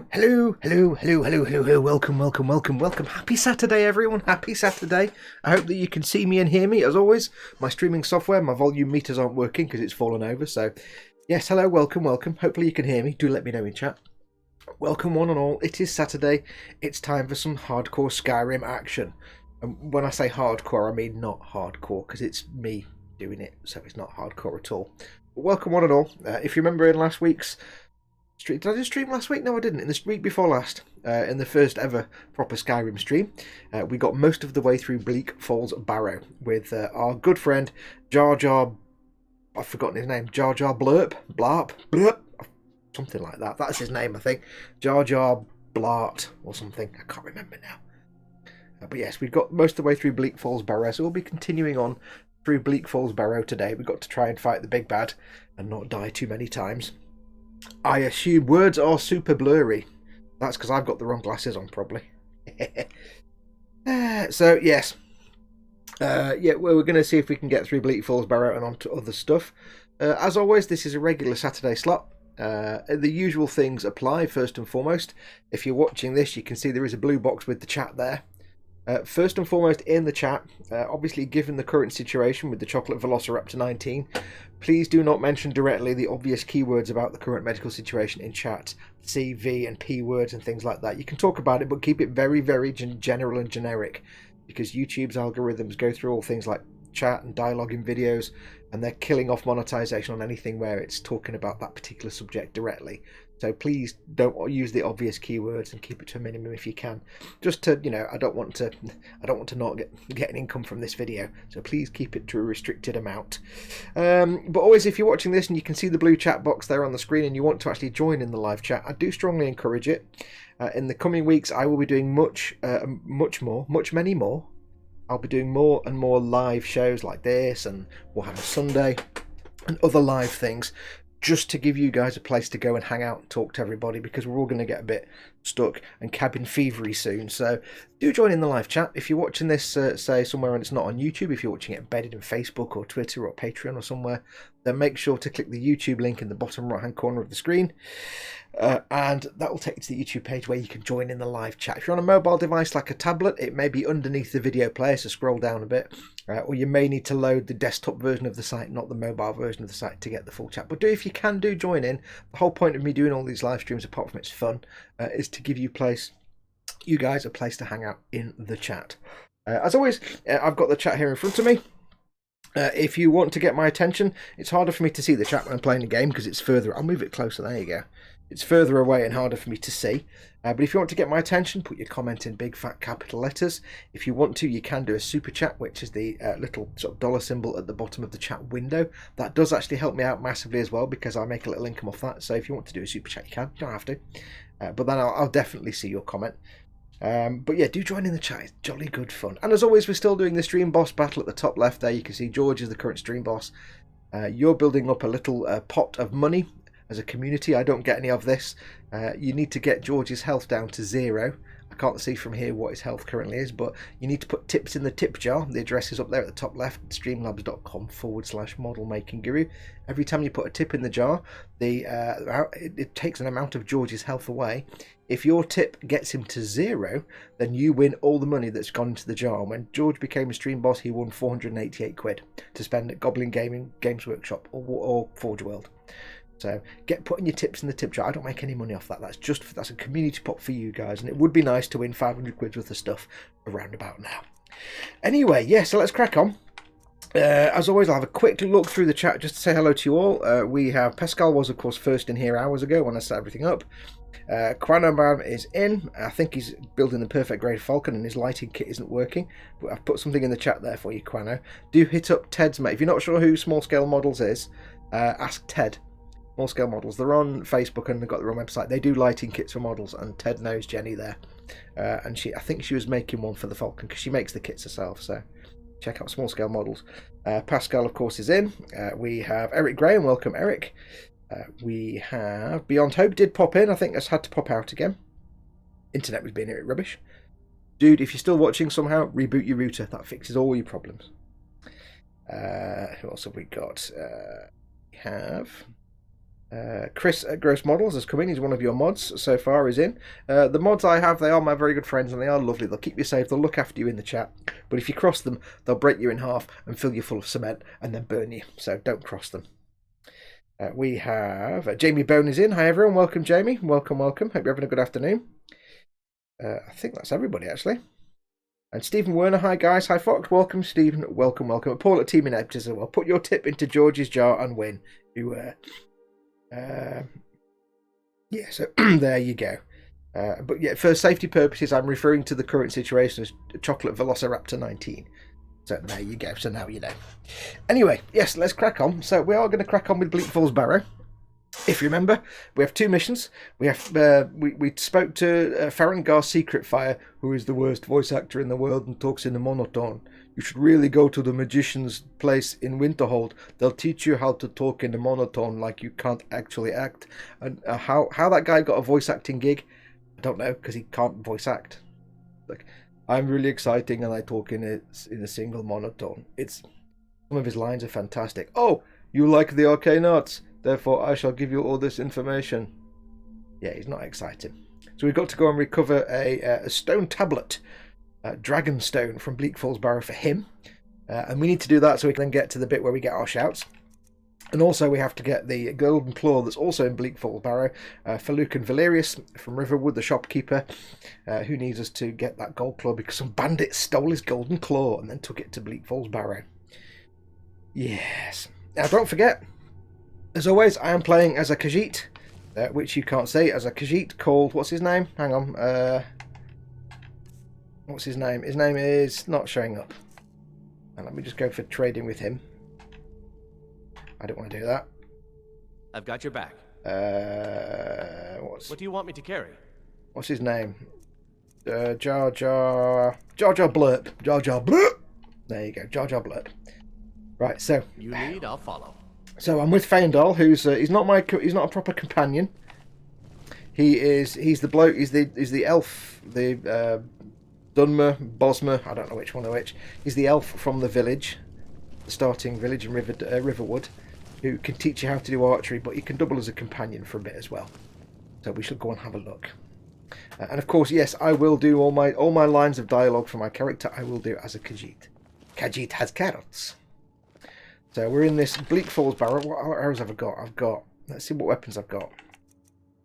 Hello. Welcome. Happy Saturday, everyone. Happy Saturday. I hope that you can see me and hear me. As always, my streaming software, my volume meters aren't working because it's fallen over. So, yes, hello, welcome. Hopefully you can hear me. Do let me know in chat. Welcome one and all. It is Saturday. It's time for some hardcore Skyrim action. And when I say hardcore, I mean not hardcore because it's me doing it. So it's not hardcore at all. But welcome one and all. If you remember in last week's stream, did I just stream last week? No, I didn't. In the week before last, in the first ever proper Skyrim stream, we got most of the way through Bleak Falls Barrow with our good friend JarJar. I've forgotten his name. JarJar Blerp, something like that. That's his name, I think. JarJar Blerp or something. I can't remember now. But yes, we've got most of the way through Bleak Falls Barrow, so we'll be continuing on through Bleak Falls Barrow today. We've got to try and fight the big bad and not die too many times. I assume words are super blurry. That's because I've got the wrong glasses on, probably. So, yes. We're going to see if we can get through Bleak Falls Barrow and on to other stuff. As always, this is a regular Saturday slot. The usual things apply, first and foremost. If you're watching this, you can see there is a blue box with the chat there. First and foremost in the chat, obviously given the current situation with the chocolate Velociraptor 19, please do not mention directly the obvious keywords about the current medical situation in chat, CV and P words and things like that. You can talk about it, but keep it very, very general and generic, because YouTube's algorithms go through all things like chat and dialogue in videos, and they're killing off monetization on anything where it's talking about that particular subject directly. So please don't use the obvious keywords and keep it to a minimum if you can. Just to, I don't want to not get an income from this video. So please keep it to a restricted amount. But always, if you're watching this and you can see the blue chat box there on the screen and you want to actually join in the live chat, I do strongly encourage it. In the coming weeks, I will be doing many more. I'll be doing more and more live shows like this and Warhammer Sunday and other live things, just to give you guys a place to go and hang out and talk to everybody, because we're all going to get a bit stuck and cabin fevery soon. So do join in the live chat. If you're watching this, say, somewhere and it's not on YouTube, if you're watching it embedded in Facebook or Twitter or Patreon or somewhere, then make sure to click the YouTube link in the bottom right hand corner of the screen, and that will take you to the YouTube page where you can join in the live chat. If you're on a mobile device like a tablet, it may be underneath the video player, so scroll down a bit, or you may need to load the desktop version of the site, not the mobile version of the site, to get the full chat. But if you can, do join in. The whole point of me doing all these live streams, apart from it's fun, is to give you guys a place to hang out in the chat. As always, I've got the chat here in front of me. If you want to get my attention, it's harder for me to see the chat when I'm playing the game because it's further. I'll move it closer. There you go. It's further away and harder for me to see. But if you want to get my attention, put your comment in big fat capital letters. If you want to, you can do a super chat, which is the little sort of dollar symbol at the bottom of the chat window. That does actually help me out massively as well, because I make a little income off that. So if you want to do a super chat, you can. You don't have to. But then I'll definitely see your comment. But yeah, do join in the chat. It's jolly good fun. And as always, we're still doing the stream boss battle at the top left there. You can see George is the current stream boss. You're building up a little pot of money as a community. I don't get any of this. You need to get George's health down to 0. I can't see from here what his health currently is, but you need to put tips in the tip jar. The address is up there at the top left, streamlabs.com/model making guru. Every time you put a tip in the jar, it takes an amount of George's health away. If your tip gets him to 0, then you win all the money that's gone into the jar. When George became a stream boss, he won 488 quid to spend at Goblin Gaming, Games Workshop, or Forge World. So get putting your tips in the tip jar. I don't make any money off that. That's a community pot for you guys, and it would be nice to win 500 quid worth of stuff around about now. Anyway, yeah, so let's crack on. As always, I'll have a quick look through the chat just to say hello to you all. We have Pascal was, of course, first in here hours ago when I set everything up. Quanoman is in. I think he's building the perfect grade Falcon and his lighting kit isn't working. But I've put something in the chat there for you, Quano. Do hit up Ted's mate. If you're not sure who Small Scale Models is, ask Ted. Small Scale Models. They're on Facebook and they've got their own website. They do lighting kits for models, and Ted knows Jenny there. And I think she was making one for the Falcon because she makes the kits herself. So check out Small Scale Models. Pascal, of course, is in. We have Eric Graham. Welcome, Eric. We have Beyond Hope did pop in. I think that's had to pop out again. Internet was being a bit rubbish. Dude, if you're still watching somehow, reboot your router. That fixes all your problems. Who else have we got? We have Chris at Gross Models has come in. He's one of your mods so far. Is in. The mods I have, they are my very good friends and they are lovely. They'll keep you safe. They'll look after you in the chat. But if you cross them, they'll break you in half and fill you full of cement and then burn you. So don't cross them. We have Jamie Bone is in. Hi everyone, welcome Jamie. Welcome. Hope you're having a good afternoon. I think that's everybody actually. And Stephen Werner, hi guys. Hi Fox, welcome Stephen. Welcome. Paul at Team Inept as well. Put your tip into George's jar and win. Yeah, so there you go. But yeah, for safety purposes, I'm referring to the current situation as Chocolate Velociraptor 19. So there you go. So now you know. Anyway, yes, let's crack on. So we are going to crack on with Bleak Falls Barrow. If you remember, we have 2 missions. We have we spoke to Farengar Secretfire, who is the worst voice actor in the world and talks in a monotone. You should really go to the magician's place in Winterhold. They'll teach you how to talk in a monotone like you can't actually act. And how that guy got a voice acting gig, I don't know, because he can't voice act. Like, I'm really exciting and I talk in a single monotone. Some of his lines are fantastic. Oh, you like the arcane arts, therefore I shall give you all this information. Yeah, he's not exciting. So we've got to go and recover a stone tablet, Dragonstone from Bleak Falls Barrow for him. And we need to do that so we can then get to the bit where we get our shouts. And also we have to get the golden claw that's also in Bleak Falls Barrow for Luke and Valerius from Riverwood, the shopkeeper, who needs us to get that gold claw because some bandits stole his golden claw and then took it to Bleak Falls Barrow. Yes. Now don't forget, as always, I am playing as a Khajiit, which you can't see, as a Khajiit called, what's his name? Hang on. What's his name? His name is not showing up. And let me just go for trading with him. I don't want to do that. I've got your back. What do you want me to carry? What's his name? JarJar Blerp. JarJar Blerp. There you go, JarJar Blerp. Right, so you lead, I'll follow. So I'm with Feindal, who's he's not a proper companion. He's the bloke. He's the elf. The Dunmer, Bosmer. I don't know which one or which. He's the elf from the village, the starting village in Riverwood, who can teach you how to do archery, but he can double as a companion for a bit as well. So we should go and have a look. And of course, yes, I will do all my lines of dialogue for my character. I will do as a Khajiit. Khajiit has carrots. So we're in this Bleak Falls Barrow. What arrows have I got? Let's see what weapons I've got.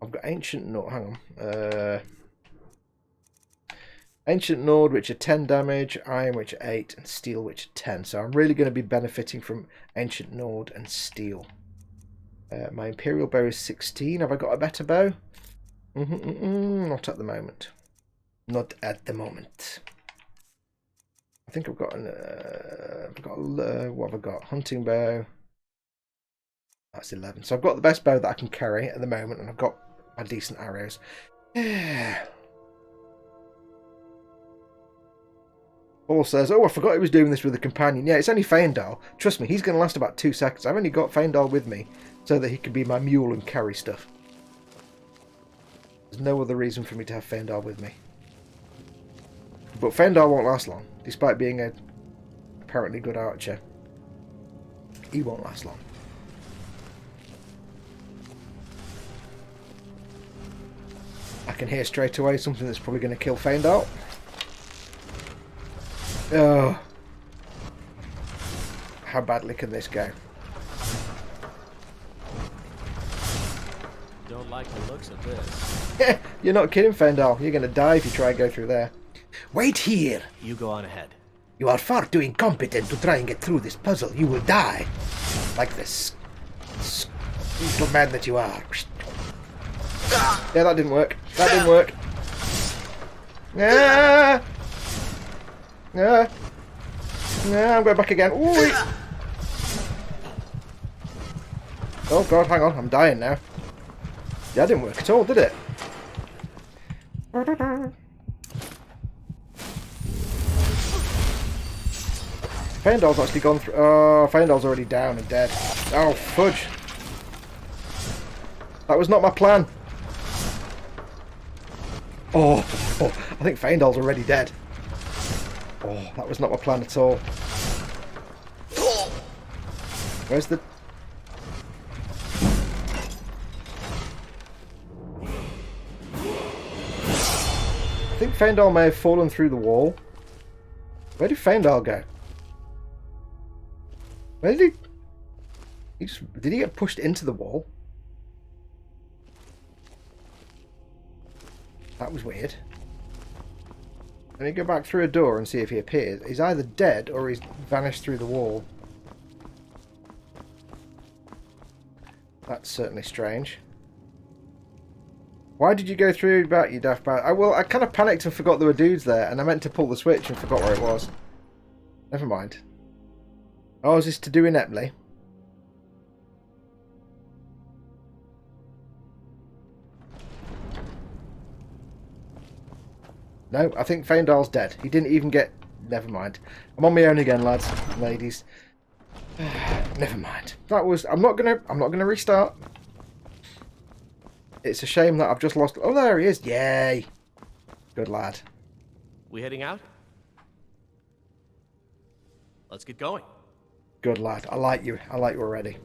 I've got Ancient Nord. Hang on. Ancient Nord, which are 10 damage, Iron, which are 8, and Steel, which are 10. So I'm really going to be benefiting from Ancient Nord and Steel. My Imperial Bow is 16. Have I got a better bow? Not at the moment. Not at the moment. I think I've got what have I got? Hunting bow. That's 11. So I've got the best bow that I can carry at the moment, and I've got my decent arrows. Paul says, oh, I forgot he was doing this with a companion. Yeah, it's only Feindal. Trust me, he's going to last about 2 seconds. I've only got Feindal with me so that he can be my mule and carry stuff. There's no other reason for me to have Feindal with me. But Fendar won't last long, despite being a apparently good archer. He won't last long. I can hear straight away something that's probably going to kill Fendar. Oh. How badly can this go? Don't like the looks of this. You're not kidding, Fendal. You're going to die if you try and go through there. Wait here. You go on ahead. You are far too incompetent to try and get through this puzzle. You will die. Like this little man that you are. Yeah, that didn't work. That didn't work. Yeah. Yeah. Yeah, I'm going back again. Ooh. Oh god, hang on. I'm dying now. Yeah, that didn't work at all, did it? Fendal's actually gone through. Oh, Fendal's already down and dead. Oh, fudge. That was not my plan. Oh, I think Fendal's already dead. Oh, that was not my plan at all. Where's the... I think Fendal may have fallen through the wall. Where did Fendal go? Where did he just... Did he get pushed into the wall? That was weird. Let me go back through a door and see if he appears. He's either dead or he's vanished through the wall. That's certainly strange. Why did you go through back, you daft bastard? Well, I kind of panicked and forgot there were dudes there, and I meant to pull the switch and forgot where it was. Never mind. Oh, is this to do ineptly? No, I think Fendal's dead. He didn't even get... Never mind. I'm on my own again, lads, ladies. Never mind. That was... I'm not gonna restart. It's a shame that I've just lost... Oh, there he is. Yay. Good lad. We heading out? Let's get going. Good lad. I like you. I like you already.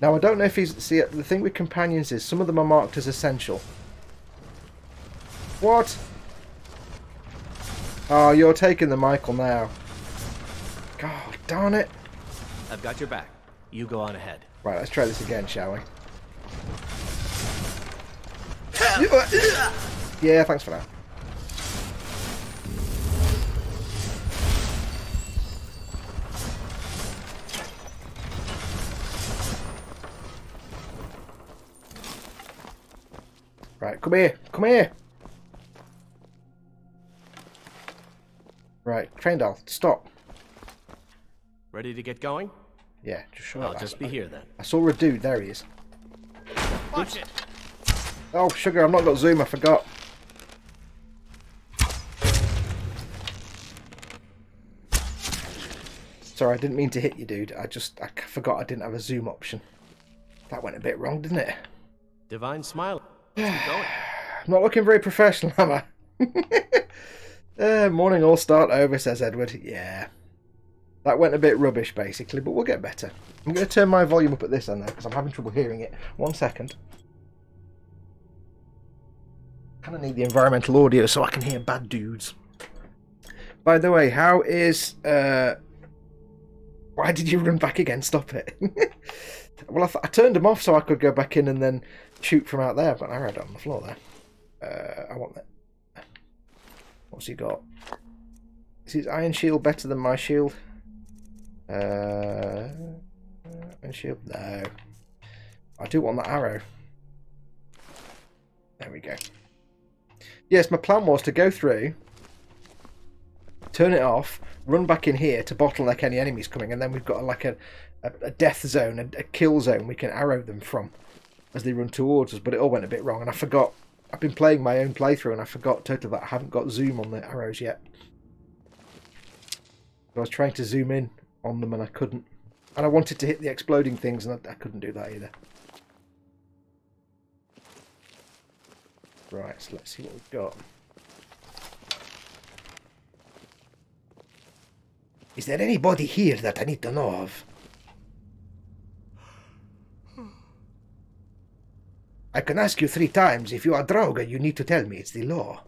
Now, I don't know if he's... See, the thing with companions is some of them are marked as essential. What? Oh, you're taking the Michael now. God darn it. I've got your back. You go on ahead. Right, let's try this again, shall we? Yeah, thanks for that. Right, come here. Come here. Right, Fendal, stop. Ready to get going? Yeah, just shut up. I'll just be here then. I saw a dude. There he is. Watch it. Oh, sugar, I've not got zoom. I forgot. Sorry, I didn't mean to hit you, dude. I forgot I didn't have a zoom option. That went a bit wrong, didn't it? Divine smile. Let's keep going. I'm not looking very professional, am I? Morning all start over, says Edward. Yeah. That went a bit rubbish, basically, but we'll get better. I'm going to turn my volume up at this end now, because I'm having trouble hearing it. 1 second. Kind of need the environmental audio so I can hear bad dudes. By the way, how is... Why did you run back again? Stop it. Well, I turned them off so I could go back in and then shoot from out there. I've got an arrow on the floor there. I want that. What's he got? Is his iron shield better than my shield? Iron shield? No. I do want that arrow. There we go. Yes, my plan was to go through, turn it off, run back in here to bottleneck any enemies coming, and then we've got like a death zone, a kill zone we can arrow them from as they run towards us, but it all went a bit wrong, and I forgot. I've been playing my own playthrough, and I forgot totally that I haven't got zoom on the arrows yet. I was trying to zoom in on them, and I couldn't. And I wanted to hit the exploding things, and I couldn't do that either. Right, so let's see what we've got. Is there anybody here that I need to know of? I can ask you 3 times. If you are Draugr, you need to tell me. It's the law.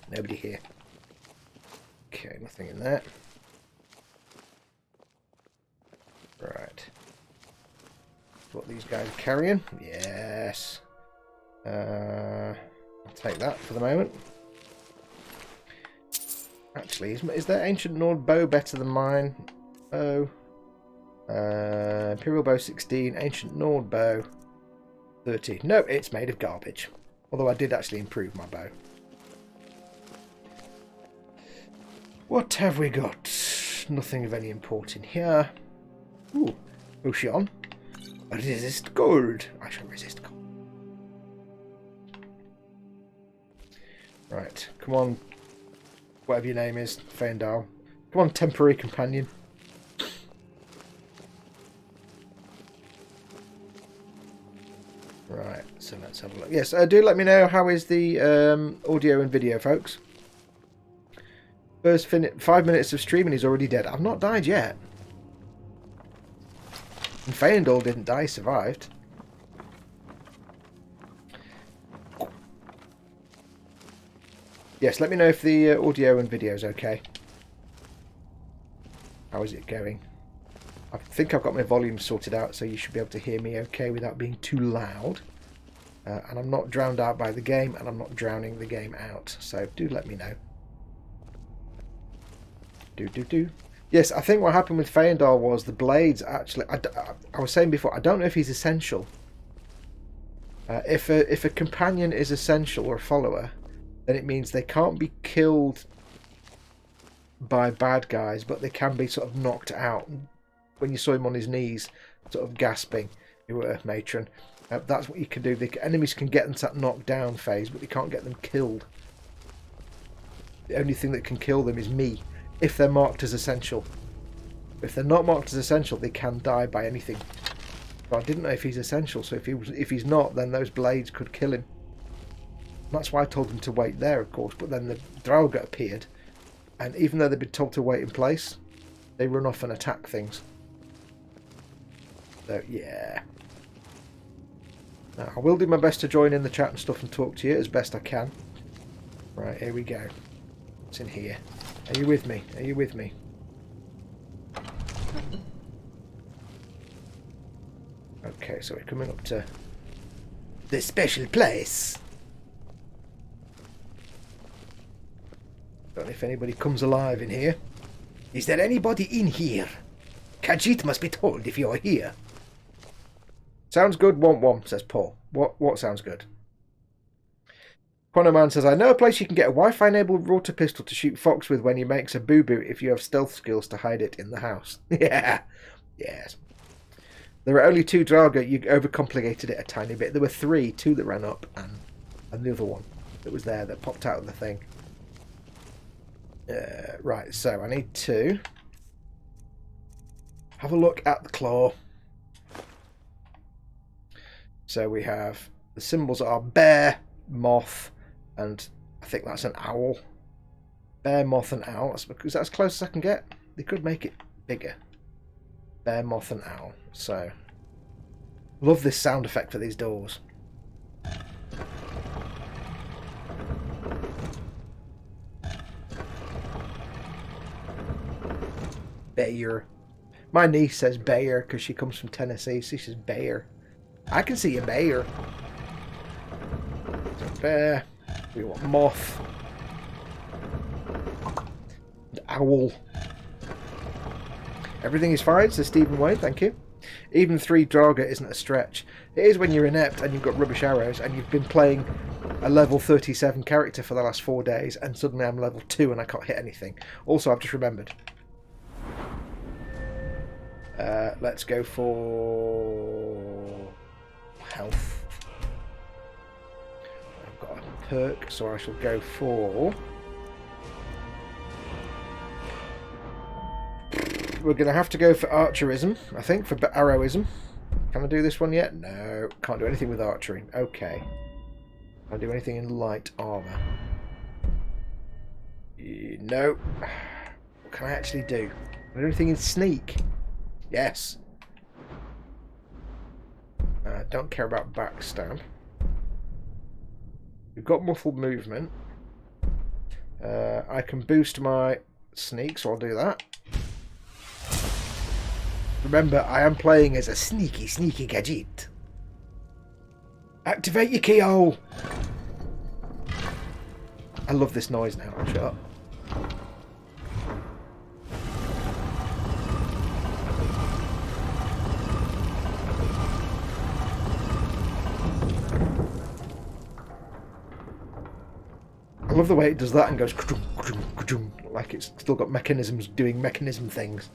Nobody here. Okay, nothing in there. Right. What these guys are carrying? Yes. I'll take that for the moment. Actually, is their ancient Nord bow better than mine? Oh. Imperial bow 16, ancient Nord bow 30. No, it's made of garbage. Although I did actually improve my bow. What have we got? Nothing of any import in here. Ooh, Ocean. Resist gold. I shall resist gold. Right, come on. Whatever your name is, Feindal. Come on, temporary companion. Right, so let's have a look. Yes, do let me know how is the audio and video, folks. First 5 minutes of streaming, he's already dead. I've not died yet. And Feindal didn't die, he survived. Yes, let me know if the audio and video is okay. How is it going? I think I've got my volume sorted out, so you should be able to hear me okay without being too loud. And I'm not drowned out by the game, and I'm not drowning the game out. So do let me know. Do. Yes, I think what happened with Feindal was the blades actually... I was saying before, I don't know if he's essential. If a companion is essential or a follower, then it means they can't be killed by bad guys, but they can be sort of knocked out. When you saw him on his knees, sort of gasping, you were matron. That's what you can do. The enemies can get them to that knockdown phase, but they can't get them killed. The only thing that can kill them is me, if they're marked as essential. If they're not marked as essential, they can die by anything. But I didn't know if he's essential, so if he's not, then those blades could kill him. That's why I told them to wait there, of course. But then the Draugr appeared, and even though they'd been told to wait in place, they run off and attack things. So yeah. Now, I will do my best to join in the chat and stuff and talk to you as best I can. Right, here we go. What's in here? Are you with me? Are you with me? Okay, so we're coming up to this special place. Don't know if anybody comes alive in here. Is there anybody in here? Khajiit must be told if you're here. Sounds good, want, says Paul. What sounds good? Quanoman says, I know a place you can get a Wi-Fi enabled water pistol to shoot fox with when he makes a boo-boo if you have stealth skills to hide it in the house. Yeah. Yes. There are only 2 Draugr. You overcomplicated it a tiny bit. There were 3, 2 that ran up and the other one that was there that popped out of the thing. Right, so I need to have a look at the claw. So we have, the symbols are bear, moth, and I think that's an owl. Bear, moth, and owl. Is that as close as I can get? They could make it bigger. Bear, moth, and owl. So, love this sound effect for these doors. Bear. My niece says bear because she comes from Tennessee. So she says bear. I can see a bear. So bear. We want moth. And owl. Everything is fine, says Stephen Wayne. Thank you. Even 3 Draugr isn't a stretch. It is when you're inept and you've got rubbish arrows and you've been playing a level 37 character for the last 4 days and suddenly I'm level 2 and I can't hit anything. Also, I've just remembered. Let's go for health. I've got a perk, so I shall go for... We're going to have to go for archerism, I think, for arrowism. Can I do this one yet? No, can't do anything with archery. Okay. Can't do anything in light armour. No. can I actually do? Can I do anything in sneak? Yes. Don't care about backstab. We've got muffled movement. I can boost my sneak, so I'll do that. Remember, I am playing as a sneaky Khajiit. Activate your keyhole! I love this noise now. Shut up. I love the way it does that and goes like it's still got mechanisms doing mechanism things.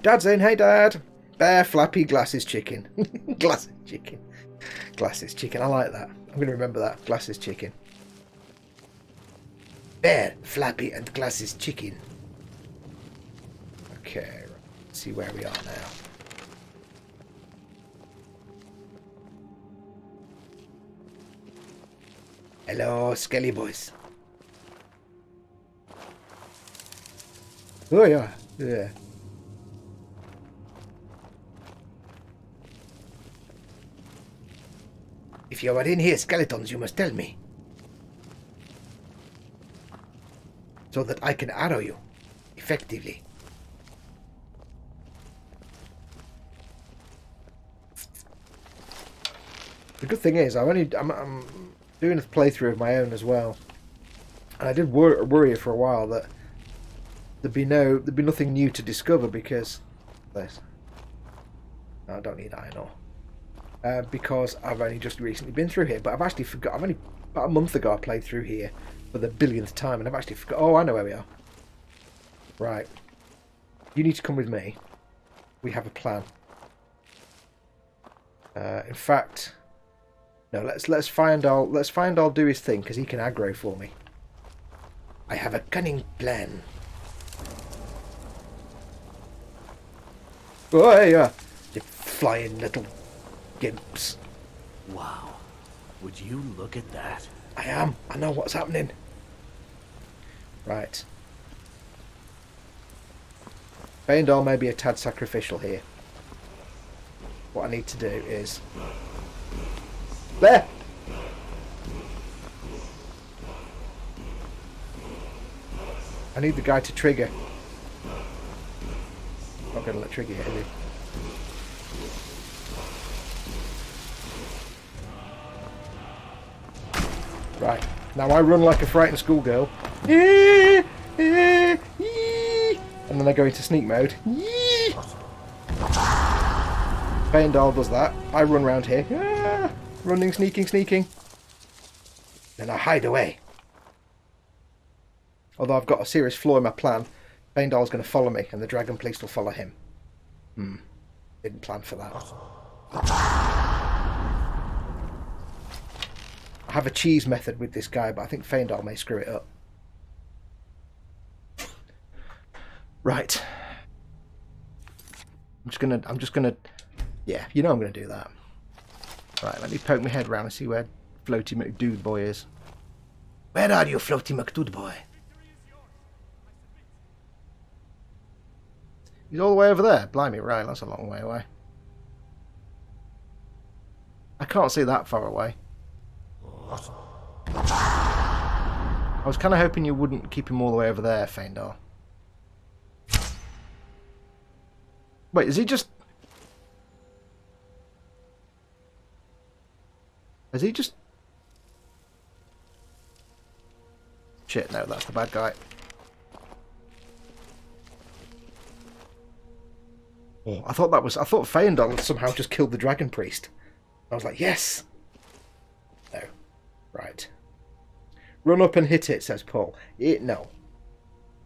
Dad's in, hey Dad! Bear, flappy, glasses, chicken. Glasses, chicken. Glasses, chicken, I like that. I'm going to remember that. Glasses, chicken. Bear, flappy, and glasses, chicken. Okay, let's see where we are now. Hello, Skelly boys. Oh yeah, yeah. If you are in here, skeletons, you must tell me. So that I can arrow you effectively. The good thing is, I'm doing a playthrough of my own as well, and I did worry for a while that there'd be nothing new to discover because this. No, I don't need iron ore. Because I've only just recently been through here, but I've actually forgot. I've only about a month ago I played through here for the billionth time, and I've actually forgot. Oh, I know where we are. Right, you need to come with me. We have a plan. In fact, no. Let's find I'll do his thing because he can aggro for me. I have a cunning plan. Oh, hey, you flying little gimps. Wow. Would you look at that? I am. I know what's happening. Right. Feindal may be a tad sacrificial here. What I need to do is... There! I need the guy to trigger. Not going to let trigger hit, is he? Right. Now I run like a frightened schoolgirl. And then I go into sneak mode. Feindal does that. I run around here. Running, sneaking. Then I hide away. Although I've got a serious flaw in my plan. Feindal's going to follow me and the dragon police will follow him. Didn't plan for that. I have a cheese method with this guy, but I think Feindal may screw it up. Right. I'm just gonna yeah, you know I'm gonna do that. Right, let me poke my head around and see where Floaty McDude Boy is. Where are you, Floaty McDude Boy? He's all the way over there. Blimey, right, that's a long way away. I can't see that far away. I was kind of hoping you wouldn't keep him all the way over there, Feindal. Wait, is he just... Is he just... Shit, no, that's the bad guy. Oh, I thought Feindal had somehow just killed the Dragon Priest. I was like, yes! No. Right. Run up and hit it, says Paul. No.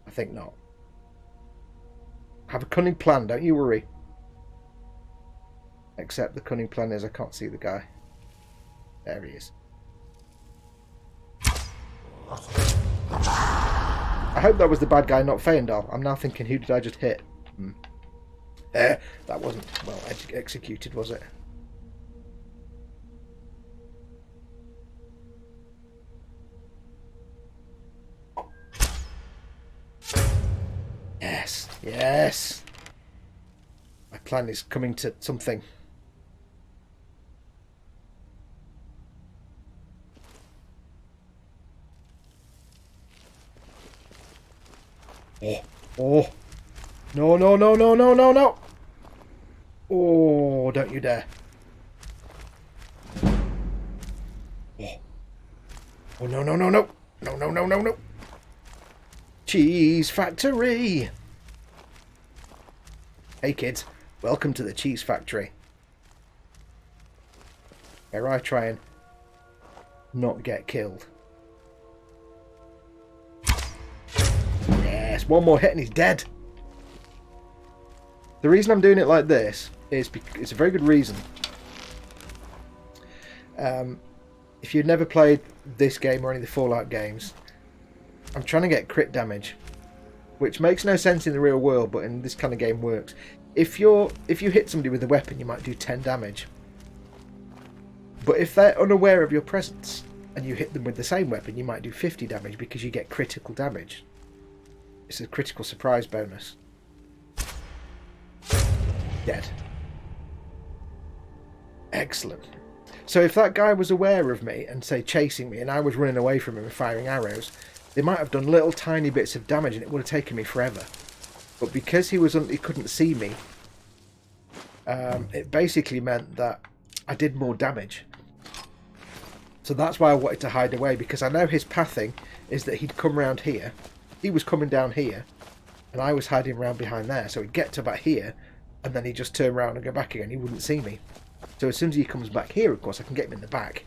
I think not. Have a cunning plan, don't you worry. Except the cunning plan is I can't see the guy. There he is. I hope that was the bad guy, not Feindal. I'm now thinking, who did I just hit? That wasn't well executed, was it? Yes. Yes. My plan is coming to something. Oh. Oh. No, no, no, no, no, no, no. Oh, don't you dare. Oh. Oh, no, no, no, no. No, no, no, no, no. Cheese factory. Hey, kids. Welcome to the cheese factory. Where I try and not get killed. Yes, one more hit and he's dead. The reason I'm doing it like this is because it's a very good reason. If you've never played this game or any of the Fallout games, I'm trying to get crit damage, which makes no sense in the real world, but in this kind of game works. If you hit somebody with a weapon, you might do 10 damage. But if they're unaware of your presence and you hit them with the same weapon, you might do 50 damage because you get critical damage. It's a critical surprise bonus. Dead. Excellent. So if that guy was aware of me and, say, chasing me, and I was running away from him and firing arrows, they might have done little tiny bits of damage and it would have taken me forever. But because he couldn't see me, it basically meant that I did more damage. So that's why I wanted to hide away, because I know his pathing is that he'd come round here. He was coming down here, and I was hiding around behind there. So he'd get to about here, and then he'd just turn around and go back again. He wouldn't see me. So as soon as he comes back here, of course, I can get him in the back,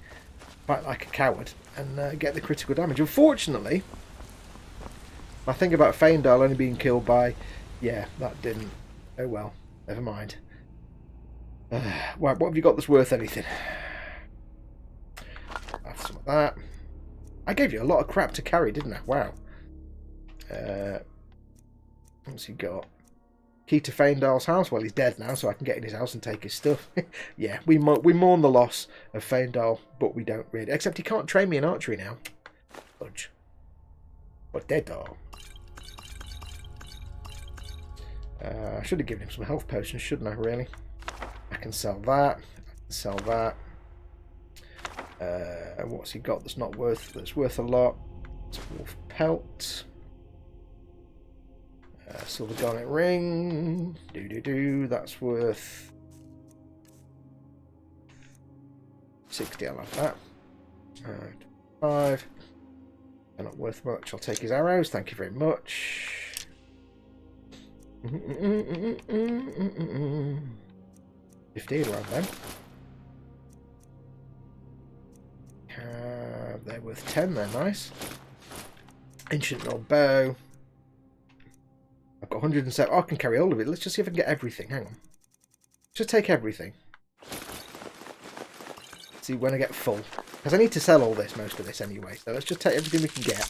fight like a coward, and get the critical damage. Unfortunately, my thing about Feindal only being killed by... Yeah, that didn't... Oh well, never mind. Right, what have you got that's worth anything? Have some of that. I gave you a lot of crap to carry, didn't I? Wow. What's he got? Key to Feindal's house. Well, he's dead now, so I can get in his house and take his stuff. Yeah, we mourn the loss of Feindal, but we don't really. Except he can't train me in archery now. Fudge. But dead dog. I should have given him some health potions, shouldn't I, really? I can sell that. I can sell that. What's he got that's not worth... That's worth a lot? It's wolf pelt. Silver garnet ring. That's worth... 60, I'll have that. 5. They're not worth much. I'll take his arrows. Thank you very much. 15 around them. They're worth 10, they're nice. Ancient old bow. I've got 107. Oh, I can carry all of it. Let's just see if I can get everything. Hang on. Just take everything. See when I get full. Because I need to sell all this, most of this anyway. So let's just take everything we can get.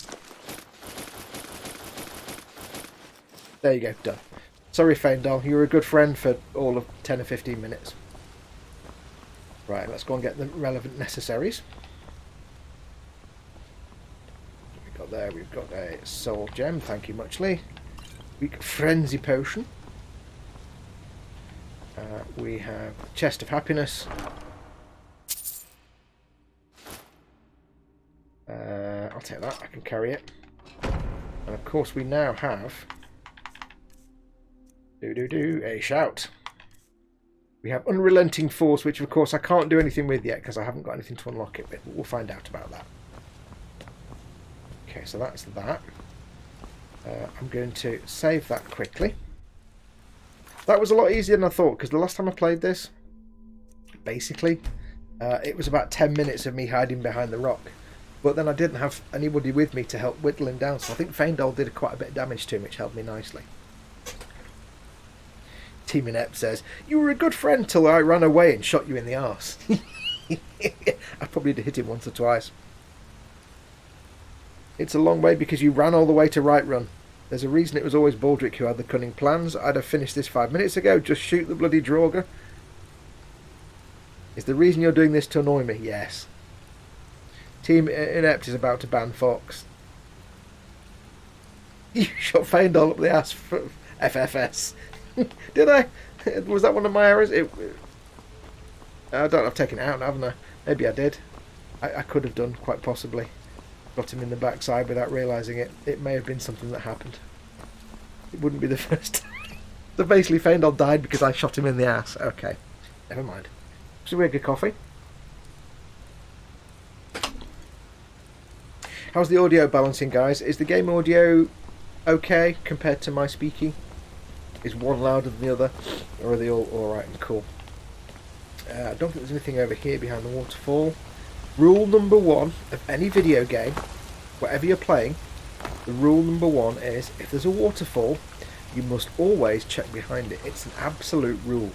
There you go, done. Sorry, Feindal, you were a good friend for all of 10 or 15 minutes. Right, let's go and get the relevant necessaries. We've got there, we've got a soul gem, thank you muchly. Weak frenzy potion. We have chest of happiness. I'll take that, I can carry it. And of course we now have... a shout. We have Unrelenting Force, which of course I can't do anything with yet because I haven't got anything to unlock it with. But we'll find out about that. Okay, so that's that. I'm going to save that quickly. That was a lot easier than I thought, because the last time I played this, basically, it was about 10 minutes of me hiding behind the rock. But then I didn't have anybody with me to help whittle him down, so I think Feindal did quite a bit of damage to him, which helped me nicely. Team Inept says, "You were a good friend till I ran away and shot you in the arse." I probably did hit him once or twice. It's a long way because you ran all the way to Whiterun. There's a reason it was always Baldric who had the cunning plans. I'd have finished this 5 minutes ago. Just shoot the bloody Draugr. Is the reason you're doing this to annoy me? Yes. Team Inept is about to ban Fox. You shot Feindal up the ass FFS. Did I? Was that one of my errors? I don't know, I've taken it out, haven't I? Maybe I did. I could have done, quite possibly. Got him in the backside without realising it. It may have been something that happened. It wouldn't be the first time. So basically, Faendal died because I shot him in the ass. Okay, never mind. Should we get a good coffee? How's the audio balancing, guys? Is the game audio okay compared to my speaking? Is one louder than the other? Or are they all alright and cool? I don't think there's anything over here behind the waterfall. Rule number one of any video game, whatever you're playing, the rule number one is if there's a waterfall, you must always check behind it. It's an absolute rule.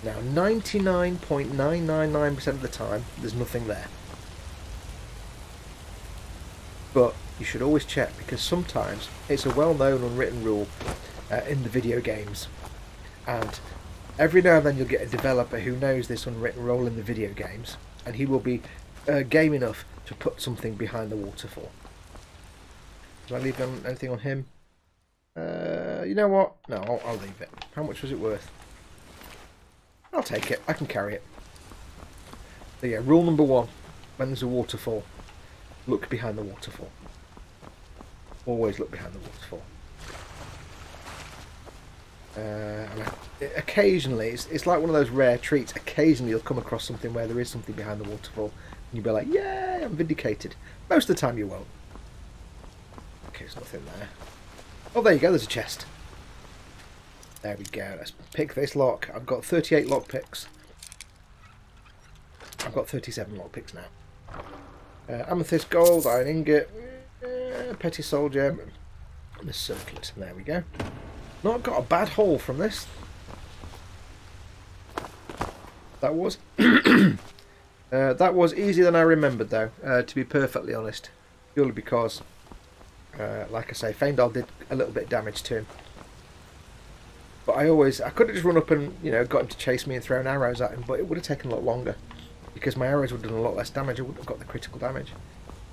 Now, 99.999% of the time, there's nothing there. But you should always check, because sometimes it's a well-known unwritten rule in the video games. And every now and then you'll get a developer who knows this unwritten rule in the video games, and he will be game enough to put something behind the waterfall. Did I leave anything on him? You know what? No, I'll leave it. How much was it worth? I'll take it. I can carry it. So yeah, rule number one, when there's a waterfall, look behind the waterfall. Always look behind the waterfall. Occasionally, it's like one of those rare treats. Occasionally you'll come across something where there is something behind the waterfall, and you'll be like, "Yay, I'm vindicated." Most of the time you won't. Okay, there's nothing there. Oh, there you go, there's a chest. There we go, let's pick this lock. I've got 38 lockpicks. I've got 37 lockpicks now. Amethyst, gold, iron ingot, petty soul gem, and a circlet. There we go. Not got a bad haul from this. That was that was easier than I remembered, though. To be perfectly honest, purely because, like I say, Faendal did a little bit of damage to him. But I could have just run up and got him to chase me and thrown arrows at him, but it would have taken a lot longer because my arrows would have done a lot less damage. I wouldn't have got the critical damage.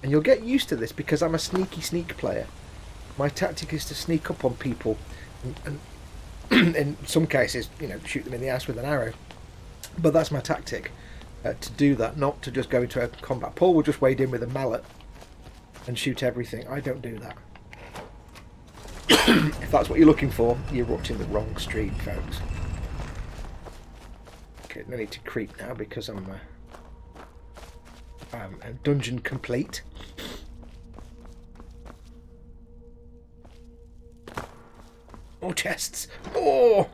And you'll get used to this because I'm a sneak player. My tactic is to sneak up on people. And in some cases, shoot them in the ass with an arrow. But that's my tactic, to do that, not to just go into a combat. Paul will just wade in with a mallet and shoot everything. I don't do that. If that's what you're looking for, you're watching the wrong stream, folks. Okay, no need to creep now because I'm dungeon complete. More chests! More!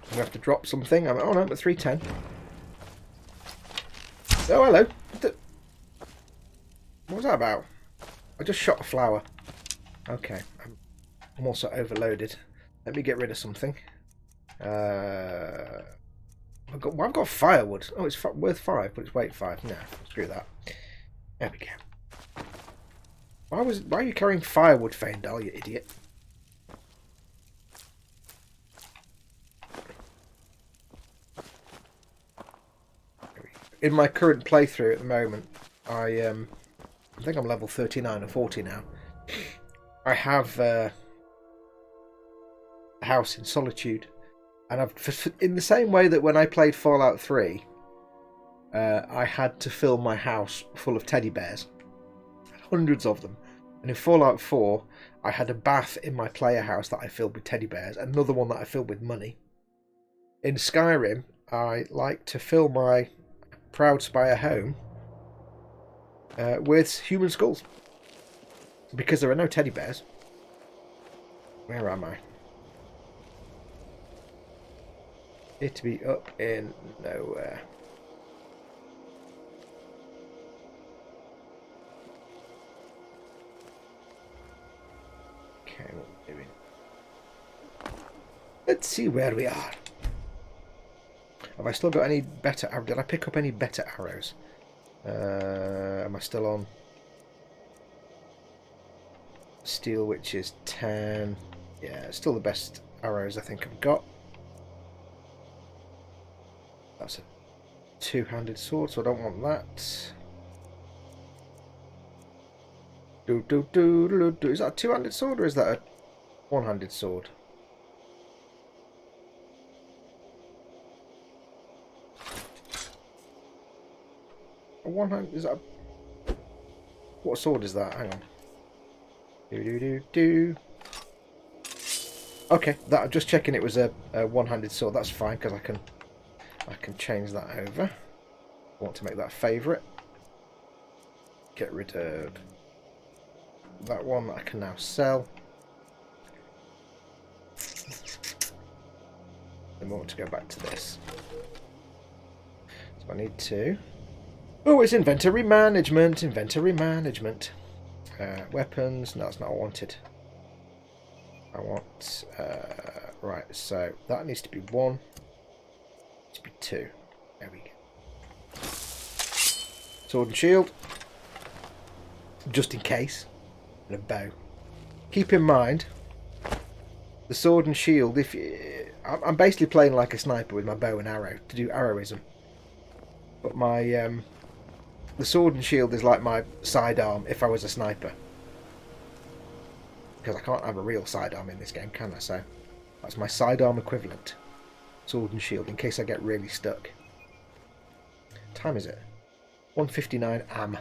I'm going to have to drop something. Oh no, I'm at 310. Oh, hello. What was that about? I just shot a flower. Okay. I'm also overloaded. Let me get rid of something. I've got firewood. Oh, it's worth 5, but it's weight 5. No, screw that. There we go. Why are you carrying firewood, Faendal, you idiot? In my current playthrough at the moment, I think I'm level 39 or 40 now. I have a house in Solitude, and in the same way that when I played Fallout 3, I had to fill my house full of teddy bears, hundreds of them. And in Fallout 4, I had a bath in my player house that I filled with teddy bears, another one that I filled with money. In Skyrim, I like to fill my Proud Spire home with human skulls, because there are no teddy bears. Where am I? Need to be up in nowhere. Okay, what are we doing? Let's see where we are. Have I still got any better arrows? Did I pick up any better arrows? Am I still on steel, which is 10? Yeah, still the best arrows I think I've got. That's a two-handed sword, so I don't want that. Is that a two-handed sword, or is that a One-handed sword. A one-hand... Is that a... What sword is that? Hang on. Do. Okay, that I'm just checking it was a one-handed sword. That's fine because I can change that over. I want to make that favourite. Get rid of that one that I can now sell. Then we want to go back to this. So I need to... Oh, it's inventory management. Inventory management. Weapons. No, that's not what I wanted. I want... right, so that needs to be 1. Needs to be 2. There we go. Sword and shield. Just in case. And a bow. Keep in mind, the sword and shield, if you, I'm basically playing like a sniper with my bow and arrow to do arrowism. But my the sword and shield is like my sidearm if I was a sniper. Because I can't have a real sidearm in this game, can I? So that's my sidearm equivalent. Sword and shield, in case I get really stuck. What time is it? 1:59 am.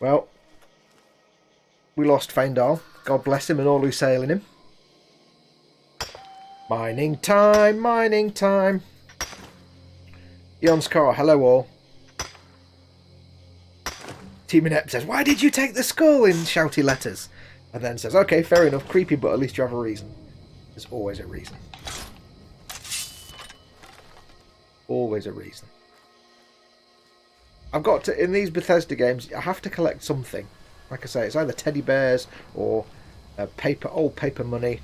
Well, we lost Feindal. God bless him and all who sail in him. Mining time, mining time. Jon's car, hello all. Team Inept says, why did you take the skull in shouty letters? And then says, okay, fair enough, creepy, but at least you have a reason. There's always a reason. Always a reason. I've got to, in these Bethesda games, I have to collect something. Like I say, it's either teddy bears or old paper money.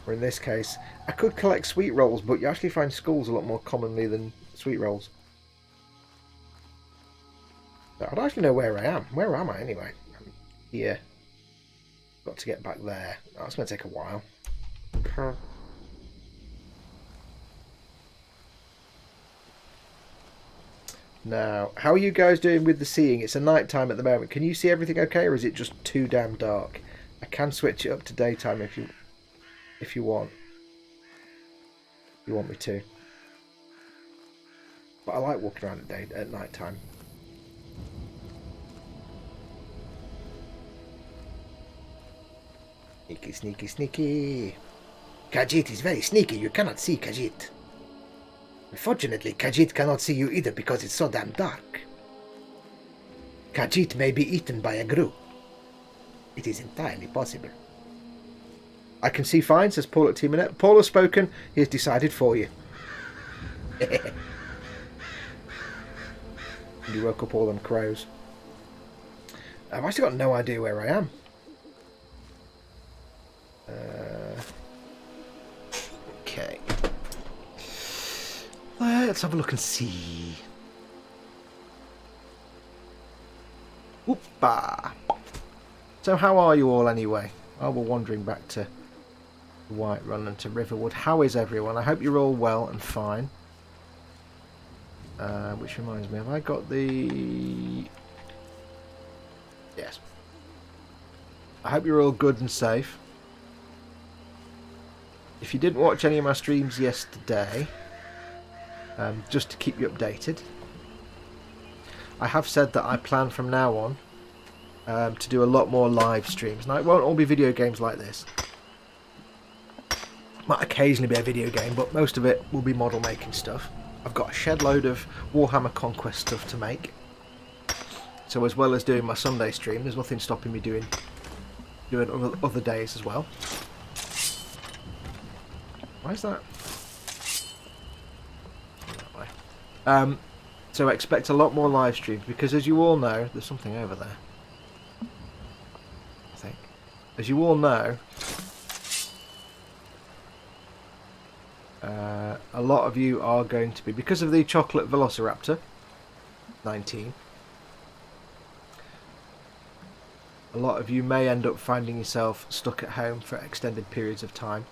Or in this case, I could collect sweet rolls, but you actually find skulls a lot more commonly than sweet rolls. So I don't actually know where I am. Where am I anyway? I'm here. Got to get back there. Oh, it's going to take a while. Now, how are you guys doing with the seeing? It's a night time at the moment. Can you see everything okay, or is it just too damn dark? I can switch it up to daytime if you want. If you want me to. But I like walking around at night time. Sneaky, sneaky, sneaky. Khajiit is very sneaky. You cannot see Khajiit. Unfortunately, Khajiit cannot see you either because it's so damn dark. Khajiit may be eaten by a grue. It is entirely possible. I can see fine, says Paul at Team Inet. Paul has spoken. He has decided for you. You woke up all them crows. I've actually got no idea where I am. Okay. Let's have a look and see. Whoopah. So how are you all anyway? Oh, we're wandering back to Whiterun and to Riverwood. How is everyone? I hope you're all well and fine. Which reminds me, have I got the... Yes. I hope you're all good and safe. If you didn't watch any of my streams yesterday, just to keep you updated, I have said that I plan from now on to do a lot more live streams. Now, it won't all be video games like this. Might occasionally be a video game, but most of it will be model making stuff. I've got a shed load of Warhammer Conquest stuff to make. So as well as doing my Sunday stream, there's nothing stopping me doing other days as well. Why is that? That way. So expect a lot more live streams because, as you all know, there's something over there. I think. As you all know, a lot of you are going to be, because of the Chocolate Velociraptor 19, a lot of you may end up finding yourself stuck at home for extended periods of time.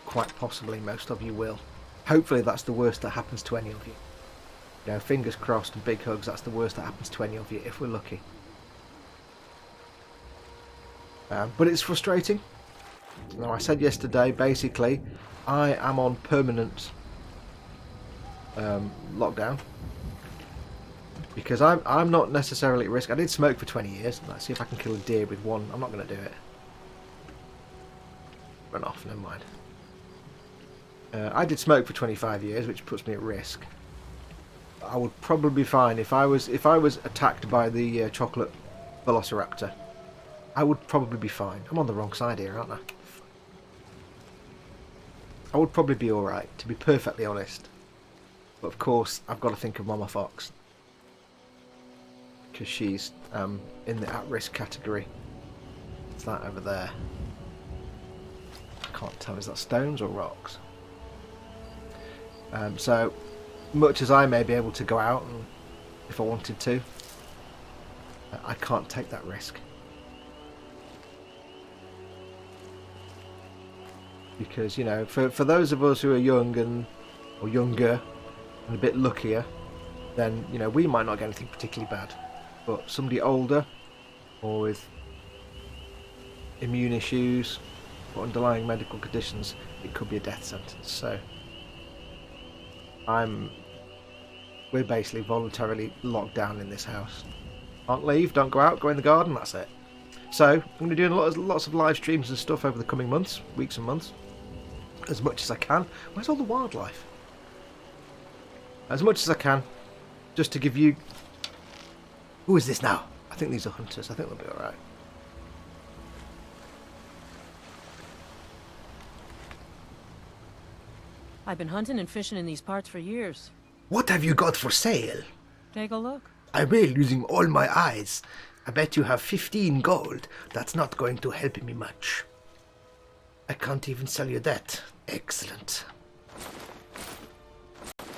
Quite possibly most of you will. Hopefully that's the worst that happens to any of you. You know, fingers crossed and big hugs. That's the worst that happens to any of you if we're lucky. But it's frustrating. Now, I said yesterday, basically, I am on permanent lockdown because I'm not necessarily at risk. I did smoke for 20 years. Let's see if I can kill a deer with one. I'm not going to do it. Run off. Never mind. I did smoke for 25 years, which puts me at risk. I would probably be fine if I was attacked by the chocolate velociraptor. I would probably be fine. I'm on the wrong side here, aren't I? I would probably be alright, to be perfectly honest. But of course, I've got to think of Mama Fox. Because she's in the at-risk category. It's that over there. I can't tell, is that stones or rocks? So, much as I may be able to go out and, if I wanted to, I can't take that risk. Because, you know, for those of us who are young or younger and a bit luckier, then, you know, we might not get anything particularly bad. But somebody older or with immune issues or underlying medical conditions, it could be a death sentence. So we're basically voluntarily locked down in this house. Can't leave, don't go out, go in the garden, that's it. So I'm going to be doing lots of live streams and stuff over the coming months, weeks and months, as much as I can. Where's all the wildlife? As much as I can, just to give you... Who is this now? I think these are hunters. I think they'll be alright. I've been hunting and fishing in these parts for years. What have you got for sale? Take a look. I will, using all my eyes. I bet you have 15 gold. That's not going to help me much. I can't even sell you that. Excellent.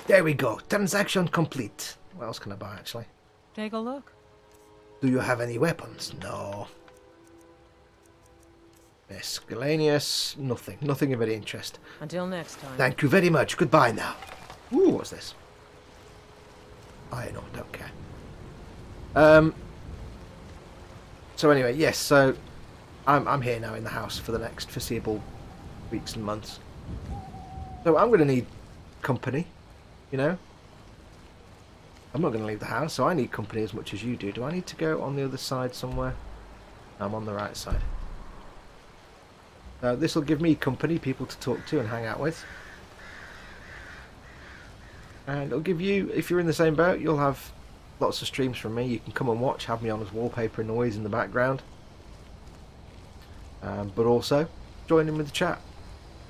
There we go. Transaction complete. What else can I buy, actually? Take a look. Do you have any weapons? No. Miscellaneous. Nothing. Nothing of any interest. Until next time. Thank you very much. Goodbye now. Ooh, what's this? I don't care. So anyway, yes, so I'm here now in the house for the next foreseeable weeks and months. So I'm going to need company, you know. I'm not going to leave the house, so I need company as much as you do. Do I need to go on the other side somewhere? I'm on the right side. This will give me company, people to talk to and hang out with. And it'll give you, if you're in the same boat, you'll have lots of streams from me. You can come and watch, have me on as wallpaper noise in the background. But also, join in with the chat.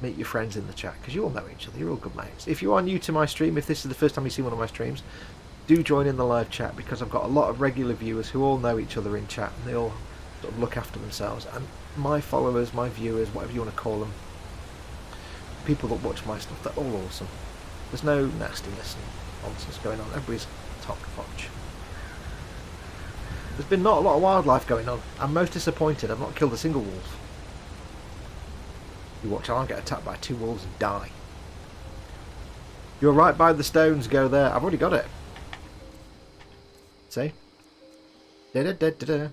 Meet your friends in the chat, because you all know each other. You're all good mates. If you are new to my stream, if this is the first time you see one of my streams, do join in the live chat, because I've got a lot of regular viewers who all know each other in chat, and they all sort of look after themselves. And my followers, my viewers, whatever you want to call them, people that watch my stuff, they're all awesome. There's no nastiness and nonsense going on. Everybody's top notch. There's been not a lot of wildlife going on. I'm most disappointed. I've not killed a single wolf. You watch, I'll get attacked by 2 wolves and die. You're right by the stones, go there. I've already got it. See? Da-da-da-da-da.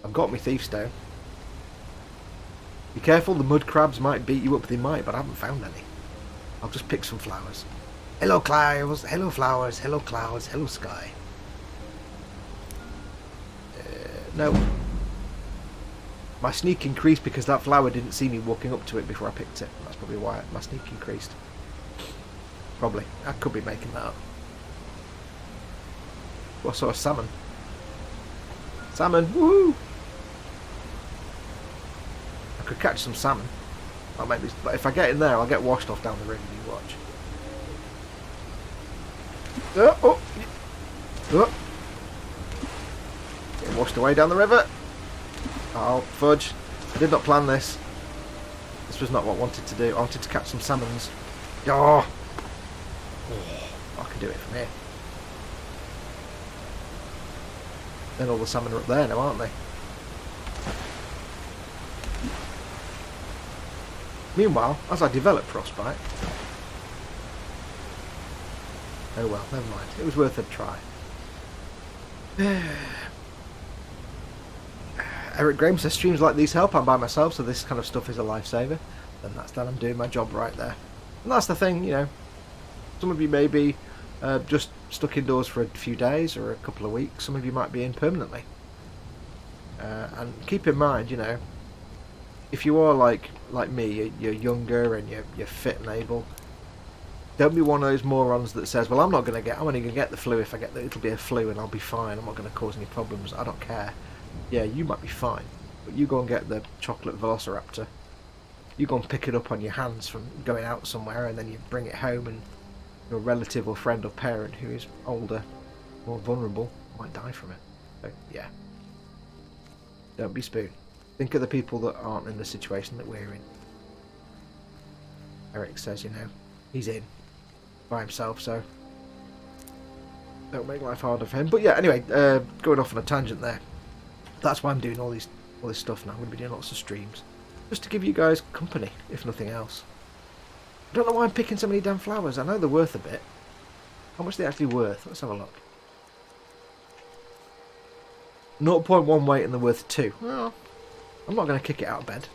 I've got my thief stone. Be careful, the mud crabs might beat you up. They might, but I haven't found any. I'll just pick some flowers. Hello clouds, hello flowers, hello clouds, hello sky. No. My sneak increased because that flower didn't see me walking up to it before I picked it. That's probably why my sneak increased. Probably. I could be making that up. Oh, I saw a salmon. Salmon! Woohoo! I could catch some salmon. Or maybe, but if I get in there, I'll get washed off down the river. You watch. Oh! Getting washed away down the river. Oh, fudge. I did not plan this. This was not what I wanted to do. I wanted to catch some salmons. Oh! I can do it from here. Then all the salmon are up there now, aren't they? Meanwhile, as I develop Frostbite, Oh well, never mind. It was worth a try. Eric Graham says streams like these help. I'm by myself, so this kind of stuff is a lifesaver. Then that's done. I'm doing my job right there. And that's the thing, you know. Some of you may be just stuck indoors for a few days or a couple of weeks. Some of you might be in permanently. And keep in mind, you know, if you are like me, you're younger and you're fit and able. Don't be one of those morons that says, well, I'm only going to get the flu if I get it'll be a flu and I'll be fine. I'm not going to cause any problems. I don't care. Yeah, you might be fine, but you go and get the chocolate velociraptor. You go and pick it up on your hands from going out somewhere, and then you bring it home, and your relative or friend or parent who is older, more vulnerable, might die from it. So, yeah. Don't be spoon. Think of the people that aren't in the situation that we're in. Eric says, you know, he's in by himself, so don't make life harder for him. But yeah, anyway, going off on a tangent there. That's why I'm doing all this stuff now. I'm going to be doing lots of streams, just to give you guys company, if nothing else. I don't know why I'm picking so many damn flowers. I know they're worth a bit. How much are they actually worth? Let's have a look. 0.1 weight and they're worth 2. Well, I'm not going to kick it out of bed.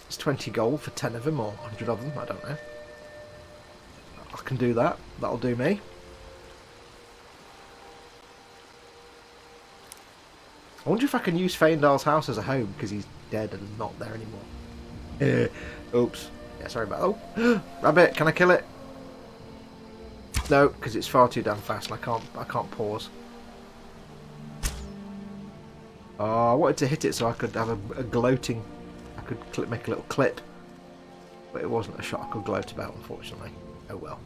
It's 20 gold for 10 of them, or 100 of them, I don't know. I can do that. That'll do me. I wonder if I can use Feindal's house as a home, because he's dead and not there anymore. Oops. Yeah, sorry about that. Oh, rabbit, can I kill it? No, because it's far too damn fast and I can't pause. Oh, I wanted to hit it so I could have a gloating... I could make a little clip. But it wasn't a shot I could gloat about, unfortunately. Oh well.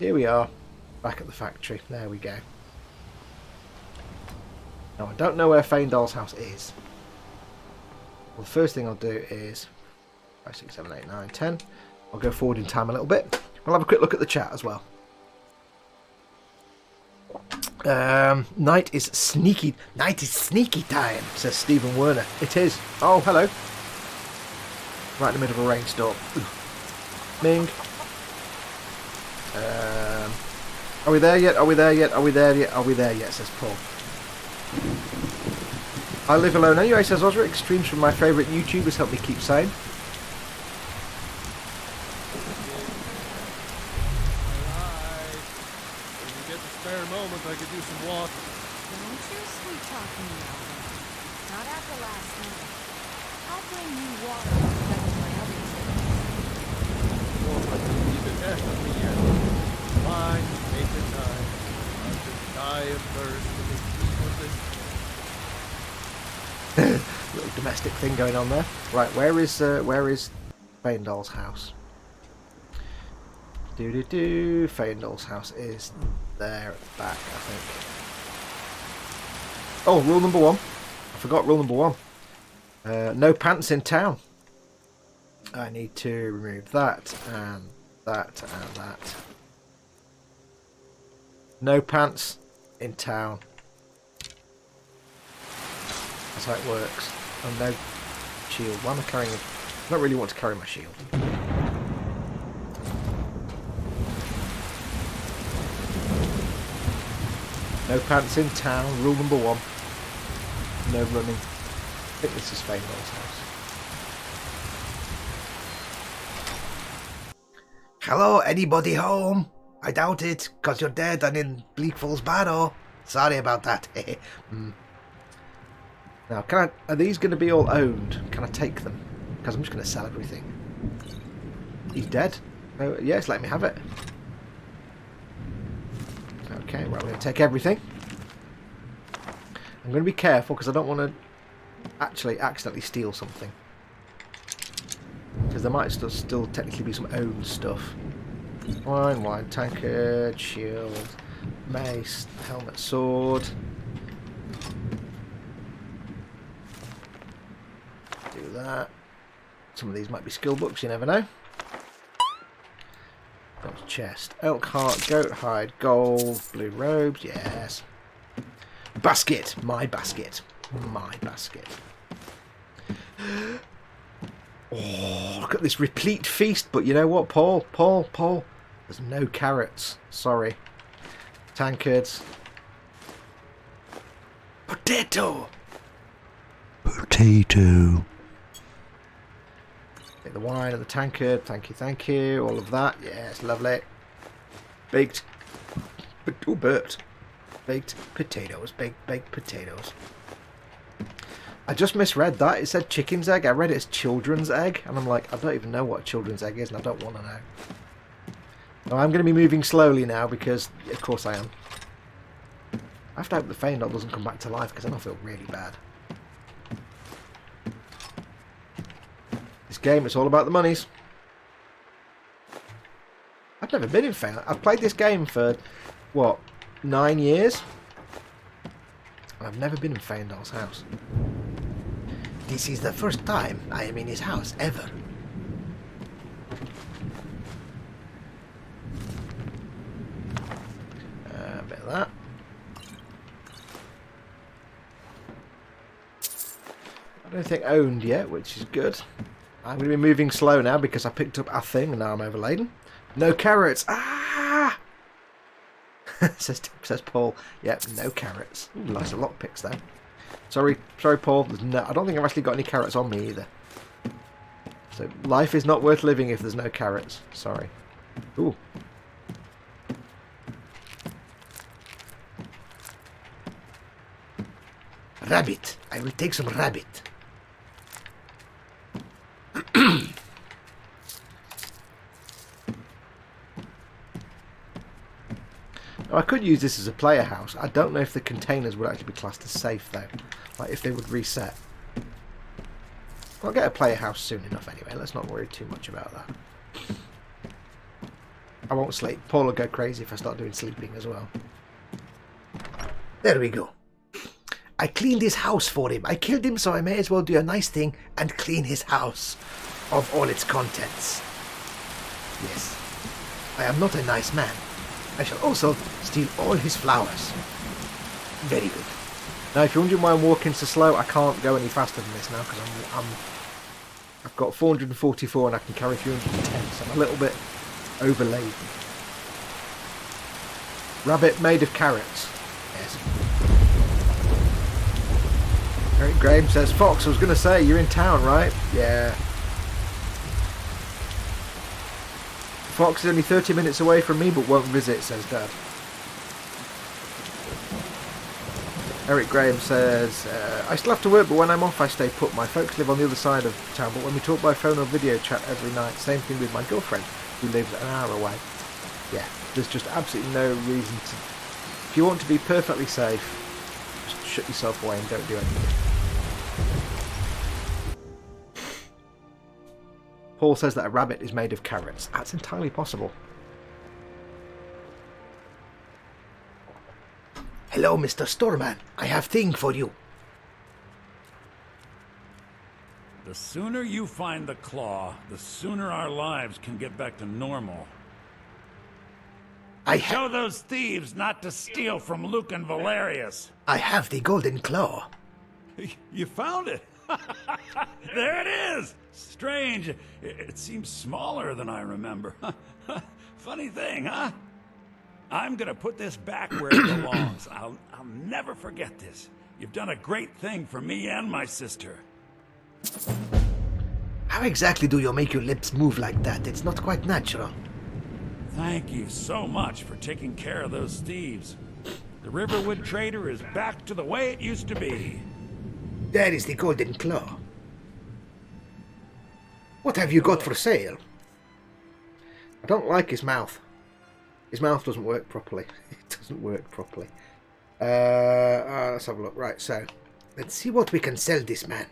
Here we are, back at the factory. There we go. Now, I don't know where Feindal's house is. Well, the first thing I'll do is 5, 6, 7, 8, 9, 10. I'll go forward in time a little bit. We'll have a quick look at the chat as well. Night is sneaky time, says Stephen Werner. It is. Oh, hello. Right in the middle of a rainstorm. Ming. Are we there yet? Are we there yet? Are we there yet? Are we there yet? Says Paul. I live alone anyway, says Osric. Streams from my favourite YouTubers help me keep sane. When you get the spare moment, I could use some water. Don't you sweet talk me now. Not after last night. I'll bring you water instead of my other things. Or I could leave it there for me yet. Fine, take your time. I'll just die of thirst with this Little domestic thing going on there. Right, where is Feindal's house? Feindal's house is there at the back, I think. Oh, rule number 1. I forgot rule number 1. No pants in town. I need to remove that and that and that. No pants in town. That's how it works. Oh, no shield. Why am I carrying it? I don't really want to carry my shield. No pants in town. Rule number 1. No running. I think this is Feindal's house. Hello, anybody home? I doubt it, because you're dead and in Bleak Falls Barrow. Sorry about that. Now, are these going to be all owned? Can I take them? Because I'm just going to sell everything. He's dead. Oh, yes, let me have it. Okay, right, we're going to take everything. I'm going to be careful because I don't want to actually accidentally steal something. Because there might still technically be some owned stuff. Wine, tankard, shield, mace, helmet, sword. Do that. Some of these might be skill books, you never know. Got chest. Elk heart, goat hide, gold, blue robes, yes. Basket, my basket. My basket. Oh, look at this replete feast. But you know what, Paul? There's no carrots. Sorry. Tankards. Potato. Potato. Get the wine and the tankard. Thank you. All of that. Yes, lovely. Baked. Oh, burped. Baked potatoes. Baked potatoes. I just misread that. It said chicken's egg. I read it as children's egg. And I'm like, I don't even know what children's egg is. And I don't want to know. So I'm going to be moving slowly now because, of course I am. I have to hope the Feindal doesn't come back to life because then I'll feel really bad. This game, it's all about the monies. I've never been in Feindal. I've played this game for, what, 9 years? And I've never been in Feindal's house. This is the first time I am in his house, ever. A bit of that. I don't think owned yet, which is good. I'm going to be moving slow now because I picked up a thing and now I'm overladen. No carrots. Ah! says Paul. Yep, no carrots. Ooh, nice lockpicks though. Sorry, Paul. I don't think I've actually got any carrots on me either. So life is not worth living if there's no carrots. Sorry. Ooh. Rabbit. I will take some rabbit. Now, I could use this as a player house. I don't know if the containers would actually be classed as safe though. Like if they would reset. I'll get a player house soon enough anyway. Let's not worry too much about that. I won't sleep. Paul will go crazy if I start doing sleeping as well. There we go. I cleaned his house for him. I killed him, so I may as well do a nice thing and clean his house of all its contents. Yes. I am not a nice man. I shall also steal all his flowers. Very good. Now, if you're wondering why I'm walking so slow, I can't go any faster than this now because I've got 444 and I can carry 310, so I'm a little bit overladen. Rabbit made of carrots. Yes. Eric Graham says, Fox, I was going to say, you're in town, right? Yeah. Fox is only 30 minutes away from me, but won't visit, says Dad. Eric Graham says, I still have to work, but when I'm off, I stay put. My folks live on the other side of town, but when we talk by phone or video chat every night, same thing with my girlfriend, who lives an hour away. Yeah, there's just absolutely no reason to... If you want to be perfectly safe, just shut yourself away and don't do anything. Paul says that a rabbit is made of carrots. That's entirely possible. Hello, Mr. Storeman. I have thing for you. The sooner you find the claw, the sooner our lives can get back to normal. Show those thieves not to steal from Luke and Valerius. I have the golden claw. You found it. There it is. Strange. It seems smaller than I remember. Funny thing, huh? I'm gonna put this back where it belongs. I'll never forget this. You've done a great thing for me and my sister. How exactly do you make your lips move like that? It's not quite natural. Thank you so much for taking care of those thieves. The Riverwood Trader is back to the way it used to be. There is the golden claw. What have you got for sale? I don't like his mouth. His mouth doesn't work properly. It doesn't work properly. Let's have a look. Right, so let's see what we can sell this man.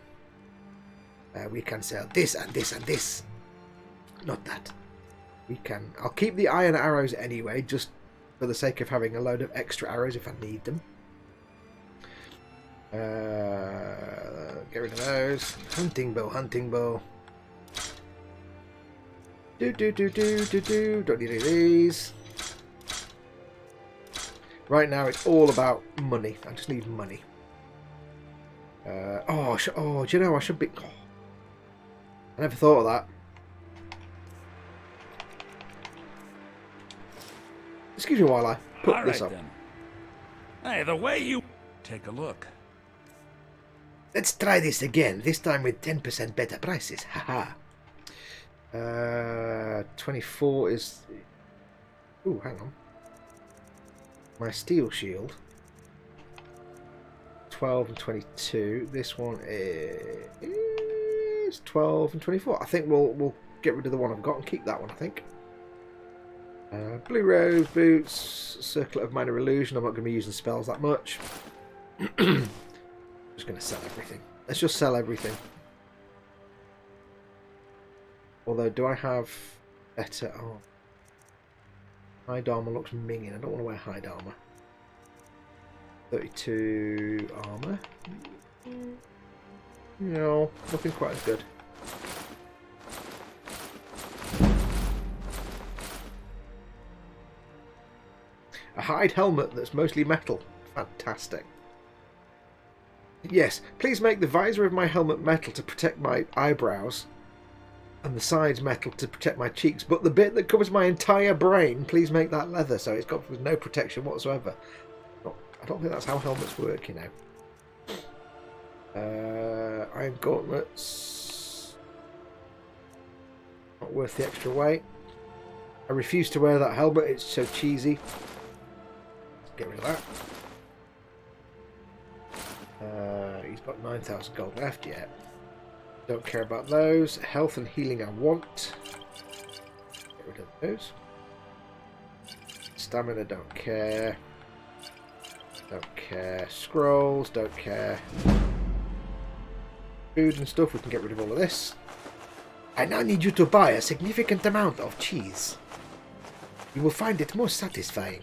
We can sell this and this and this. Not that. We can. I'll keep the iron arrows anyway, just for the sake of having a load of extra arrows if I need them. Get rid of those. Hunting bow, hunting bow. Don't need any of these. Right now it's all about money. I just need money. Do you know, I should be... I never thought of that. Excuse me while I put All this right, up. then. Hey, the way you... Take a look. Let's try this again, this time with 10% better prices. Haha. 24 is... Ooh, hang on. My steel shield. 12 and 22. This one is 12 and 24. I think we'll get rid of the one I've got and keep that one, I think. Blue Rose Boots, Circlet of Minor Illusion. I'm not going to be using spells that much. I'm just going to sell everything. Let's just sell everything. Although, do I have better... Oh. Hide armor looks minging. I don't want to wear hide armor. 32 armor. No, nothing quite as good. A hide helmet that's mostly metal. Fantastic. Yes, please make the visor of my helmet metal to protect my eyebrows, and the sides metal to protect my cheeks, but the bit that covers my entire brain, please make that leather, so it's got no protection whatsoever. I don't think that's how helmets work, you know. Iron gauntlets. Not worth the extra weight. I refuse to wear that helmet, it's so cheesy. Let's get rid of that. He's got 9,000 gold left yet. Don't care about those. Health and healing I want. Get rid of those. Stamina, don't care. Don't care. Scrolls, don't care. Food and stuff, we can get rid of all of this. I now need you to buy a significant amount of cheese. You will find it most satisfying.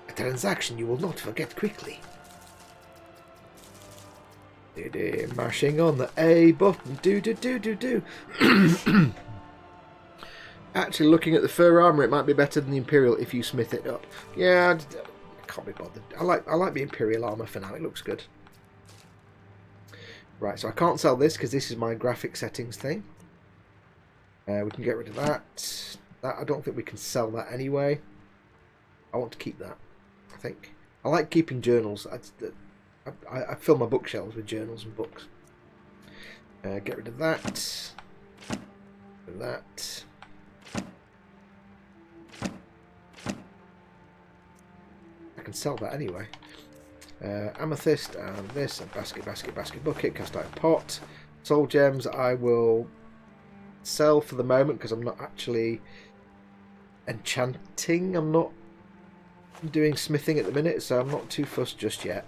A transaction you will not forget quickly. Mashing on the A button. Do. Actually, looking at the fur armor, it might be better than the Imperial if you smith it up. Yeah, I can't be bothered. I like the Imperial armor for now. It looks good. Right, so I can't sell this because this is my graphic settings thing. We can get rid of that. That I don't think we can sell that anyway. I want to keep that. I think I like keeping journals. I fill my bookshelves with journals and books. Get rid of that. And that. I can sell that anyway. Amethyst and this, and basket, bucket, cast iron pot. Soul gems I will sell for the moment because I'm not actually enchanting. I'm not doing smithing at the minute, so I'm not too fussed just yet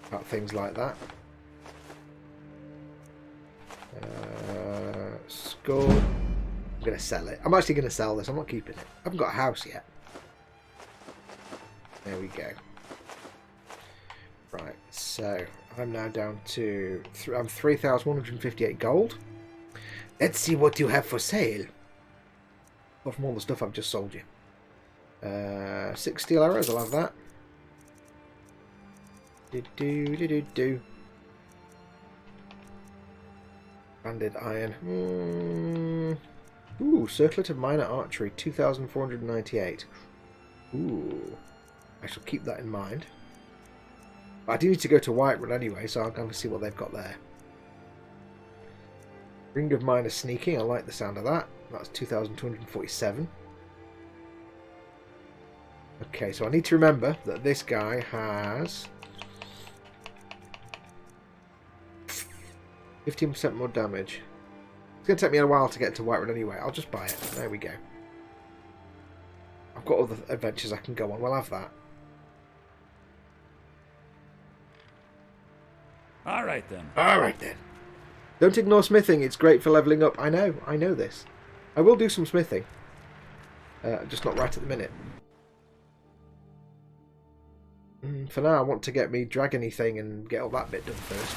about things like that. Skull. I'm going to sell it. I'm actually going to sell this. I'm not keeping it. I haven't got a house yet. There we go. Right, so I'm now down to... I'm 3,158 gold. Let's see what you have for sale. Apart from all the stuff I've just sold you. 6 steel arrows, I'll have that. Do. Banded iron. Ooh, circlet of minor archery, 2,498. Ooh, I shall keep that in mind. But I do need to go to Whiterun anyway, so I'll go and see what they've got there. Ring of minor sneaking, I like the sound of that. That's 2,247. Okay, so I need to remember that this guy has 15% more damage. It's going to take me a while to get to Whiterun anyway. I'll just buy it. There we go. I've got other adventures I can go on. We'll have that. Alright then. Alright then. Don't ignore smithing. It's great for levelling up. I know this. I will do some smithing. Just not right at the minute. For now, I want to get me dragony thing and get all that bit done first.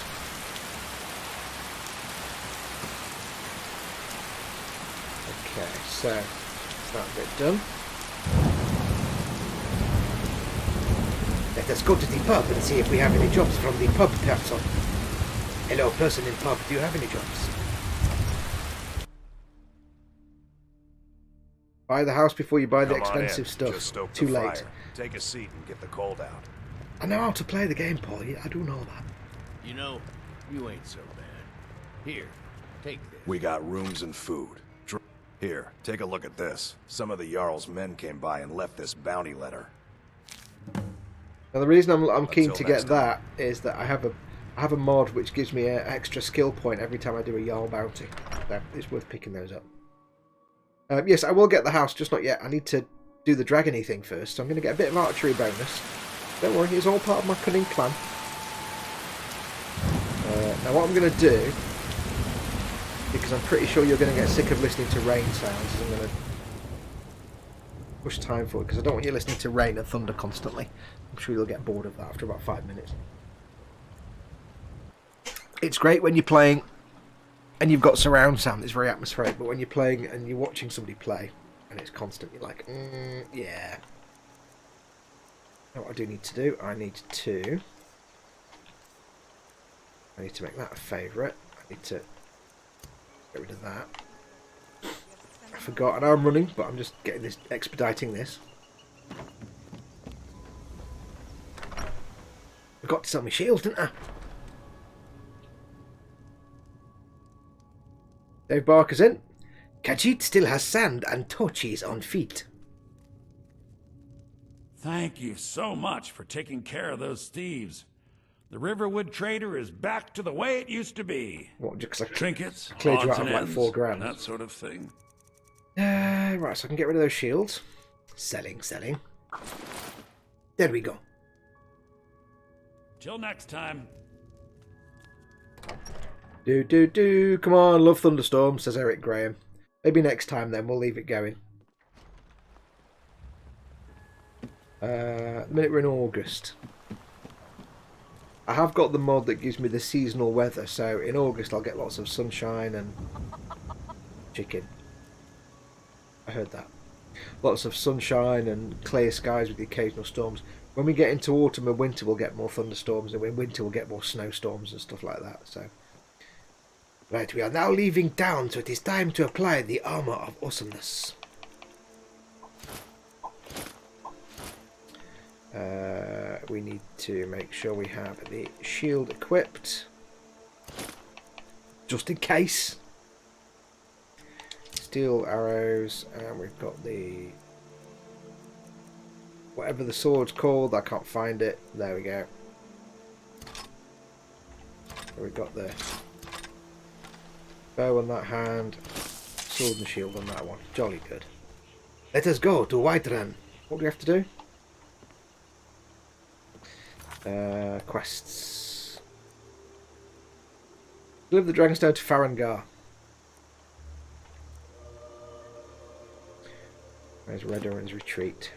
Okay, so that's that bit done. Let us go to the pub and see if we have any jobs from the pub person. Hello, person in pub, do you have any jobs? Buy the house before you buy the Come on in. expensive stuff. Just stoke Too the late. fire. Take a seat and get the cold out. I know how to play the game, Paul. I do know that. You know, you ain't so bad. Here, take this. We got rooms and food. Here, take a look at this. Some of the Jarl's men came by and left this bounty letter. Now the reason I'm keen Until to next get that is that I have a mod which gives me an extra skill point every time I do a Jarl bounty. So it's worth picking those up. Yes, I will get the house, just not yet. I need to do the dragony thing first, so I'm going to get a bit of archery bonus. Don't worry, it's all part of my cunning plan. Now what I'm going to do, because I'm pretty sure you're going to get sick of listening to rain sounds, is I'm going to push time forward, because I don't want you listening to rain and thunder constantly. I'm sure you'll get bored of that after about 5 minutes. It's great when you're playing and you've got surround sound, it's very atmospheric, but when you're playing and you're watching somebody play and it's constant, you're like, yeah. Now what I do need to do, I need to make that a favourite. I need to get rid of that. I forgot, I know I'm running, but I'm just getting this, expediting this. I got to sell my shield, didn't I? Dave Barker's in. Khajiit still has sand and torches on feet. Thank you so much for taking care of those thieves. The Riverwood Trader is back to the way it used to be. What, just 'cause I Trinkets, cleared you odds out of and like ends, 4 grand? that sort of thing. Right, so I can get rid of those shields. Selling. There we go. Till next time. Do. Come on, love thunderstorm, says Eric Graham. Maybe next time then, we'll leave it going. The minute we're in August. I have got the mod that gives me the seasonal weather, so in August I'll get lots of sunshine and chicken. I heard that. Lots of sunshine and clear skies with the occasional storms. When we get into autumn and winter, we'll get more thunderstorms, and in winter we'll get more snowstorms and stuff like that. So, right, we are now leaving town, so it is time to apply the armor of awesomeness. We need to make sure we have the shield equipped, just in case. Steel arrows, and we've got the whatever the sword's called. I can't find it. There we go. We've got the bow on that hand, sword and shield on that one. Jolly good. Let us go to Whiterun. What do we have to do? Quests. Deliver the Dragonstone to Farangar. Where's Red Oran's retreat?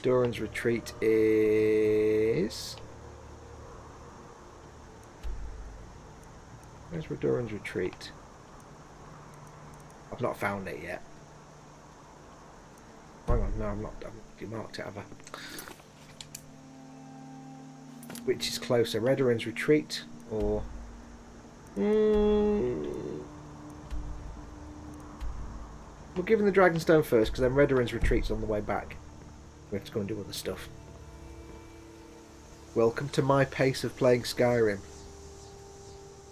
Doran's retreat is... Where's Redoran's retreat? I've not found it yet. Hang on, no, I've not marked it, have I? Which is closer, Redoran's retreat or... We're giving the Dragonstone first, because then Redoran's retreat's on the way back. We have to go and do other stuff. Welcome to my pace of playing Skyrim.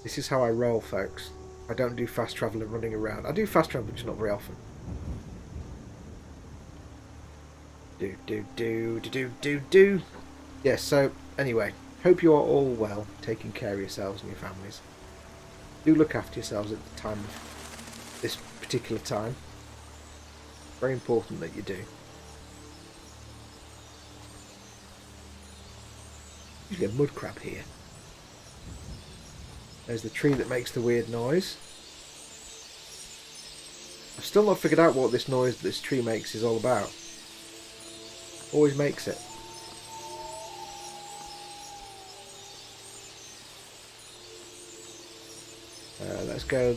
This is how I roll, folks. I don't do fast travel and running around. I do fast travel, just not very often. Do. Yes, so, anyway. Hope you are all well, taking care of yourselves and your families. Do look after yourselves at the time of this particular time. Very important that you do. Usually a mud crab here. There's the tree that makes the weird noise. I've still not figured out what this noise this tree makes is all about. Always makes it. Let's go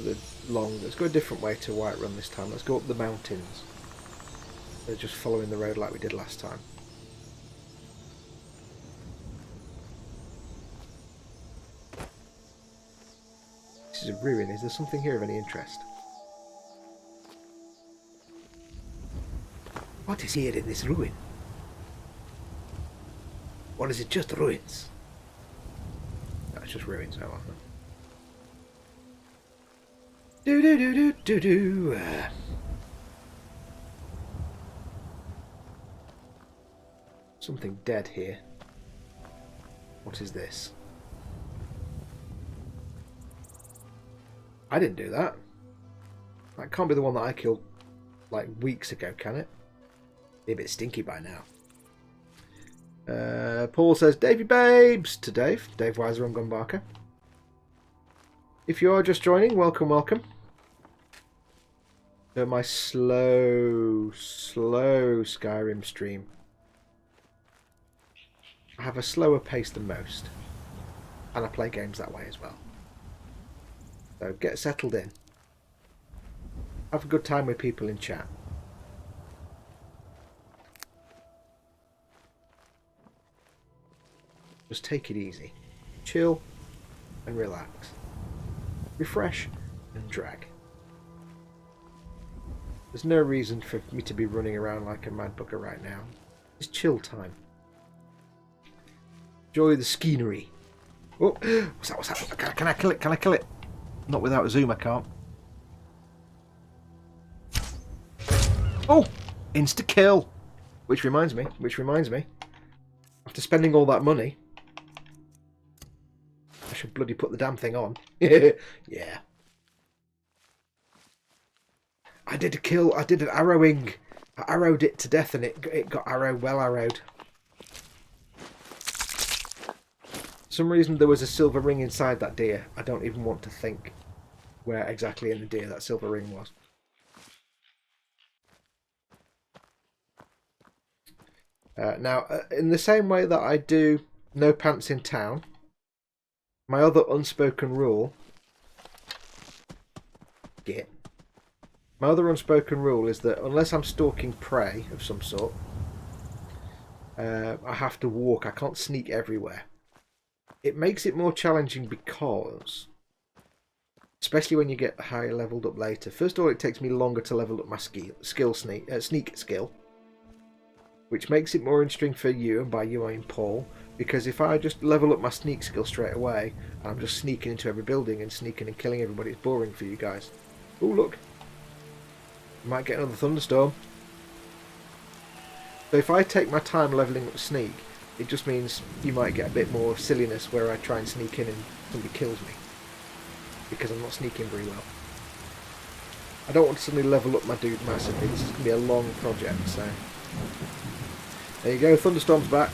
let's go a different way to Whiterun this time. Let's go up the mountains. We're just following the road like we did last time. This is a ruin. Is there something here of any interest? What is here in this ruin? Or is it just ruins? No, it's just ruins now, aren't they? Do do do do do do. Something dead here. What is this? I didn't do that. That can't be the one that I killed like weeks ago, can it? Be a bit stinky by now. Paul says, Davey Babes to Dave. Dave Weiser on Gunbarker. If you are just joining, welcome, welcome. To my slow Skyrim stream. I have a slower pace than most. And I play games that way as well. So get settled in. Have a good time with people in chat. Just take it easy. Chill and relax. Refresh and drag. There's no reason for me to be running around like a mad bugger right now. It's chill time. Enjoy the scenery. Oh, what's that? Can I kill it? Can I kill it? Not without a zoom, I can't. Oh! Insta kill! Which reminds me. After spending all that money, I should bloody put the damn thing on. Yeah. I did a kill. I did an arrowing. I arrowed it to death and it got well arrowed. For some reason there was a silver ring inside that deer. I don't even want to think where exactly in the deer that silver ring was. Now, in the same way that I do no pants in town, my other unspoken rule... My other unspoken rule is that unless I'm stalking prey of some sort, I have to walk. I can't sneak everywhere. It makes it more challenging because, especially when you get higher leveled up later, first of all, it takes me longer to level up my sneak skill, which makes it more interesting for you, and by you I mean Paul, because if I just level up my sneak skill straight away, and I'm just sneaking into every building and sneaking and killing everybody, it's boring for you guys. Oh, look. Might get another thunderstorm. So if I take my time leveling up sneak, it just means you might get a bit more silliness where I try and sneak in and somebody kills me. Because I'm not sneaking very well. I don't want to suddenly level up my dude massively. This is going to be a long project, so... There you go, thunderstorm's back.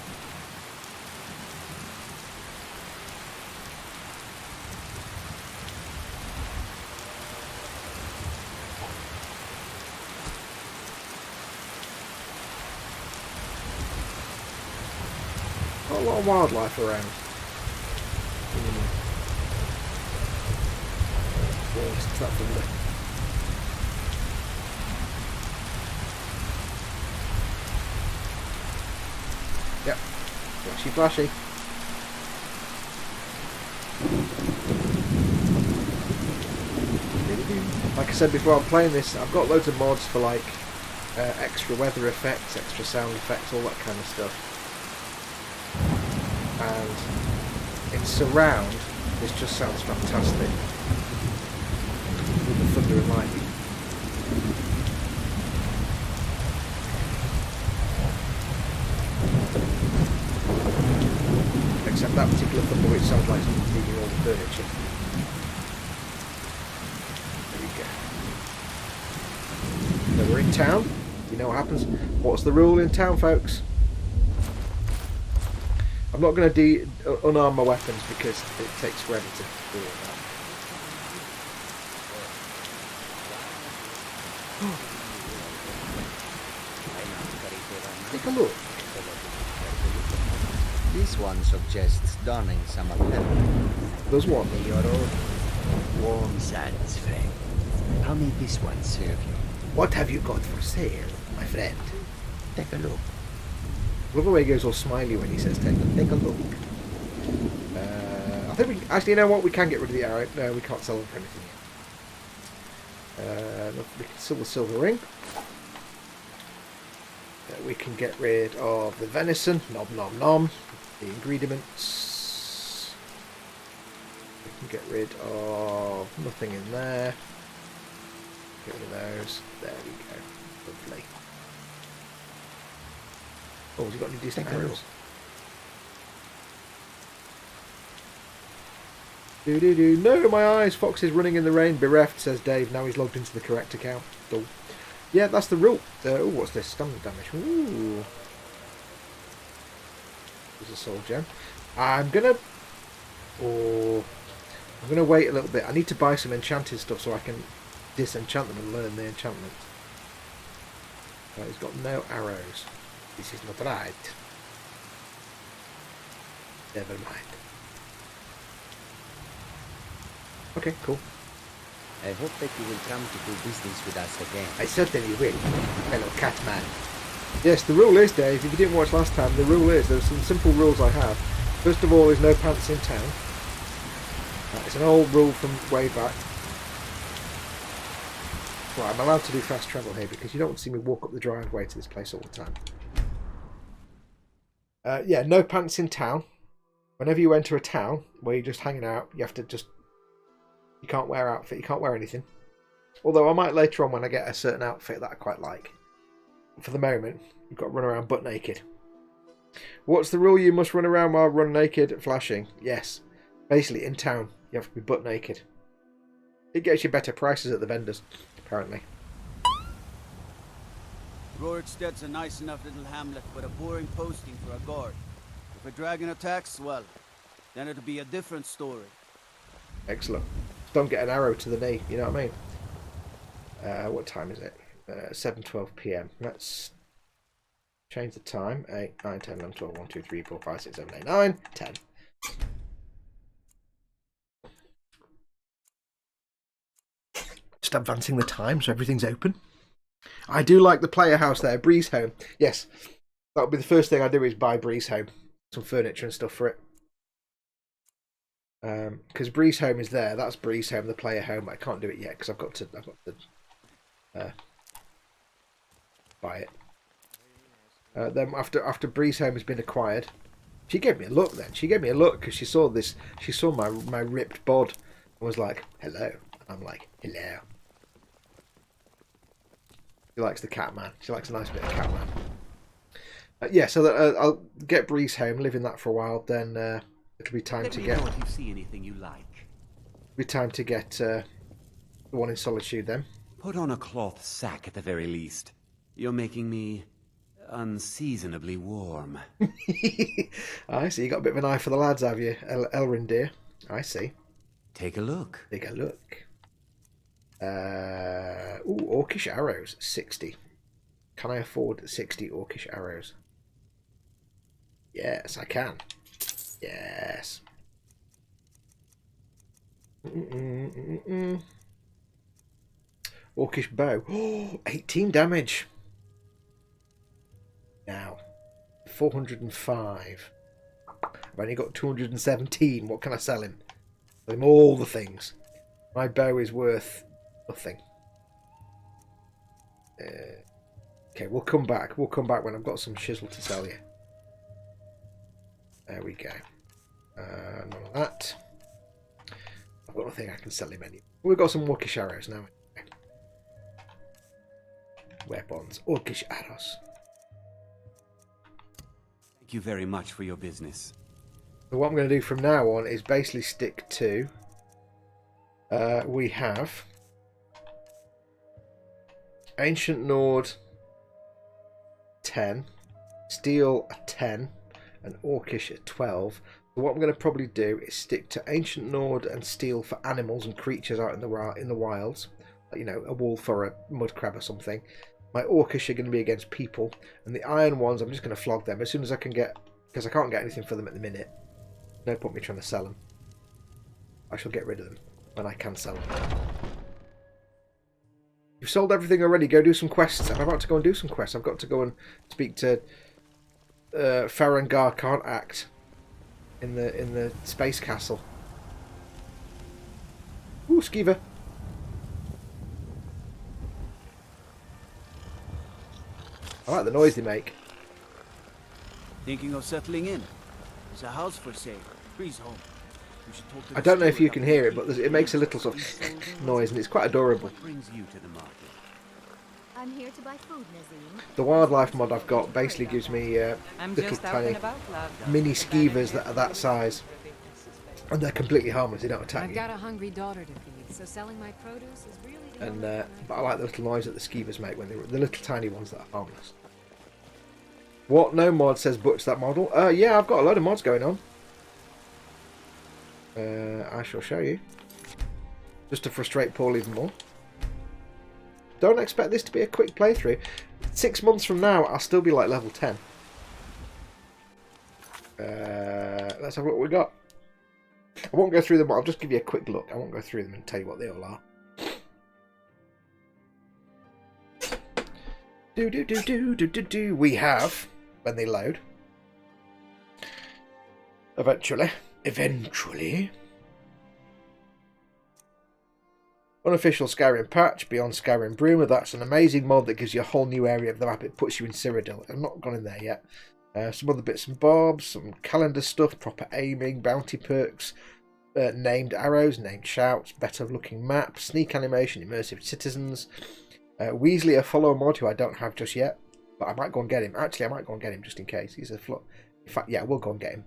Got a lot of wildlife around. Oh, it's that thunder. Yep, flashy, flashy. Like I said before, I'm playing this. I've got loads of mods for like extra weather effects, extra sound effects, all that kind of stuff. And in surround, this just sounds fantastic with the thunder and lightning. Except that particular thunder, which sounds like something moving all the furniture. There we go. So we're in town. You know what happens. What's the rule in town, folks? I'm not going to unarm my weapons because it takes forever to do all that. Take a look. This one suggests donning some apparel. There's one. Your own warm sands, friend. How may this one serve you? What have you got for sale, my friend? Take a look. I love the way he goes all smiley when he says take a look. I think we actually, you know what, we can get rid of the arrow. No, we can't sell them for anything yet. Look, we can sell the silver ring. We can get rid of the venison, nom nom nom. The ingredients. We can get rid of nothing in there. Get rid of those. There we go. Lovely. Oh, has he got any decent arrows? Do. No, my eyes. Fox is running in the rain. Bereft, says Dave. Now he's logged into the correct account. Cool. Yeah, that's the rule. Oh, what's this? Stamina damage. Ooh. There's a soul gem. I'm gonna wait a little bit. I need to buy some enchanted stuff so I can disenchant them and learn the enchantment. He's got no arrows. This is not right. Never mind. Okay, cool. I hope that you will come to do business with us again. I certainly will, fellow Catman. Yes, the rule is, Dave, if you didn't watch last time, the rule is, there's some simple rules I have. First of all is no pants in town. It's an old rule from way back. Right, I'm allowed to do fast travel here because you don't see me walk up the driveway to this place all the time. Yeah, no pants in town. Whenever you enter a town where you're just hanging out, you have to just... You can't wear outfit, you can't wear anything. Although I might later on when I get a certain outfit that I quite like. For the moment, you've got to run around butt naked. What's the rule? You must run around while run naked, flashing. Yes. Basically, in town, you have to be butt naked. It gets you better prices at the vendors, apparently. Roriksted's a nice enough little hamlet, but a boring posting for a guard. If a dragon attacks, well, then it'll be a different story. Excellent. Don't get an arrow to the knee, you know what I mean? What time is it? 7:12 PM. Let's change the time. 8, 9, 10, 11, 12, 1, 2, 3, 4, 5, 6, 7, 8, 9, 10. Just advancing the time so everything's open. I do like the player house there, Breeze Home. Yes, that'll be the first thing I do is buy Breeze Home. Some furniture and stuff for it. Because Breeze Home is there. That's Breeze Home, the player home. I can't do it yet because I've got to buy it. Then after Breeze Home has been acquired, she gave me a look. Then she gave me a look because she saw this. She saw my ripped bod and was like, "Hello." I'm like, "Hello." She likes the Catman. She likes a nice bit of Catman. Yeah, so that, I'll get Breeze Home, live in that for a while. Then it'll be time to get. Let me know if you see anything you like. It'll be time to get the one in Solitude then. Put on a cloth sack at the very least. You're making me unseasonably warm. I see. You got a bit of an eye for the lads, have you, Elrin dear? I see. Take a look. Take a look. Ooh, Orcish arrows, 60. Can I afford 60 Orcish arrows? Yes, I can. Yes. Orcish bow. Oh, 18 damage. Now, 405. I've only got 217. What can I sell him? Sell him all the things. My bow is worth nothing. Okay, we'll come back. We'll come back when I've got some chisel to sell you. There we go. None of that. I've got nothing I can sell him anymore. We've got some Orcish arrows now. Weapons. Orcish arrows. Thank you very much for your business. So what I'm going to do from now on is basically stick to... we have... Ancient Nord 10, Steel a 10, and Orcish at 12. So what I'm going to probably do is stick to Ancient Nord and Steel for animals and creatures out in the wilds. Like, you know, a wolf or a mud crab or something. My Orcish are going to be against people, and the iron ones I'm just going to flog them as soon as I can get, because I can't get anything for them at the minute. No point me trying to sell them. I shall get rid of them when I can sell them. You've sold everything already. Go do some quests. I'm about to go and do some quests. I've got to go and speak to Farangar can't act in the space castle. Ooh, Skeever. I like the noise they make. Thinking of settling in? There's a house for sale. Breeze home. We should talk to I don't know if you can hear it, but it makes a little sort of noise, and it's quite adorable. What brings you to the market? I'm here to buy food, Nazim. The wildlife mod I've got basically gives me I'm little just out tiny and about, love. mini skeevers that are that size, and they're completely harmless. They don't attack I've you. got a hungry daughter to feed, so selling my produce is really the And only but I like the little noise that the skeevers make when they're the little tiny ones that are harmless. What? No mod says butch that model. Yeah, I've got a load of mods going on. I shall show you. Just to frustrate Paul even more. Don't expect this to be a quick playthrough. 6 months from now, I'll still be like level 10. Let's have a look what we got. I won't go through them, but I'll just give you a quick look. I won't go through them and tell you what they all are. We have, when they load, eventually, unofficial Skyrim patch, Beyond Skyrim Bruma. That's an amazing mod that gives you a whole new area of the map. It puts you in Cyrodiil. I've not gone in there yet. Some other bits and bobs, some calendar stuff, proper aiming, bounty perks, named arrows, named shouts, better looking map, sneak animation, immersive citizens. Weasley, a follower mod who I don't have just yet, but I might go and get him. Actually, I might go and get him just in case. He's a in fact, yeah, we'll go and get him.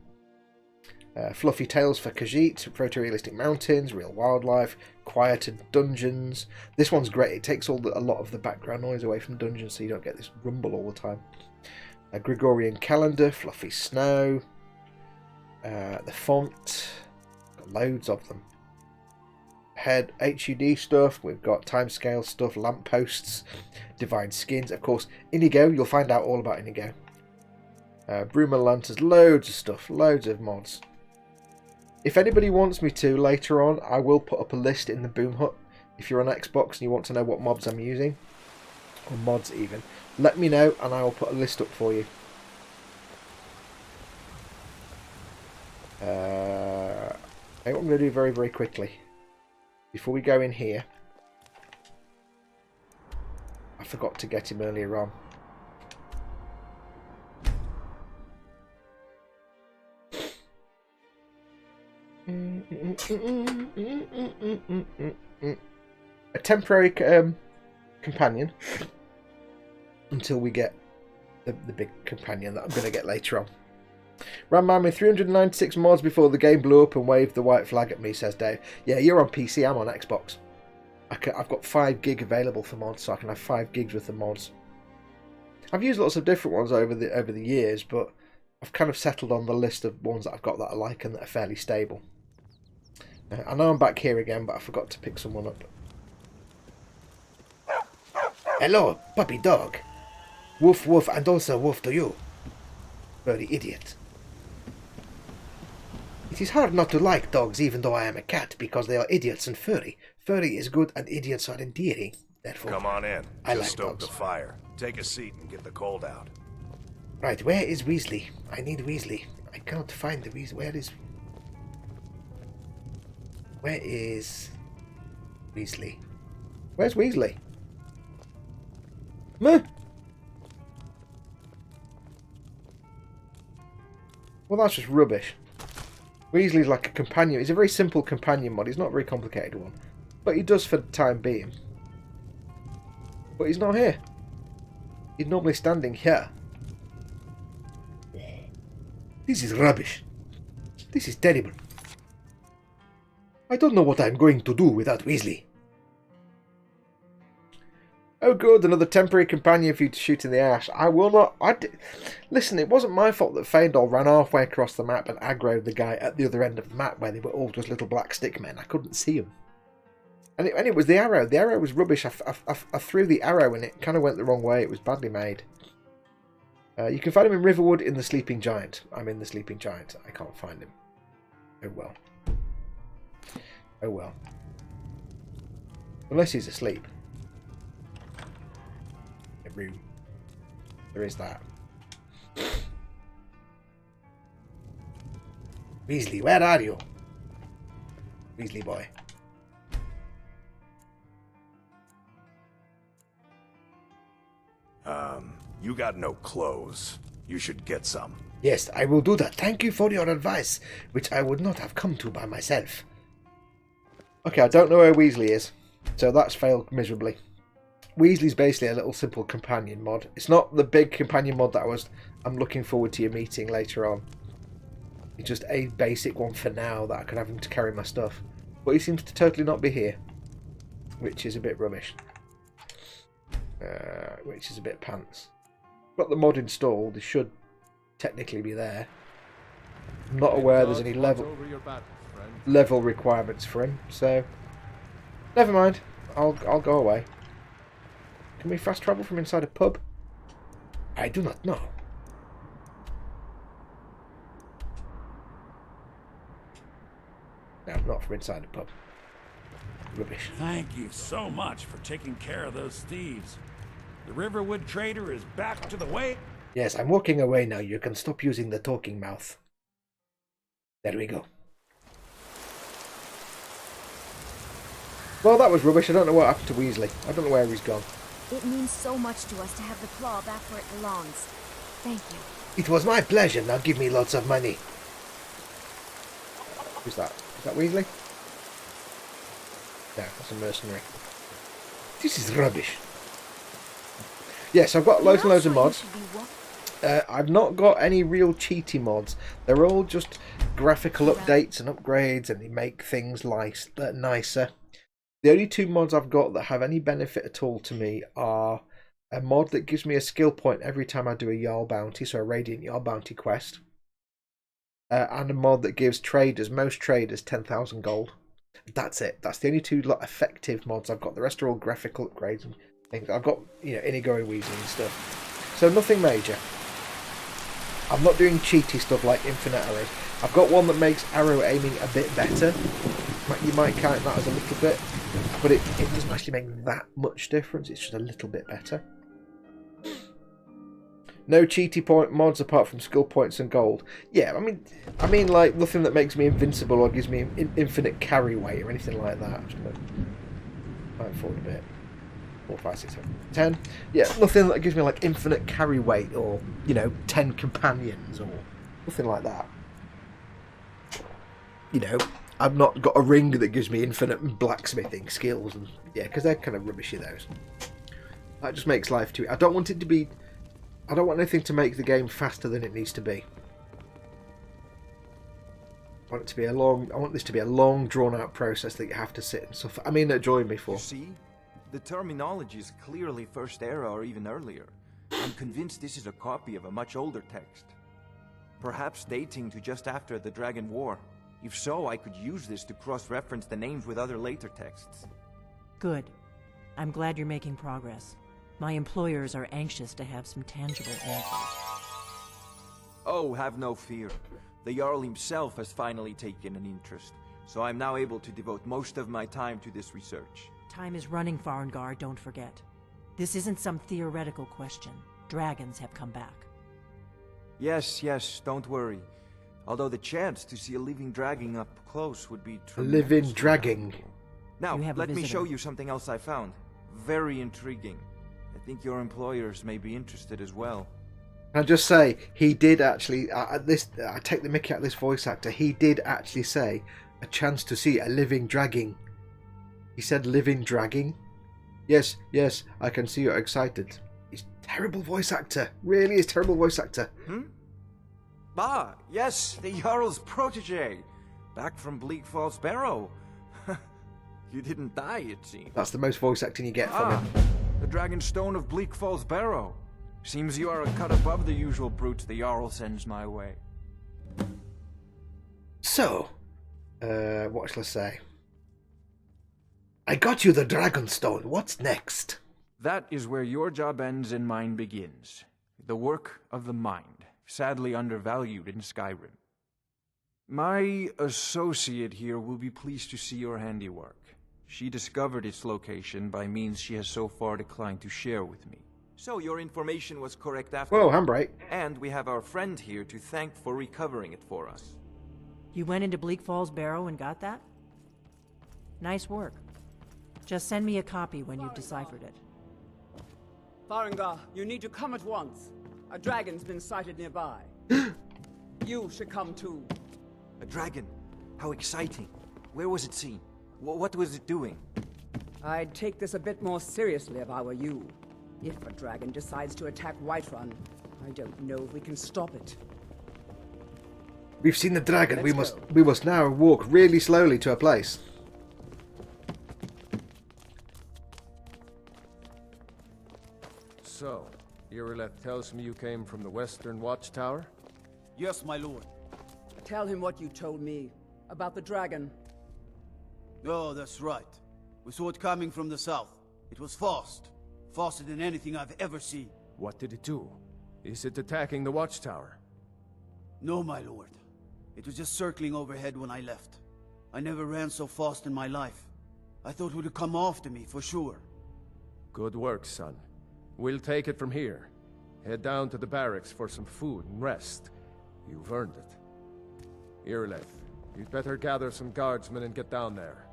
Fluffy tales for Khajiit, photorealistic mountains, real wildlife, quieter dungeons. This one's great. It takes a lot of the background noise away from dungeons, so you don't get this rumble all the time. A Gregorian calendar, fluffy snow, the font, got loads of them. Head HUD stuff, we've got timescale stuff, lampposts, divine skins, of course. Inigo, you'll find out all about Inigo. Bruma Lanterns, loads of stuff, loads of mods. If anybody wants me to later on, I will put up a list in the Boom Hut. If you're on Xbox and you want to know what mobs I'm using, or mods even, let me know and I will put a list up for you. I think what I'm going to do very, very quickly, before we go in here, I forgot to get him earlier on. A temporary companion until we get the big companion that I'm going to get later on. Ran man with 396 mods before the game blew up and waved the white flag at me, says Dave. Yeah, you're on PC, I'm on Xbox. I've got 5 gig available for mods, so I can have 5 gigs worth of mods. I've used lots of different ones over the years, but I've kind of settled on the list of ones that I've got that I like and that are fairly stable. I know I'm back here again, but I forgot to pick someone up. Hello, puppy dog. Woof woof, and also woof to you. Very idiot. It is hard not to like dogs even though I am a cat, because they are idiots and furry. Furry is good and idiots are endearing. Therefore, come on in. I Just like stoke dogs. the fire. Take a seat and get the cold out. Right, where is Weasley? I need Weasley. I can't find the Weasley. Where is Weasley? Where's Weasley? Meh. Well, that's just rubbish. Weasley's like a companion. He's a very simple companion mod. He's not a very complicated one. But he does for the time being. But he's not here. He's normally standing here. This is rubbish. This is terrible. I don't know what I'm going to do without Weasley. Oh good, another temporary companion for you to shoot in the ash. I will not... Listen, it wasn't my fault that Feindor ran halfway across the map and aggroed the guy at the other end of the map where they were all just little black stick men. I couldn't see them. And it was the arrow. The arrow was rubbish. I threw the arrow and it kind of went the wrong way. It was badly made. You can find him in Riverwood in the Sleeping Giant. I'm in the Sleeping Giant. I can't find him. Oh well. Oh well. Unless he's asleep. Room. There is that. Weasley, where are you? Weasley boy. You got no clothes. You should get some. Yes, I will do that. Thank you for your advice, which I would not have come to by myself. Okay, I don't know where Weasley is, so that's failed miserably. Weasley's basically a little simple companion mod. It's not the big companion mod that I'm looking forward to your meeting later on. It's just a basic one for now that I can have him to carry my stuff. But he seems to totally not be here, which is a bit rubbish. Which is a bit pants. Got the mod installed. It should technically be there. I'm not aware there's any level requirements for him, so never mind. I'll go away. Can we fast travel from inside a pub? I do not know. No, not from inside a pub. Rubbish. Thank you so much for taking care of those thieves. The Riverwood trader is back to the way. Yes, I'm walking away now. You can stop using the talking mouth. There we go. Well, that was rubbish. I don't know what happened to Weasley. I don't know where he's gone. It means so much to us to have the claw back where it belongs. Thank you. It was my pleasure. Now give me lots of money. Who's that? Is that Weasley? No, that's a mercenary. This is rubbish. Yes, I've got loads and loads of mods. I've not got any real cheaty mods. They're all just graphical updates and upgrades, and they make things nicer. The only two mods I've got that have any benefit at all to me are a mod that gives me a skill point every time I do a Jarl bounty, so a Radiant Jarl bounty quest, and a mod that gives most traders 10,000 gold. That's it. That's the only two effective mods I've got. The rest are all graphical upgrades and things. I've got, Inigo and Weasley and stuff. So nothing major. I'm not doing cheaty stuff like infinite arrows. I've got one that makes arrow aiming a bit better. You might count that as a little bit, but it doesn't actually make that much difference. It's just a little bit better. No cheaty point mods apart from skill points and gold. Yeah, I mean like nothing that makes me invincible or gives me infinite carry weight or anything like that. I'm just gonna fight forward a bit. 4, 5, 6, 7, 10. Yeah, nothing that gives me like infinite carry weight or 10 companions or nothing like that. I've not got a ring that gives me infinite blacksmithing skills, and because they're kind of rubbishy, those. That just makes life too. I don't want anything to make the game faster than it needs to be. I want this to be a long, drawn-out process that you have to sit and suffer. Join me for. You see, the terminology is clearly First Era or even earlier. I'm convinced this is a copy of a much older text, perhaps dating to just after the Dragon War. If so, I could use this to cross-reference the names with other later texts. Good. I'm glad you're making progress. My employers are anxious to have some tangible answers. Oh, have no fear. The Jarl himself has finally taken an interest, so I'm now able to devote most of my time to this research. Time is running, Farengar, don't forget. This isn't some theoretical question. Dragons have come back. Yes, don't worry. Although the chance to see a living dragon up close would be tremendous. A living dragon. Now, let me show you something else I found. Very intriguing. I think your employers may be interested as well. Can I just say, he did actually, I take the mickey out of this voice actor, he did actually say, a chance to see a living dragon. He said living dragon. Yes, I can see you're excited. He's terrible voice actor. Really is terrible voice actor. Ah, yes, the Jarl's protege. Back from Bleak Falls Barrow. You didn't die, it seems. That's the most voice acting you get from him. The Dragonstone of Bleak Falls Barrow. Seems you are a cut above the usual brutes the Jarl sends my way. So, what shall I say? I got you the Dragonstone. What's next? That is where your job ends and mine begins. The work of the mind. Sadly undervalued in Skyrim. My associate here will be pleased to see your handiwork. She discovered its location by means she has so far declined to share with me. So your information was correct after all. Whoa, handbrake. And we have our friend here to thank for recovering it for us. You went into Bleak Falls Barrow and got that? Nice work. Just send me a copy when you've deciphered it. Farengar, you need to come at once. A dragon's been sighted nearby. You should come too. A dragon? How exciting. Where was it seen? What was it doing? I'd take this a bit more seriously if I were you. If a dragon decides to attack Whiterun, I don't know if we can stop it. We've seen the dragon. Let's We must now walk really slowly to a place. So, Irileth tells me you came from the Western Watchtower? Yes, my lord. Tell him what you told me about the dragon. Oh, that's right. We saw it coming from the south. It was fast. Faster than anything I've ever seen. What did it do? Is it attacking the Watchtower? No, my lord. It was just circling overhead when I left. I never ran so fast in my life. I thought it would come after me, for sure. Good work, son. We'll take it from here. Head down to the barracks for some food and rest. You've earned it. Irileth, you'd better gather some guardsmen and get down there.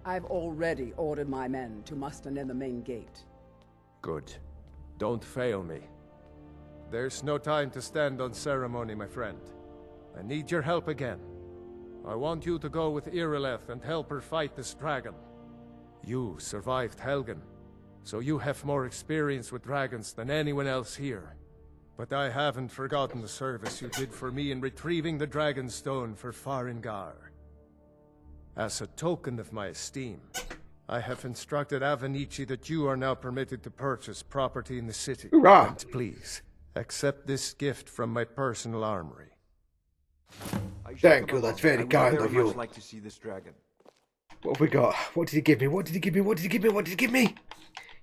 I've already ordered my men to muster near the main gate. Good. Don't fail me. There's no time to stand on ceremony, my friend. I need your help again. I want you to go with Irileth and help her fight this dragon. You survived Helgen, so you have more experience with dragons than anyone else here. But I haven't forgotten the service you did for me in retrieving the Dragon Stone for Farengar. As a token of my esteem, I have instructed Avenici that you are now permitted to purchase property in the city. Hoorah! And please, accept this gift from my personal armory. Thank you, that's very kind of you. Much like to see this dragon. What have we got? What did he give me? What did he give me? What did he give me? What did he give me?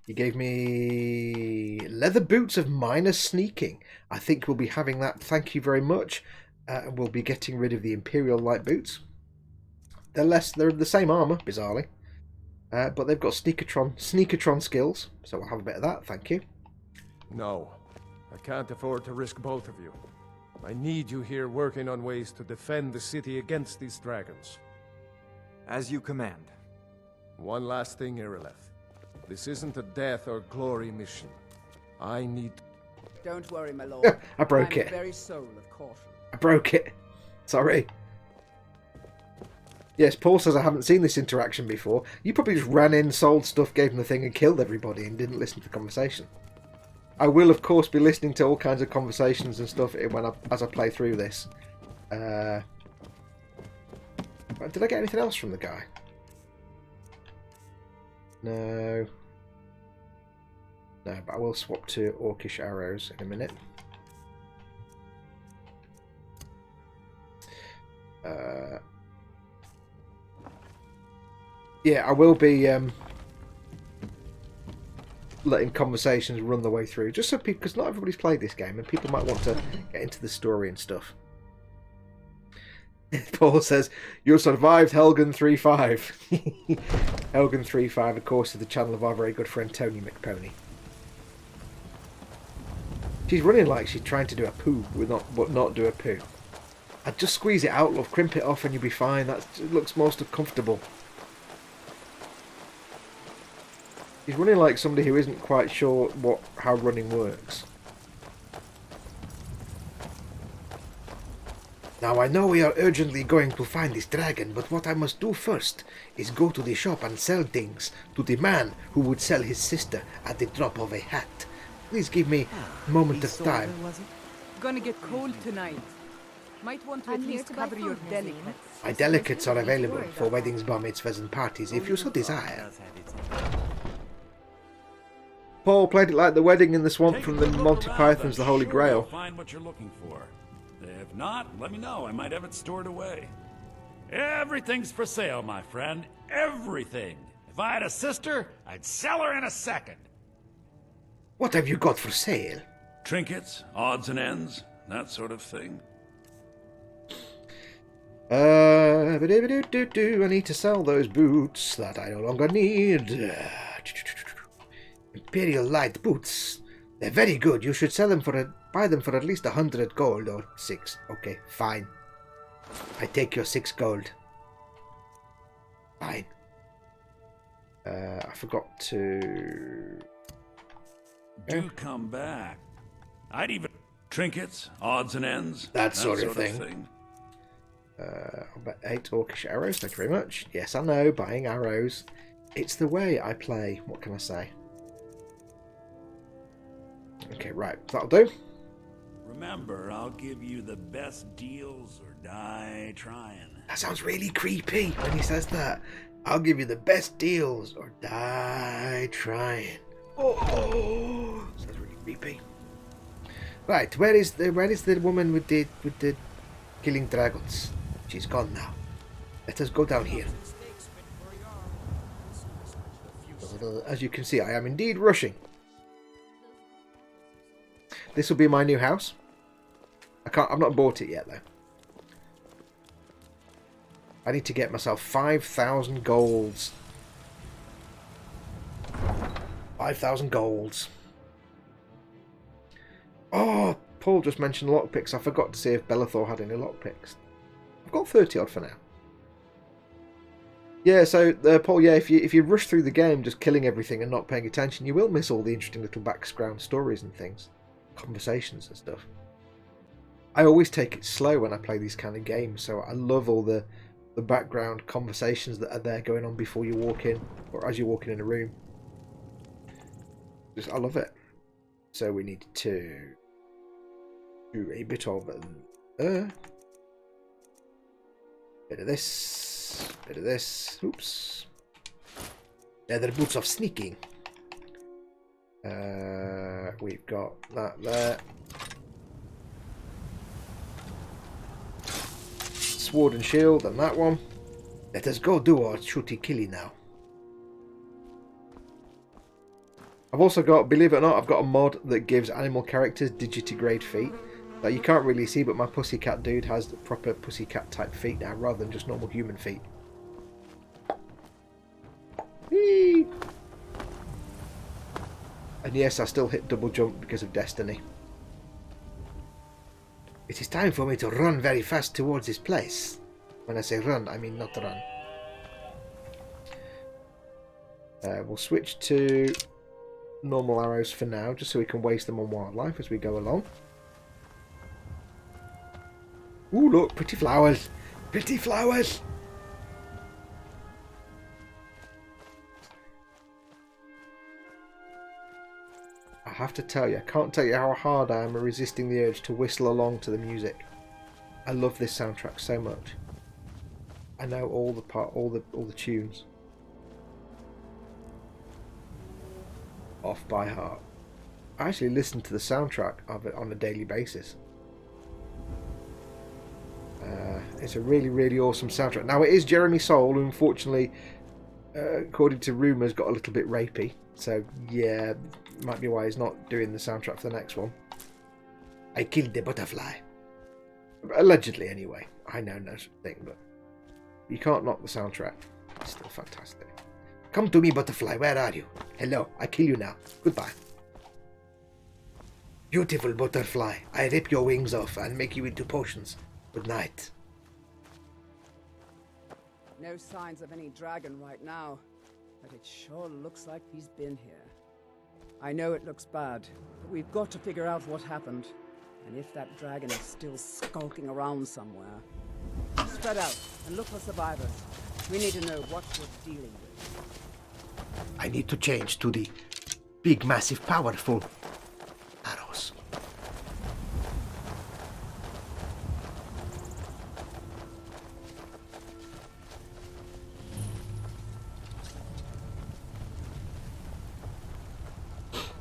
He gave me leather boots of minor sneaking. I think we'll be having that. Thank you very much. And we'll be getting rid of the Imperial light boots. They're the same armor, bizarrely. But they've got sneakertron skills. So we'll have a bit of that, thank you. No, I can't afford to risk both of you. I need you here working on ways to defend the city against these dragons. As you command. One last thing, Irileth. This isn't a death or glory mission. I need... Don't worry, my lord. I broke it. I'm the very soul of caution. I broke it. Sorry. Yes, Paul says I haven't seen this interaction before. You probably just ran in, sold stuff, gave him the thing and killed everybody and didn't listen to the conversation. I will, of course, be listening to all kinds of conversations and stuff as I play through this. Did I get anything else from the guy? No. No, but I will swap to Orcish arrows in a minute. Yeah, I will be letting conversations run the way through, just so people, because not everybody's played this game, and people might want to get into the story and stuff. Paul says, you survived Helgen 3.5. Helgen 3.5, of course, is the channel of our very good friend Tony McPony. She's running like she's trying to do a poo, but not do a poo. I'd just squeeze it out, love, crimp it off and you'll be fine. It looks most comfortable. She's running like somebody who isn't quite sure how running works. Now I know we are urgently going to find this dragon, but what I must do first is go to the shop and sell things to the man who would sell his sister at the drop of a hat. Please give me a moment of time. Gonna get cold tonight. Might want to at least cover your delicates. My delicates are available for weddings, bar mitzvahs and parties if you so desire. Paul played it like the wedding in the swamp from the Monty Python's The Holy Grail. Find what you're looking for. If not, let me know. I might have it stored away. Everything's for sale, my friend. Everything. If I had a sister, I'd sell her in a second. What have you got for sale? Trinkets, odds and ends, that sort of thing. I need to sell those boots that I no longer need. Imperial light boots. They're very good. You should sell them buy them for at least 100 gold or 6. Okay, fine. I take your 6 gold. Fine. I forgot to do come back. I'd even trinkets, odds and ends. That sort of thing. I'll bet 8 orcish arrows, thank you very much. Yes, I know, buying arrows. It's the way I play, what can I say? Okay, right, that'll do. Remember, I'll give you the best deals or die trying. That sounds really creepy when he says that. I'll give you the best deals or die trying. Oh, sounds really creepy. Right, where is the woman with the killing dragons? She's gone now. Let us go down here. As you can see, I am indeed rushing. This will be my new house. I've not bought it yet though. I need to get myself 5,000 golds. 5,000 golds. Oh, Paul just mentioned lockpicks. I forgot to see if Bellathor had any lockpicks. I've got 30 odd for now. Yeah, so Paul, yeah, if you rush through the game just killing everything and not paying attention, you will miss all the interesting little background stories and things, conversations and stuff. I always take it slow when I play these kind of games, so I love all the background conversations that are there going on before you walk in or as you're walking in a room. I love it. So we need to do a bit of bit of this. Oops. Leather boots of sneaking. We've got that there. Sword and shield and that one. Let us go do our shooty killy now. I've also got, believe it or not, I've got a mod that gives animal characters digitigrade feet. That you can't really see, but my pussycat dude has the proper pussycat type feet now, rather than just normal human feet. Whee! And yes, I still hit double jump because of destiny. It is time for me to run very fast towards this place. When I say run, I mean not run. We'll switch to normal arrows for now, just so we can waste them on wildlife as we go along. Ooh, look, pretty flowers. Pretty flowers. I have to tell you, I can't tell you how hard I am resisting the urge to whistle along to the music. I love this soundtrack so much. I know all the tunes off by heart. I actually listen to the soundtrack of it on a daily basis. It's a really, really awesome soundtrack. Now, it is Jeremy Soule, who unfortunately, according to rumours, got a little bit rapey. So, yeah, might be why he's not doing the soundtrack for the next one. I killed the butterfly. Allegedly, anyway. I know no such thing, but you can't knock the soundtrack. It's still fantastic. Come to me, butterfly. Where are you? Hello. I kill you now. Goodbye. Beautiful butterfly. I rip your wings off and make you into potions. Good night. No signs of any dragon right now, but it sure looks like he's been here. I know it looks bad, but we've got to figure out what happened. And if that dragon is still skulking around somewhere. Spread out and look for survivors. We need to know what we're dealing with. I need to change to the big, massive, powerful arrows.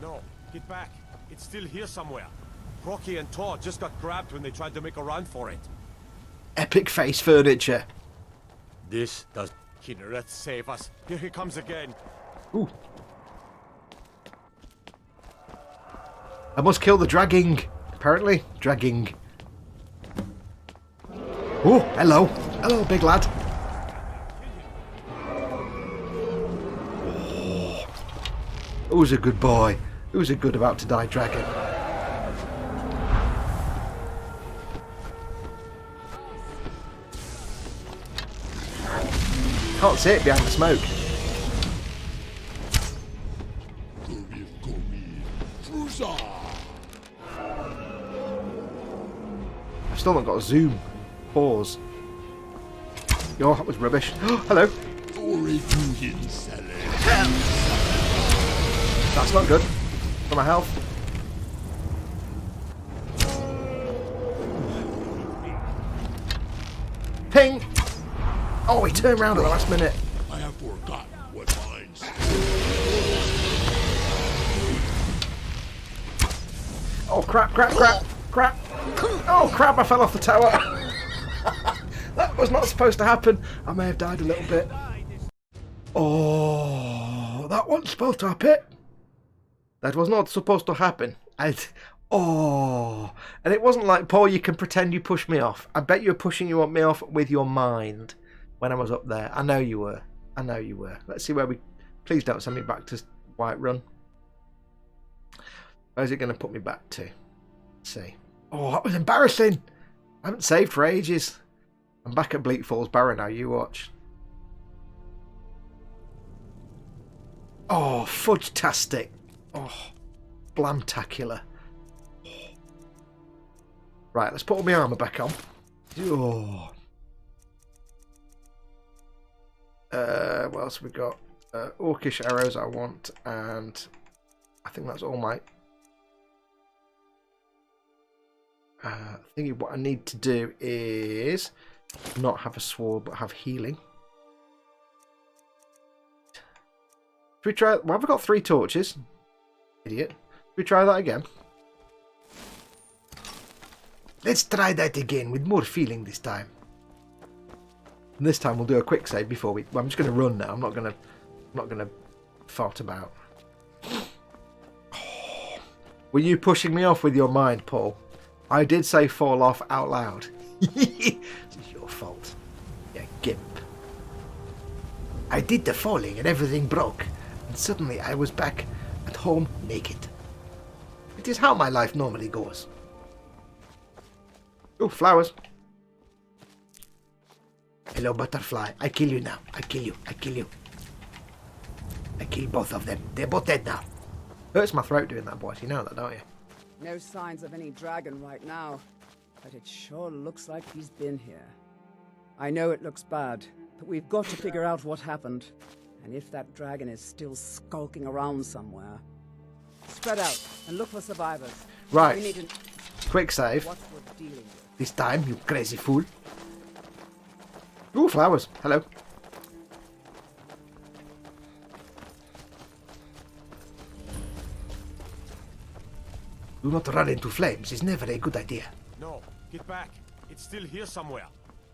No, get back. It's still here somewhere. Rocky and Todd just got grabbed when they tried to make a run for it. Epic face furniture. This does... Kinneret, save us. Here he comes again. Ooh. I must kill the dragging. Apparently. Dragging. Oh, hello. Hello, big lad. Oh. Who's a good boy? Who's a good about to die dragon? Can't see it behind the smoke. Still not got a zoom. Pause. Oh, that was rubbish. Hello. That's not good. For my health. Ping! Oh, he turned around at the last minute. I have forgotten what mines. Oh, crap, crap, crap, crap. Oh, crap, I fell off the tower. That was not supposed to happen. I may have died a little bit. Oh, that wasn't supposed to happen. That was not supposed to happen. Oh, and it wasn't like, Paul, you can pretend you pushed me off. I bet you were pushing me off with your mind when I was up there. I know you were. I know you were. Let's see where we... Please don't send me back to Whiterun. Where's it going to put me back to? Let's see. Oh, that was embarrassing. I haven't saved for ages. I'm back at Bleak Falls Barrow now. You watch. Oh, fudge-tastic. Oh, blamtacular. Right, let's put all my armour back on. Oh. What else have we got? Orcish arrows I want, and I think that's all my... I think what I need to do is not have a sword, but have healing. Should we try... Well, have we got 3 torches? Idiot. Should we try that again? Let's try that again with more feeling this time. And this time we'll do a quick save before we... Well, I'm just going to run now. I'm not going to fart about. Oh, were you pushing me off with your mind, Paul? I did say fall off out loud. It's your fault. You gimp. I did the falling and everything broke. And suddenly I was back at home naked. It is how my life normally goes. Oh, flowers. Hello, butterfly. I kill you now. I kill you. I kill you. I kill both of them. They're both dead now. Hurts my throat doing that, boys. You know that, don't you? No signs of any dragon right now, but it sure looks like he's been here. I know it looks bad, but we've got to figure out what happened. And if that dragon is still skulking around somewhere. Spread out and look for survivors. Right. We need to... Quick save. What we're dealing with. This time, you crazy fool. Ooh, flowers. Hello. Do not run into flames. It's never a good idea. No, get back. It's still here somewhere.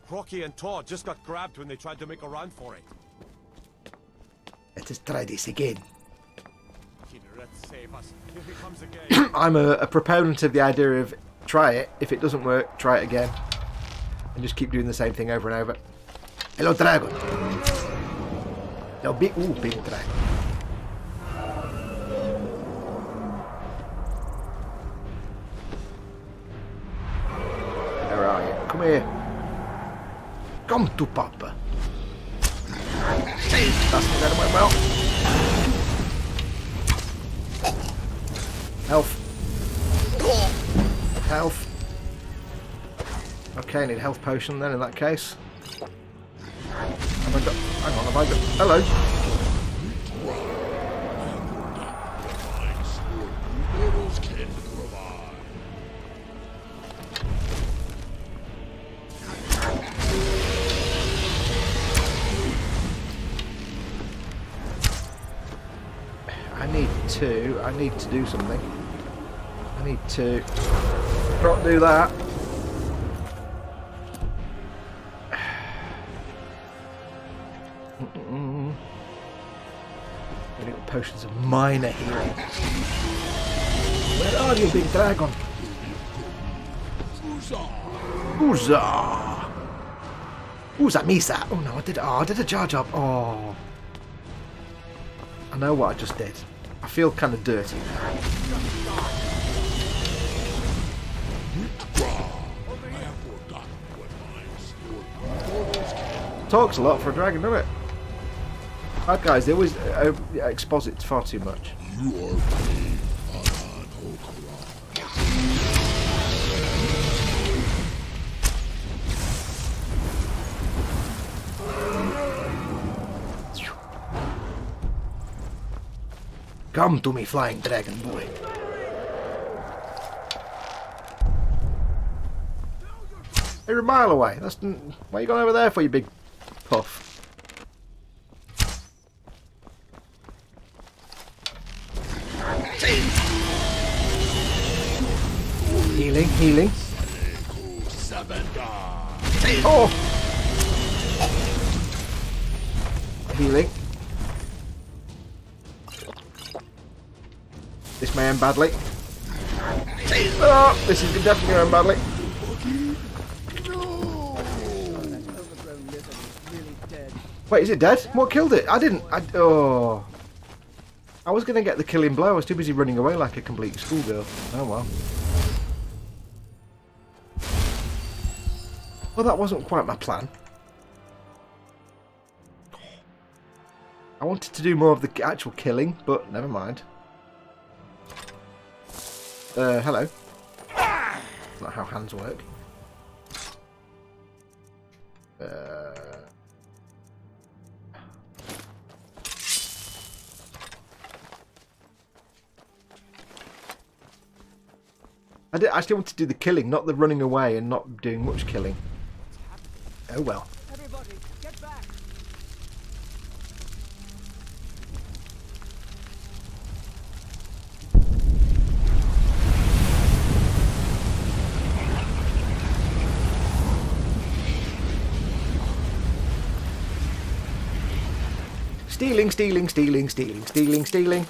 Rocky and Todd just got grabbed when they tried to make a run for it. Let us try this again. Save us. Here he comes again. I'm a proponent of the idea of try it. If it doesn't work, try it again. And just keep doing the same thing over and over. Hello, dragon. No, big dragon. Where are you? Come here. Come to Papa. That's not going well. Health. Health. Okay, I need a health potion then in that case. Have I got... Hang on, have I got... Hello. I need to do something. I need to not do that. Little potions of minor healing. Where are you, big dragon? Uza! Uza Misa! Oh no, I did a JarJar. Oh. I know what I just did. I feel kind of dirty now. Talks a lot for a dragon, doesn't it? Bad guys, they always exposit far too much. Come to me, flying dragon boy. You're a mile away. Why are you going over there for, you big puff? Healing, healing. Oh! Healing. This may end badly. Oh, this is definitely going badly. Wait, is it dead? What killed it? I didn't. Oh. I was going to get the killing blow. I was too busy running away like a complete schoolgirl. Oh well. Well, that wasn't quite my plan. I wanted to do more of the actual killing, but never mind. Hello. That's not how hands work. I actually want to do the killing, not the running away and not doing much killing. Oh well. Everybody, get back! Stealing, stealing, stealing, stealing, stealing, stealing.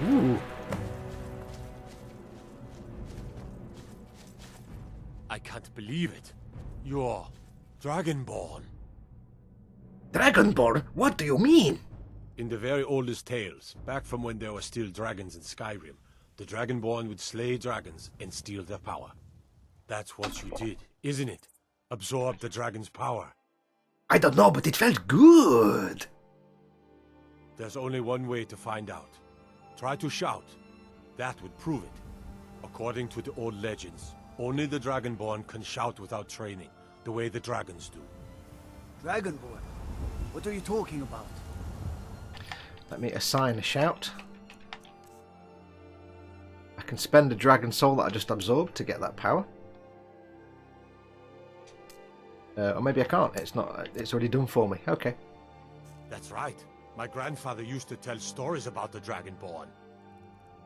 Ooh. I can't believe it. You're Dragonborn. Dragonborn? What do you mean? In the very oldest tales, back from when there were still dragons in Skyrim, the Dragonborn would slay dragons and steal their power. That's what you did, isn't it? Absorb the dragon's power. I don't know, but it felt good. There's only one way to find out. Try to shout. That would prove it. According to the old legends, only the Dragonborn can shout without training, the way the dragons do. Dragonborn? What are you talking about? Let me assign a shout. I can spend a dragon soul that I just absorbed to get that power. Or maybe I can't. It's not. It's already done for me. Okay. That's right. My grandfather used to tell stories about the Dragonborn.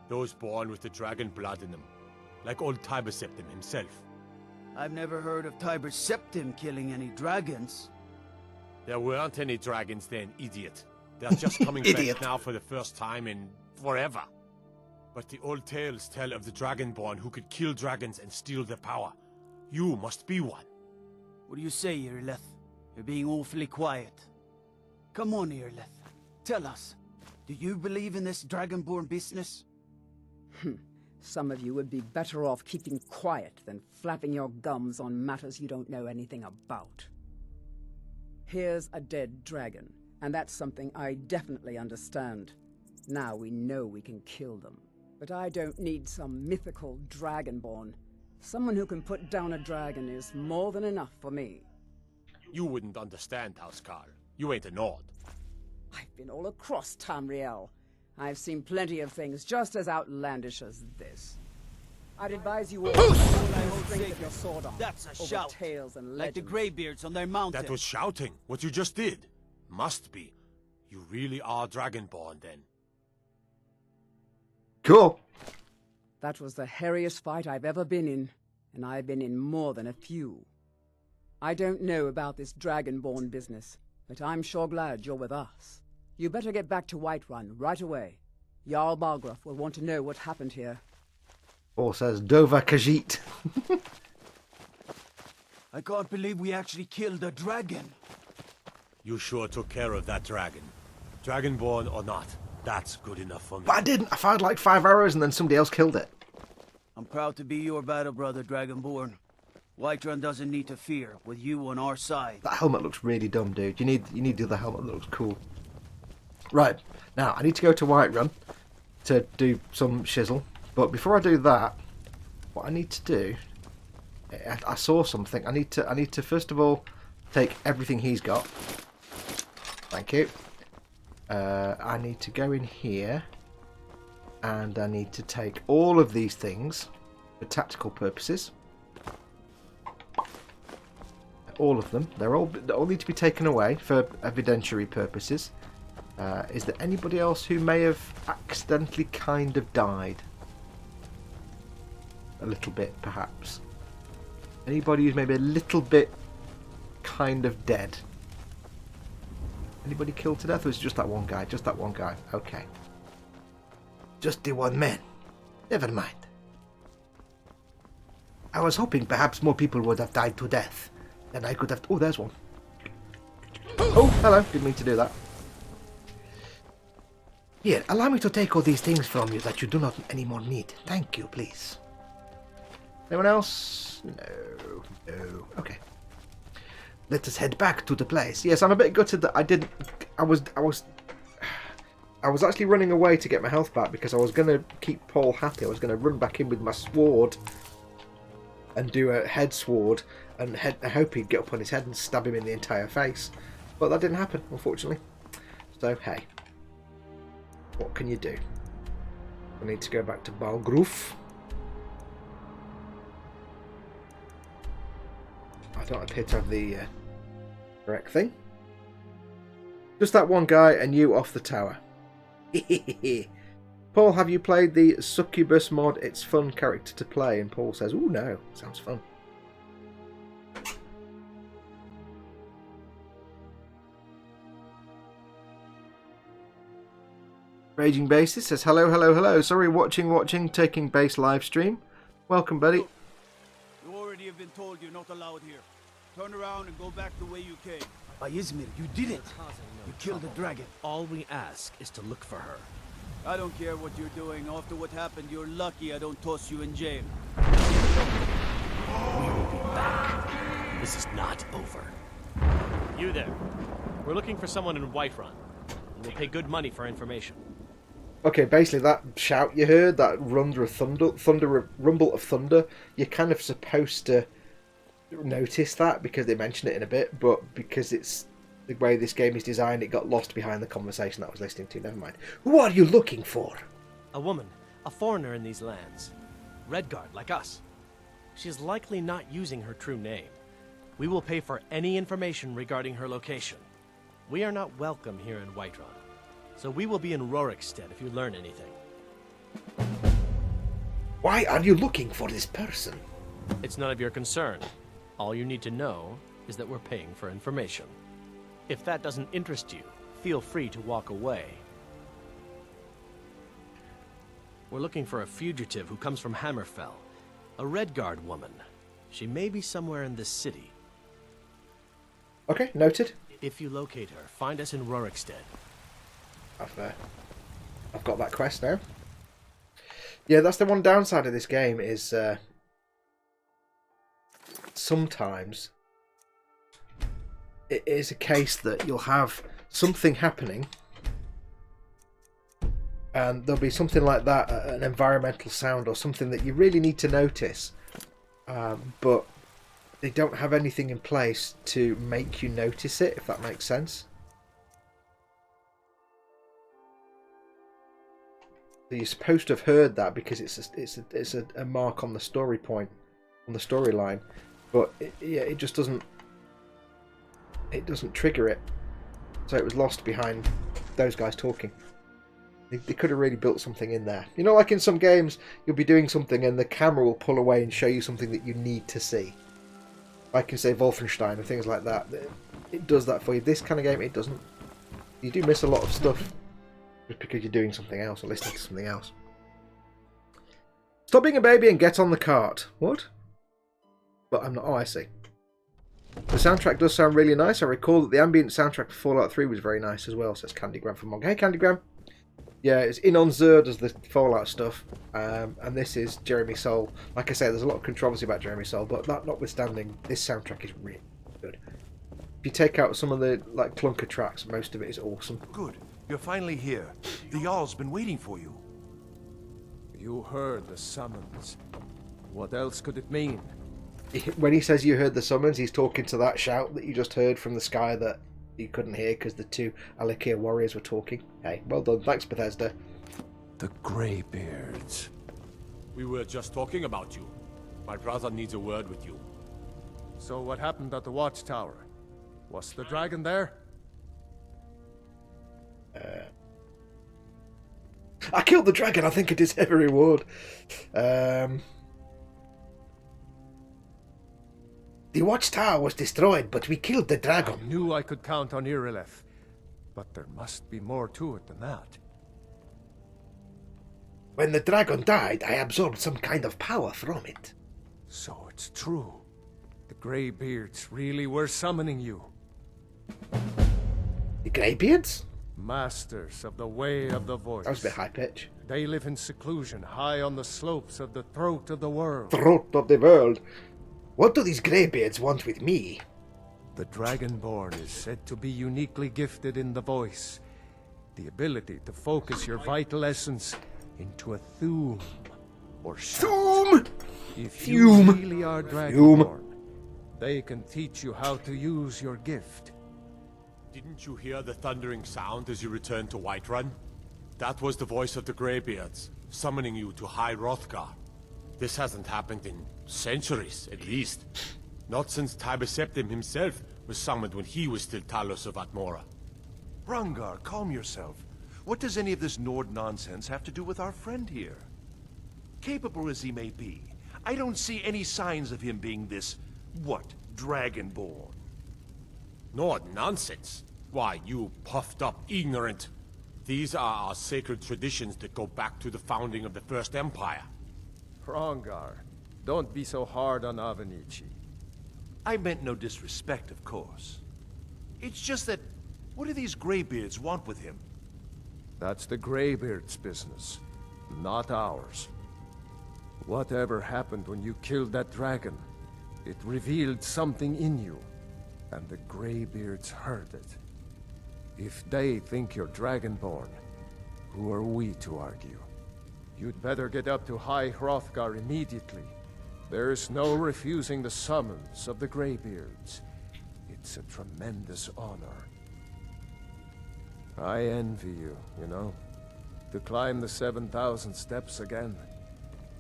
Those born with the dragon blood in them. Like old Tiber Septim himself. I've never heard of Tiber Septim killing any dragons. There weren't any dragons then, idiot. They're just coming back now for the first time in forever. But the old tales tell of the Dragonborn who could kill dragons and steal their power. You must be one. What do you say, Irileth? You're being awfully quiet. Come on, Irileth. Tell us, do you believe in this Dragonborn business? Some of you would be better off keeping quiet than flapping your gums on matters you don't know anything about. Here's a dead dragon, and that's something I definitely understand. Now we know we can kill them. But I don't need some mythical Dragonborn. Someone who can put down a dragon is more than enough for me. You wouldn't understand, Housecarl. You ain't a Nord. I've been all across Tamriel. I've seen plenty of things just as outlandish as this. I'd advise you all to strength your sword on. That's a over shout. Tales and like the legends. Greybeards on their mountain. That was shouting. What you just did. Must be. You really are Dragonborn, then. Cool. That was the hairiest fight I've ever been in, and I've been in more than a few. I don't know about this Dragonborn business, but I'm sure glad you're with us. You better get back to Whiterun right away. Jarl Balgruuf will want to know what happened here. Or says Dova Khajiit. I can't believe we actually killed a dragon. You sure took care of that dragon. Dragonborn or not, that's good enough for me. But I didn't. I fired like 5 arrows and then somebody else killed it. I'm proud to be your battle brother, Dragonborn. Whiterun doesn't need to fear with you on our side. That helmet looks really dumb, dude. You need the other helmet that looks cool. Right, now I need to go to Whiterun to do some shizzle. But before I do that, what I need to do I saw something. I need to first of all take everything he's got. Thank you. I need to go in here, and I need to take all of these things for tactical purposes. All of them. They all need to be taken away for evidentiary purposes. Is there anybody else who may have accidentally kind of died? A little bit, perhaps. Anybody who's maybe a little bit kind of dead? Anybody killed to death, or is it just that one guy? Just that one guy. Okay. Just the one man. Never mind. I was hoping perhaps more people would have died to death. Then I could have... Oh, there's one. Oh, hello. Didn't mean to do that. Here, allow me to take all these things from you that you do not anymore need. Thank you, please. Anyone else? No. No. Okay. Let us head back to the place. Yes, I'm a bit gutted that I didn't... I was actually running away to get my health back because I was going to keep Paul happy. I was going to run back in with my sword and do a head sword and I hope he'd get up on his head and stab him in the entire face. But that didn't happen, unfortunately. So, hey. What can you do? I need to go back to Balgruf. I don't appear to have the correct thing. Just that one guy and you off the tower. Paul, have you played the Succubus mod? It's fun character to play. And Paul says, "Ooh, no, sounds fun." Raging Basis says, hello, hello, hello. Sorry, watching, taking base live stream. Welcome, buddy. You already have been told you're not allowed here. Turn around and go back the way you came. By Izmir, you did it. You killed the dragon. All we ask is to look for her. I don't care what you're doing. After what happened, you're lucky I don't toss you in jail. We will be back. This is not over. You there. We're looking for someone in Whiterun. And we'll pay good money for information. Okay, basically that shout you heard, that rumble of thunder, you're kind of supposed to notice that because they mention it in a bit, but because it's the way this game is designed, it got lost behind the conversation that I was listening to. Never mind. Who are you looking for? A woman, a foreigner in these lands. Redguard, like us. She is likely not using her true name. We will pay for any information regarding her location. We are not welcome here in Whiterun, so we will be in Rorikstead if you learn anything. Why are you looking for this person? It's none of your concern. All you need to know is that we're paying for information. If that doesn't interest you, feel free to walk away. We're looking for a fugitive who comes from Hammerfell, a Redguard woman. She may be somewhere in this city. Okay, noted. If you locate her, find us in Rorikstead. I've got that quest now. Yeah, that's the one downside of this game is sometimes it is a case that you'll have something happening and there'll be something like that, an environmental sound or something that you really need to notice, but they don't have anything in place to make you notice it, if that makes sense. So you're supposed to have heard that because it's a mark on the story point, on the storyline, but it just doesn't trigger it. So it was lost behind those guys talking. They could have really built something in there. You know, like in some games, you'll be doing something and the camera will pull away and show you something that you need to see. Like in, say, Wolfenstein and things like that. It does that for you. This kind of game, it doesn't. You do miss a lot of stuff just because you're doing something else or listening to something else. Stop being a baby and get on the cart. What? But I'm not. Oh, I see. The soundtrack does sound really nice. I recall that the ambient soundtrack for Fallout 3 was very nice as well, says Candygram from Mog. Hey, Candygram. Yeah, it's In On Zer does the Fallout stuff, and this is Jeremy Soule. Like I say, there's a lot of controversy about Jeremy Soule, but that notwithstanding, this soundtrack is really good. If you take out some of the like clunker tracks, most of it is awesome. Good. You're finally here. The Jarl's been waiting for you. You heard the summons. What else could it mean? When he says you heard the summons, he's talking to that shout that you just heard from the sky that you couldn't hear because the two Alikir warriors were talking. Hey, well done. Thanks, Bethesda. The Greybeards. We were just talking about you. My brother needs a word with you. So what happened at the watchtower? Was the dragon there? I killed the dragon. I think I deserve a reward. The watchtower was destroyed, but we killed the dragon. I knew I could count on Irileth, but there must be more to it than that. When the dragon died, I absorbed some kind of power from it. So it's true. The Greybeards really were summoning you. The Greybeards? Masters of the way of the voice. That was a bit high pitch. They live in seclusion, high on the slopes of the throat of the world. Throat of the world. What do these Greybeards want with me? The Dragonborn is said to be uniquely gifted in the voice. The ability to focus your vital essence into a thume or shout. Thume! If you really are Dragonborn, they can teach you how to use your gift. Didn't you hear the thundering sound as you returned to Whiterun? That was the voice of the Greybeards, summoning you to High Hrothgar. This hasn't happened in centuries, at least. Not since Tiber Septim himself was summoned when he was still Talos of Atmora. Hrongar, calm yourself. What does any of this Nord nonsense have to do with our friend here? Capable as he may be, I don't see any signs of him being this, Dragonborn. Nord nonsense? Why, you puffed up ignorant. These are our sacred traditions that go back to the founding of the First Empire. Hrongar, don't be so hard on Avenici. I meant no disrespect, of course. It's just that, what do these Greybeards want with him? That's the Greybeards' business, not ours. Whatever happened when you killed that dragon, it revealed something in you, and the Greybeards heard it. If they think you're Dragonborn, who are we to argue? You'd better get up to High Hrothgar immediately. There's no refusing the summons of the Greybeards. It's a tremendous honor. I envy you, you know, to climb the 7,000 steps again.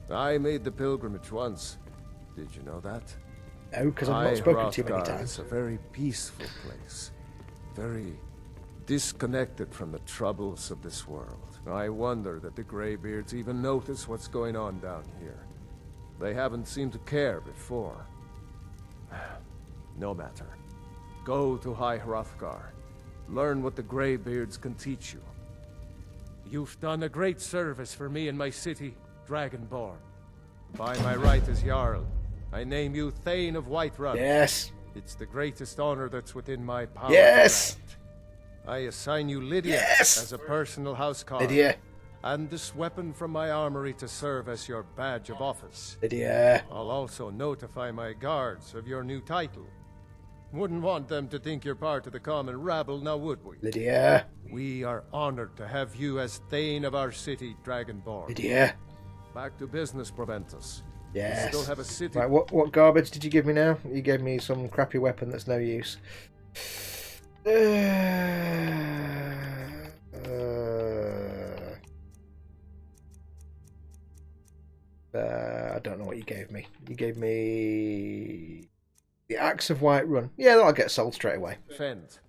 I made the pilgrimage once. Did you know that? No, because I've not spoken to you many Hrothgar times. is a very peaceful place. Very disconnected from the troubles of this world. I wonder that the Greybeards even notice what's going on down here. They haven't seemed to care before. No matter. Go to High Hrothgar. Learn what the Greybeards can teach you. You've done a great service for me and my city, Dragonborn. By my right as Jarl, I name you Thane of Whiterun. Yes. It's the greatest honor that's within my power. Yes. I assign you Lydia as a personal housecarl. Lydia. And this weapon from my armory to serve as your badge of office. Lydia. I'll also notify my guards of your new title. Wouldn't want them to think you're part of the common rabble, now would we? Lydia. We are honored to have you as Thane of our city, Dragonborn. Lydia. Back to business, Proventus. Yes. We still have a city. Right, what garbage did you give me now? You gave me some crappy weapon that's no use. I don't know what you gave me. You gave me the Axe of Whiterun. Yeah, that'll get sold straight away. Fend.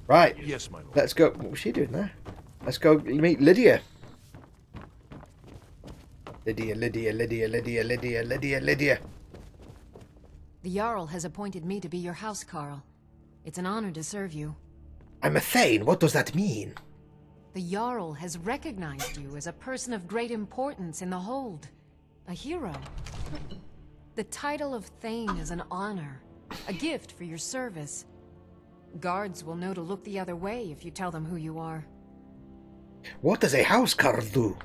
Right. Yes, my lord. Let's go. What was she doing there? Let's go meet Lydia. Lydia. The Jarl has appointed me to be your housecarl. It's an honor to serve you. I'm a Thane. What does that mean? The Jarl has recognized you as a person of great importance in the Hold. A hero. The title of Thane is an honor. A gift for your service. Guards will know to look the other way if you tell them who you are. What does a housecarl do?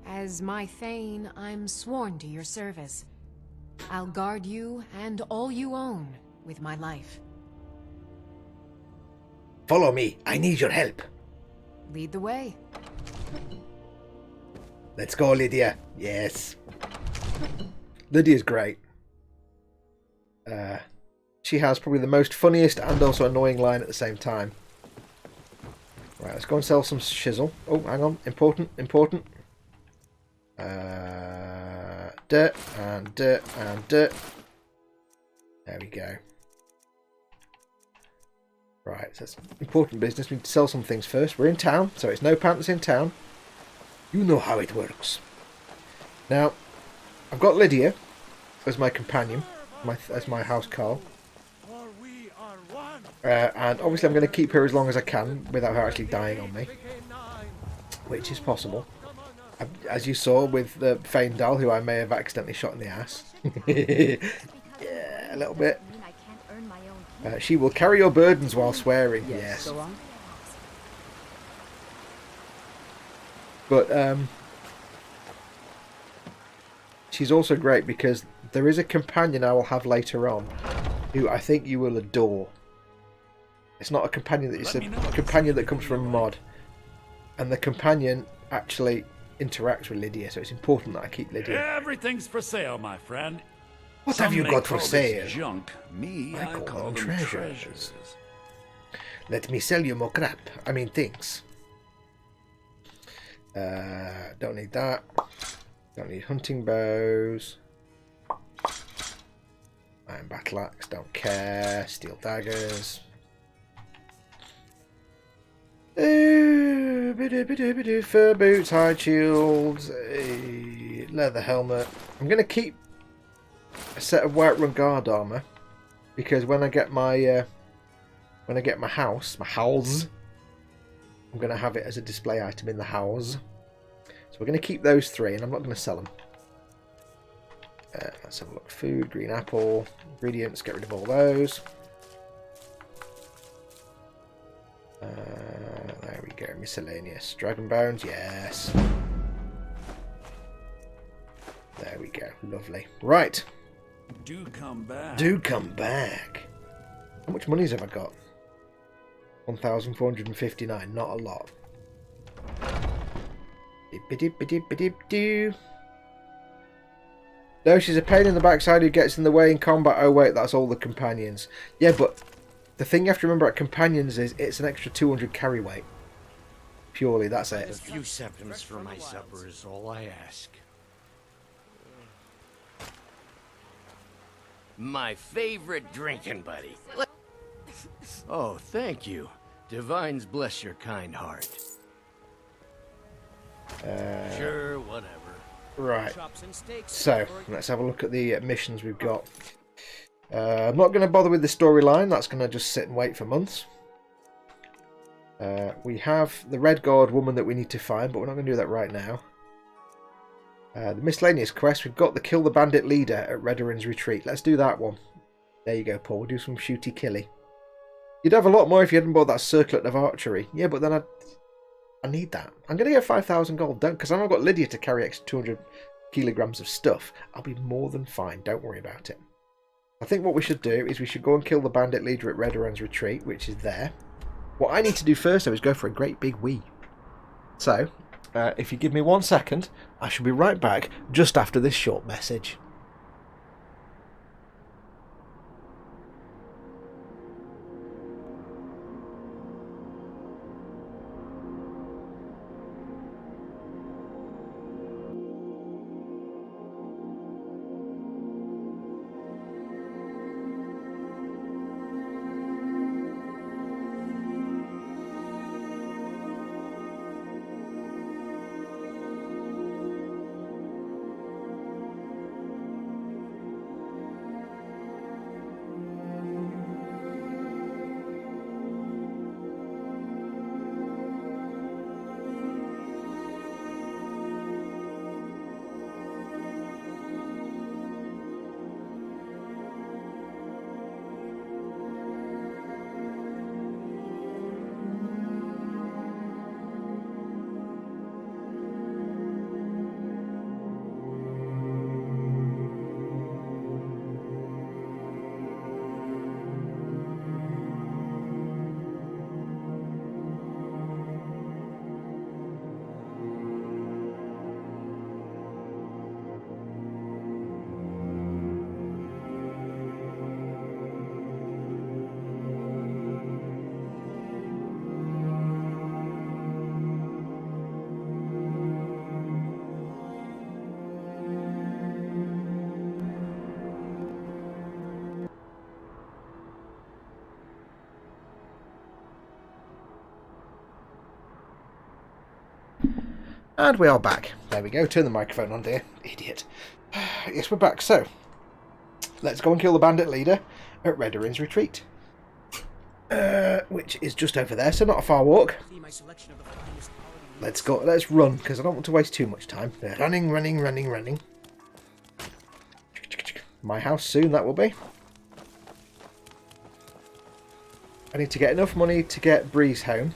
As my Thane, I'm sworn to your service. I'll guard you and all you own with my life. Follow me. I need your help. Lead the way. Let's go, Lydia. Yes. Lydia's great. she has probably the most funniest and also annoying line at the same time. Right, let's go and sell some shizzle. Oh, hang on. Important. Dirt and dirt and dirt. There we go. Right, so that's important business. We need to sell some things first. We're in town, so it's no pants in town. You know how it works. Now, I've got Lydia as my companion, as my house Carl. And obviously I'm going to keep her as long as I can without her actually dying on me, which is possible. As you saw with the Feindal, who I may have accidentally shot in the ass. Yeah, a little bit. She will carry your burdens while swearing, yes. But she's also great because there is a companion I will have later on who I think you will adore. It's not a companion that it's a companion that comes from a mod, and the companion actually interacts with Lydia, so it's important that I keep Lydia. Everything's for sale, my friend. What have you got for sale? Junk. Me, I call them treasures. Let me sell you more crap. I mean things. Don't need that. Don't need hunting bows. Iron battle axe, don't care. Steel daggers. Fur boots, hide shields, a leather helmet. I'm going to keep a set of Whiterun guard armor because when I get my house, I'm going to have it as a display item in the house. So we're going to keep those three, and I'm not going to sell them. Let's have a look. Food, green apple, ingredients. Get rid of all those. There we go. Miscellaneous. Dragon bones, yes. There we go. Lovely. Right. Do come back. Do come back. How much money have I got? 1,459. Not a lot. No, she's a pain in the backside who gets in the way in combat. Oh wait, that's all the companions. Yeah, but the thing you have to remember at companions is it's an extra 200 carry weight. Purely, that's it. A few seconds for my supper is all I ask. My favorite drinking buddy. Oh, thank you. Divines bless your kind heart. Sure, whatever. Right. So, let's have a look at the missions we've got. I'm not going to bother with the storyline. That's going to just sit and wait for months. We have the Red Guard woman that we need to find, but we're not going to do that right now. The miscellaneous quest, we've got the Kill the Bandit Leader at Rederin's Retreat. Let's do that one. There you go, Paul. We'll do some shooty killy. You'd have a lot more if you hadn't bought that circlet of archery. Yeah, but then I need that. I'm going to get 5,000 gold, don't, because I've got Lydia to carry extra 200 kilograms of stuff. I'll be more than fine. Don't worry about it. I think what we should do is we should go and kill the bandit leader at Rederin's Retreat, which is there. What I need to do first, though, is go for a great big wee. So, if you give me 1 second, I shall be right back just after this short message. And we are back. There we go. Turn the microphone on, dear. Idiot. Yes, we're back. So, let's go and kill the bandit leader at Redarin's retreat. Which is just over there, so not a far walk. Let's go. Let's run, because I don't want to waste too much time. Running, running, running, running. My house soon, that will be. I need to get enough money to get Breeze home.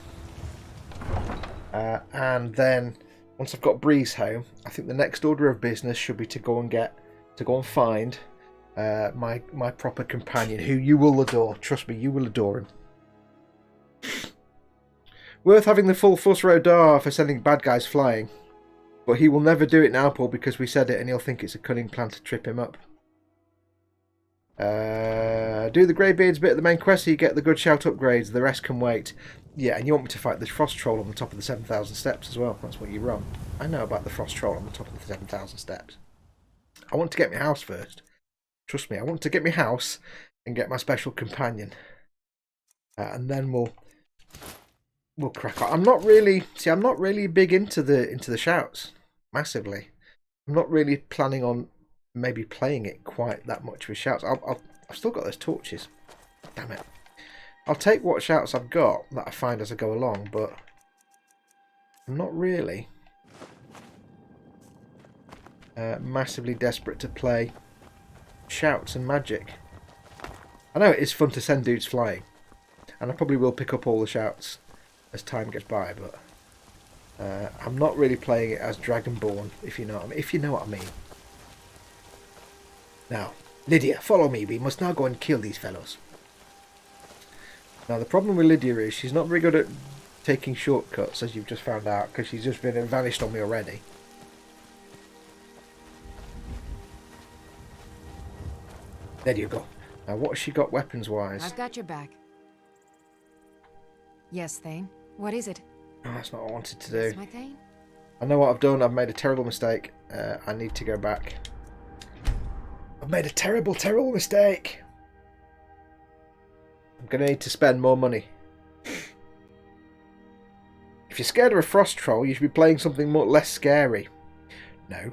And then, once I've got Breeze home, I think the next order of business should be to go and find my proper companion, who you will adore. Trust me, you will adore him. Worth having the full fuss Rodar for sending bad guys flying. But he will never do it now, Paul, because we said it, and he'll think it's a cunning plan to trip him up. Do the Greybeards bit of the main quest so you get the good shout upgrades. The rest can wait. Yeah, and you want me to fight the Frost Troll on the top of the 7,000 steps as well. That's what you're wrong. I know about the Frost Troll on the top of the 7,000 steps. I want to get my house first. Trust me, I want to get my house and get my special companion. And then we'll crack on. I'm not really big into the shouts massively. I'm not really planning on maybe playing it quite that much with shouts. I've still got those torches. Damn it. I'll take what shouts I've got that I find as I go along, but I'm not really massively desperate to play shouts and magic. I know it is fun to send dudes flying, and I probably will pick up all the shouts as time goes by, but I'm not really playing it as Dragonborn, if you know what I mean. If you know what I mean. Now, Lydia, follow me. We must now go and kill these fellows. Now, the problem with Lydia is she's not very good at taking shortcuts, as you've just found out, because she's just been vanished on me already. There you go. Now, what has she got weapons-wise? I've got your back. Yes, Thane. What is it? Oh, that's not what I wanted to do. Yes, my Thane? I know what I've done. I've made a terrible mistake. I need to go back. I've made a terrible, terrible mistake. I'm going to need to spend more money. If you're scared of a frost troll, you should be playing something less scary. No.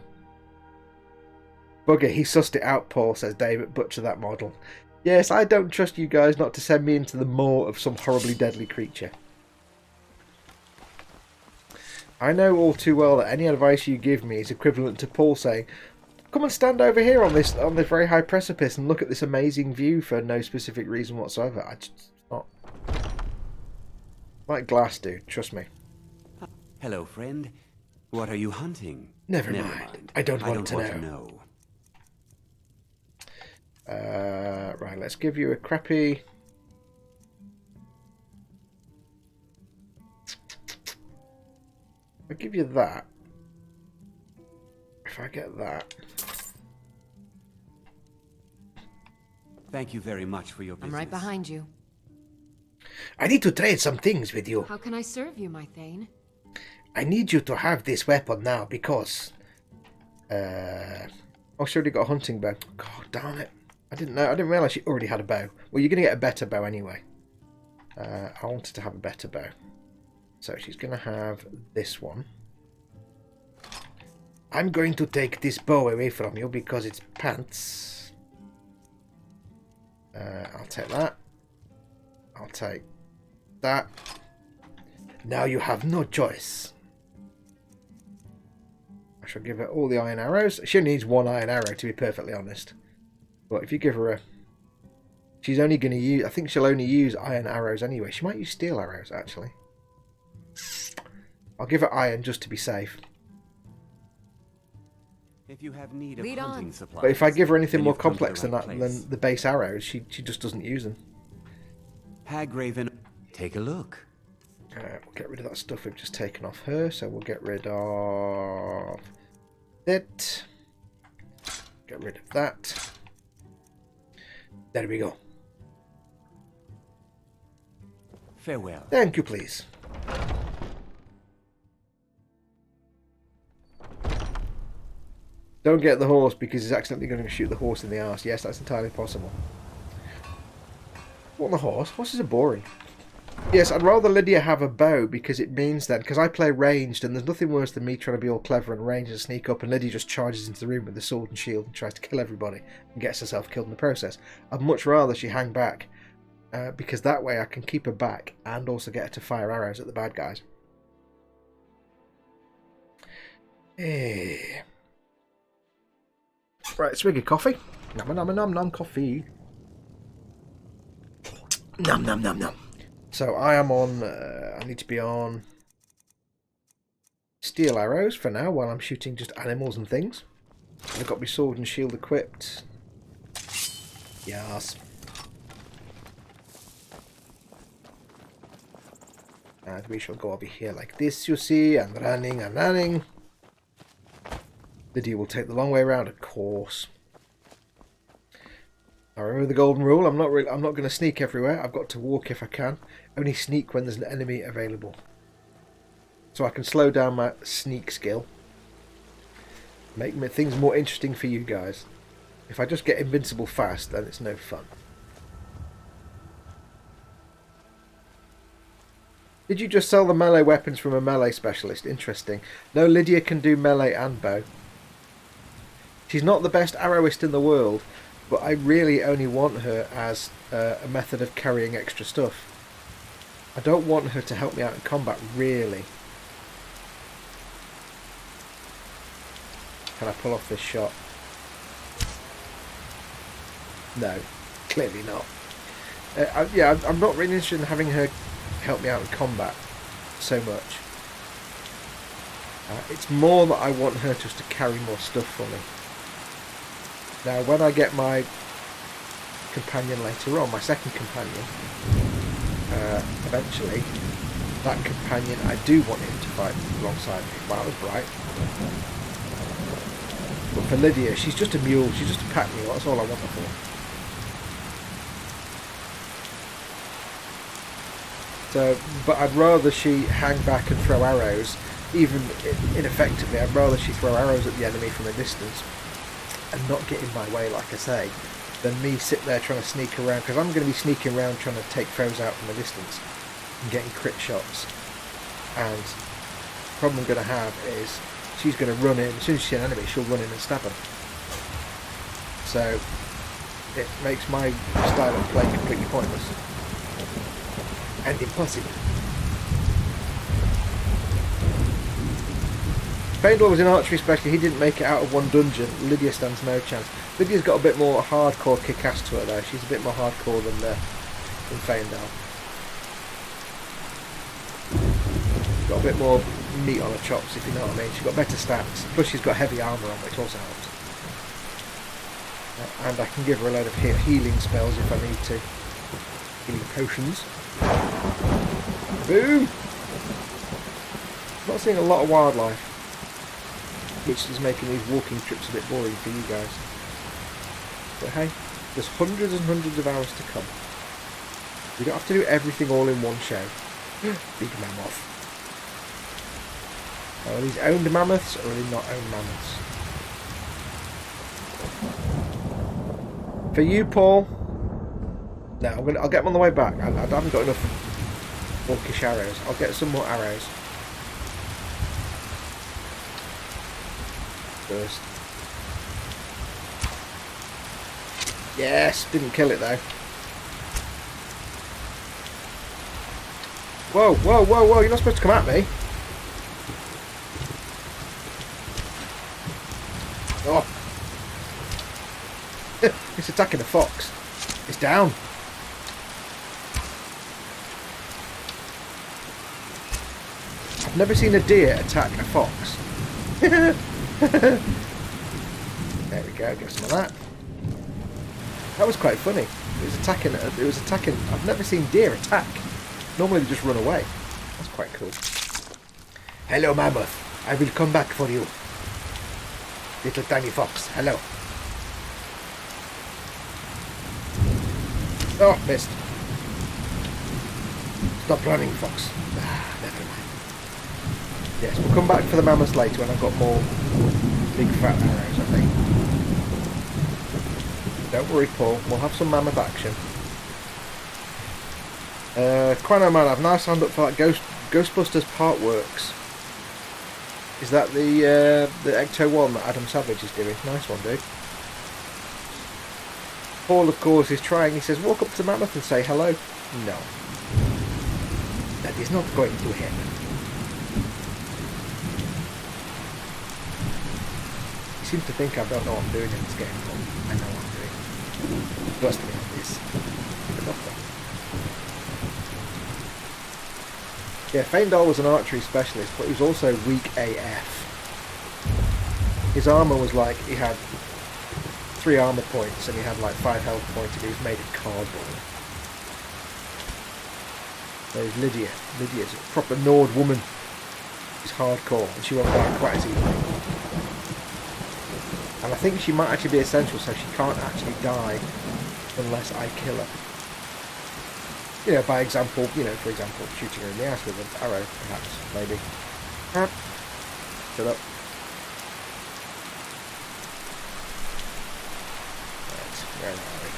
Bugger, he sussed it out, Paul, says David. Butcher that model. Yes, I don't trust you guys not to send me into the maw of some horribly deadly creature. I know all too well that any advice you give me is equivalent to Paul saying, come and stand over here on this very high precipice and look at this amazing view for no specific reason whatsoever. I just not like glass, dude. Trust me. Hello, friend. What are you hunting? Never mind. I don't want to know. Right, let's give you a crappy. I'll give you that. If I get that. Thank you very much for your business. I'm right behind you. I need to trade some things with you. How can I serve you, my Thane? I need you to have this weapon now because... Oh, she already got a hunting bow. God damn it. I didn't know. I didn't realise she already had a bow. Well, you're going to get a better bow anyway. I wanted to have a better bow. So she's going to have this one. I'm going to take this bow away from you because it's pants. I'll take that. I'll take that. Now you have no choice. I shall give her all the iron arrows. She only needs one iron arrow, to be perfectly honest. But if you give her a... She's only going to use... I think she'll only use iron arrows anyway. She might use steel arrows, actually. I'll give her iron just to be safe. If you have need of hunting supplies, but if I give her anything more complex than that, than the base arrows, she just doesn't use them. Hagraven, take a look. We'll get rid of that stuff we've just taken off her, so we'll get rid of it. Get rid of that. There we go. Farewell. Thank you, please. Don't get the horse because he's accidentally going to shoot the horse in the arse. Yes, that's entirely possible. What, the horse? Horses are boring. Yes, I'd rather Lydia have a bow, because it means then, because I play ranged, and there's nothing worse than me trying to be all clever and ranged and sneak up, and Lydia just charges into the room with the sword and shield and tries to kill everybody and gets herself killed in the process. I'd much rather she hang back, because that way I can keep her back and also get her to fire arrows at the bad guys. Right, swig of coffee. Nom nom nom nom coffee. Nom nom nom nom. So I am on, I need to be on steel arrows for now while I'm shooting just animals and things. I've got my sword and shield equipped. Yes. And we shall go over here like this, you see, and running and running. Lydia will take the long way around, of course. I remember the golden rule. I'm not going to sneak everywhere. I've got to walk if I can. Only sneak when there's an enemy available. So I can slow down my sneak skill. Make things more interesting for you guys. If I just get invincible fast, then it's no fun. Did you just sell the melee weapons from a melee specialist? Interesting. No, Lydia can do melee and bow. She's not the best arrowist in the world, but I really only want her as a method of carrying extra stuff. I don't want her to help me out in combat, really. Can I pull off this shot? No, clearly not. Yeah, I'm not really interested in having her help me out in combat so much. It's more that I want her just to carry more stuff for me. Now, when I get my companion later on, my second companion, eventually, that companion, I do want him to fight alongside me. Wow, that was bright. But for Lydia, she's just a mule, she's just a pack mule, that's all I want her for. So, but I'd rather she hang back and throw arrows, even ineffectively. I'd rather she throw arrows at the enemy from a distance and not get in my way, like I say, than me sit there trying to sneak around, because I'm going to be sneaking around trying to take foes out from a distance and getting crit shots. And the problem I'm going to have is she's going to run in, as soon as she sees an enemy, she'll run in and stab them. So it makes my style of play completely pointless and impossible. Faendal was in archery special, he didn't make it out of one dungeon. Lydia stands no chance. Lydia's got a bit more hardcore kick-ass to her though, she's a bit more hardcore than Faendal. Got a bit more meat on her chops, if you know what I mean. She's got better stats, plus she's got heavy armour on, which also helps. And I can give her a load of healing spells if I need to. Healing potions. Boom! Not seeing a lot of wildlife, which is making these walking trips a bit boring for you guys. But hey, there's hundreds and hundreds of hours to come. We don't have to do everything all in one show. Big mammoth. Now, are these owned mammoths or are they not owned mammoths? For you, Paul. No, I'll get them on the way back. I haven't got enough orcish arrows. I'll get some more arrows first. Yes, didn't kill it though. Whoa, whoa, whoa, whoa, you're not supposed to come at me. Oh. It's attacking a fox. It's down. I've never seen a deer attack a fox. There we go, get some of that. That was quite funny. It was attacking. I've never seen deer attack. Normally they just run away. That's quite cool. Hello, mammoth. I will come back for you. Little tiny fox. Hello. Oh, missed. Stop running, fox. Ah, never mind. Yes, we'll come back for the mammoths later when I've got more big fat arrows, I think. Don't worry, Paul. We'll have some mammoth action. Quano Man, I've now signed up for that Ghostbusters Part Works. Is that the Ecto one that Adam Savage is doing? Nice one, dude. Paul, of course, is trying. He says, walk up to Mammoth and say hello. No. That is not going to happen. He seems to think I don't know what I'm doing in this game, but I know what I'm doing. Trust me on this. Yeah, Feindal was an archery specialist, but he was also weak AF. His armour was like, he had 3 armour points and he had like 5 health points and he was made of cardboard. There's Lydia. Lydia's a proper Nord woman. She's hardcore and she won't die quite as easily. And I think she might actually be essential, so she can't actually die unless I kill her. You know, by example, for example, shooting her in the ass with an arrow, perhaps, maybe. Shut up. Right, where are we?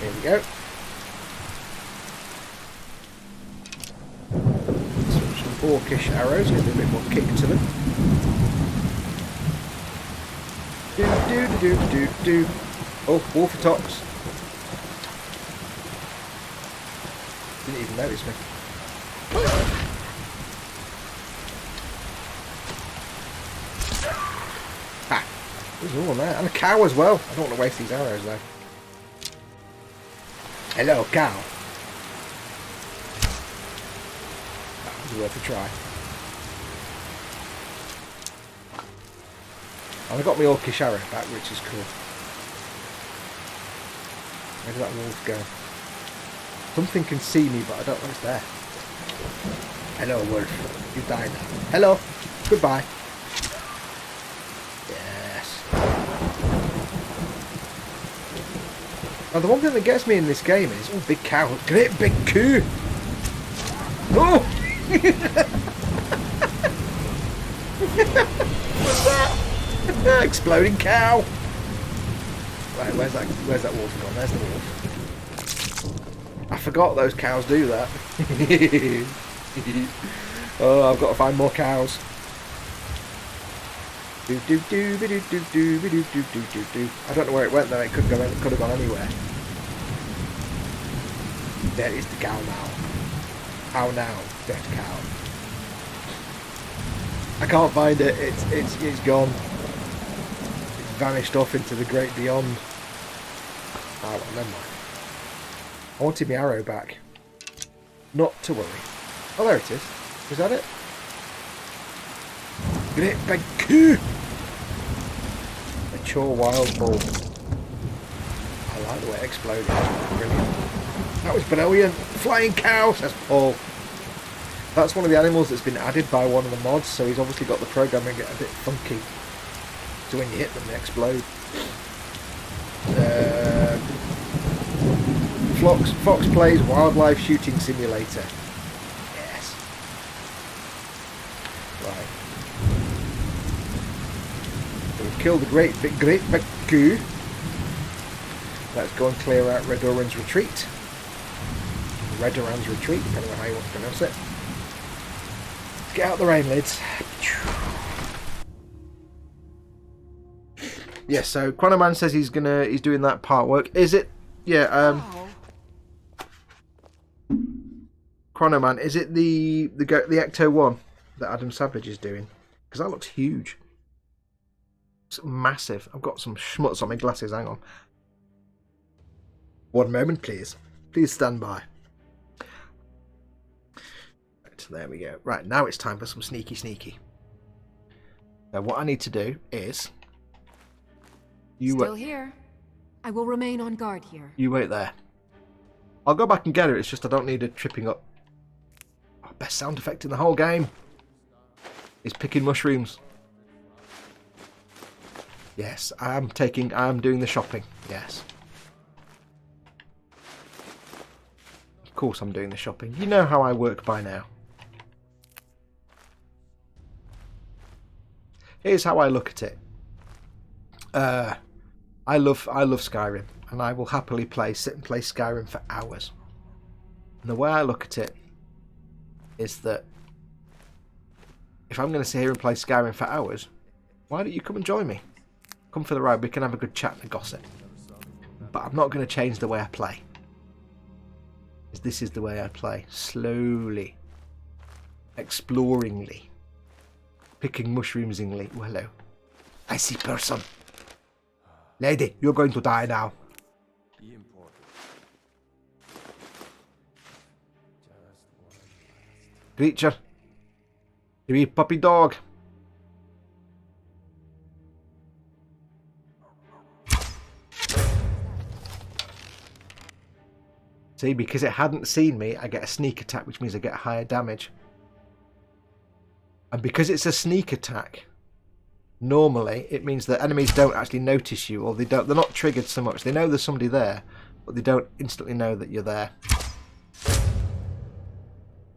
Here we go. Some orcish arrows, give a bit more kick to them. Do. Oh, Wolfer tops. Didn't even notice me. Ha! There's all on there. And a cow as well. I don't want to waste these arrows though. Hello, cow. That was worth a try. And I got my orcish arrow back, which is cool. Where did that wolf go? Something can see me, but I don't know what's there. Hello, wolf. You die now. Hello. Goodbye. Yes. Now, the one thing that gets me in this game is, oh, big cow. Great big coo. Oh! What's that? Exploding cow. Right, where's that wolf gone? There's the wolf. I forgot those cows do that. Oh, I've got to find more cows. I don't know where it went though. It could have gone anywhere. There is the cow now. How now, dead cow? I can't find it. It's gone. Vanished off into the great beyond. Oh, well, never mind. I wanted my arrow back. Not to worry. Oh, there it is. Was that it? Great big coo! Mature wild bull. I like the way it exploded. Brilliant. That was brilliant. Flying cow, says Paul. That's one of the animals that's been added by one of the mods, so he's obviously got the programming get a bit funky. So when you hit them, they explode. Fox plays Wildlife Shooting Simulator. Yes. Right. So we've killed the great big goo. Let's go and clear out Redoran's retreat. Redoran's retreat, depending on how you want to pronounce it. Let's get out the rain lids. Yes, so Chronoman says he's doing that part work. Is it? Yeah. Chronoman, is it the Ecto one that Adam Savage is doing? Because that looks huge. It's massive. I've got some schmutz on my glasses. Hang on. One moment, please. Please stand by. Right, there we go. Right, now it's time for some sneaky. Now, what I need to do is. Still here. I will remain on guard here. You wait there. I'll go back and get her. It's just I don't need her tripping up. Oh, best sound effect in the whole game is picking mushrooms. Yes, I am doing the shopping. Yes. Of course I'm doing the shopping. You know how I work by now. Here's how I look at it. I love Skyrim, and I will happily sit and play Skyrim for hours. And the way I look at it is that if I'm going to sit here and play Skyrim for hours, why don't you come and join me? Come for the ride, we can have a good chat and a gossip. But I'm not going to change the way I play. Because this is the way I play. Slowly. Exploringly. Picking mushroomsingly. Oh, hello. I see person. Lady, you're going to die now. Creature. You wee puppy dog. See, because it hadn't seen me, I get a sneak attack, which means I get higher damage. And because it's a sneak attack, normally it means that enemies don't actually notice you, or they're not triggered so much. They know there's somebody there, but they don't instantly know that you're there.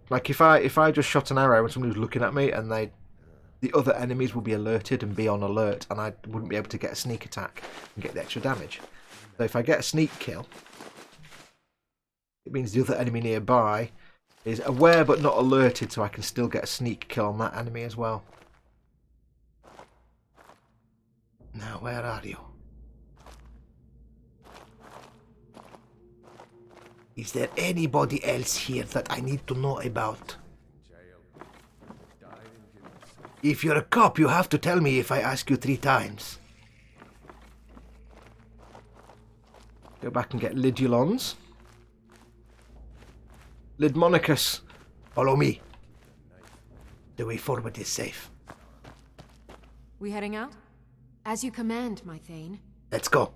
Like if I just shot an arrow and somebody was looking at me, and the other enemies will be alerted and be on alert, and I wouldn't be able to get a sneak attack and get the extra damage. So if I get a sneak kill, it means the other enemy nearby is aware but not alerted, so I can still get a sneak kill on that enemy as well. Now, where are you? Is there anybody else here that I need to know about? If you're a cop, you have to tell me if I ask you 3 times. Go back and get Lidulons. Lidmonicus, follow me. The way forward is safe. We heading out? As you command, my Thane. Let's go.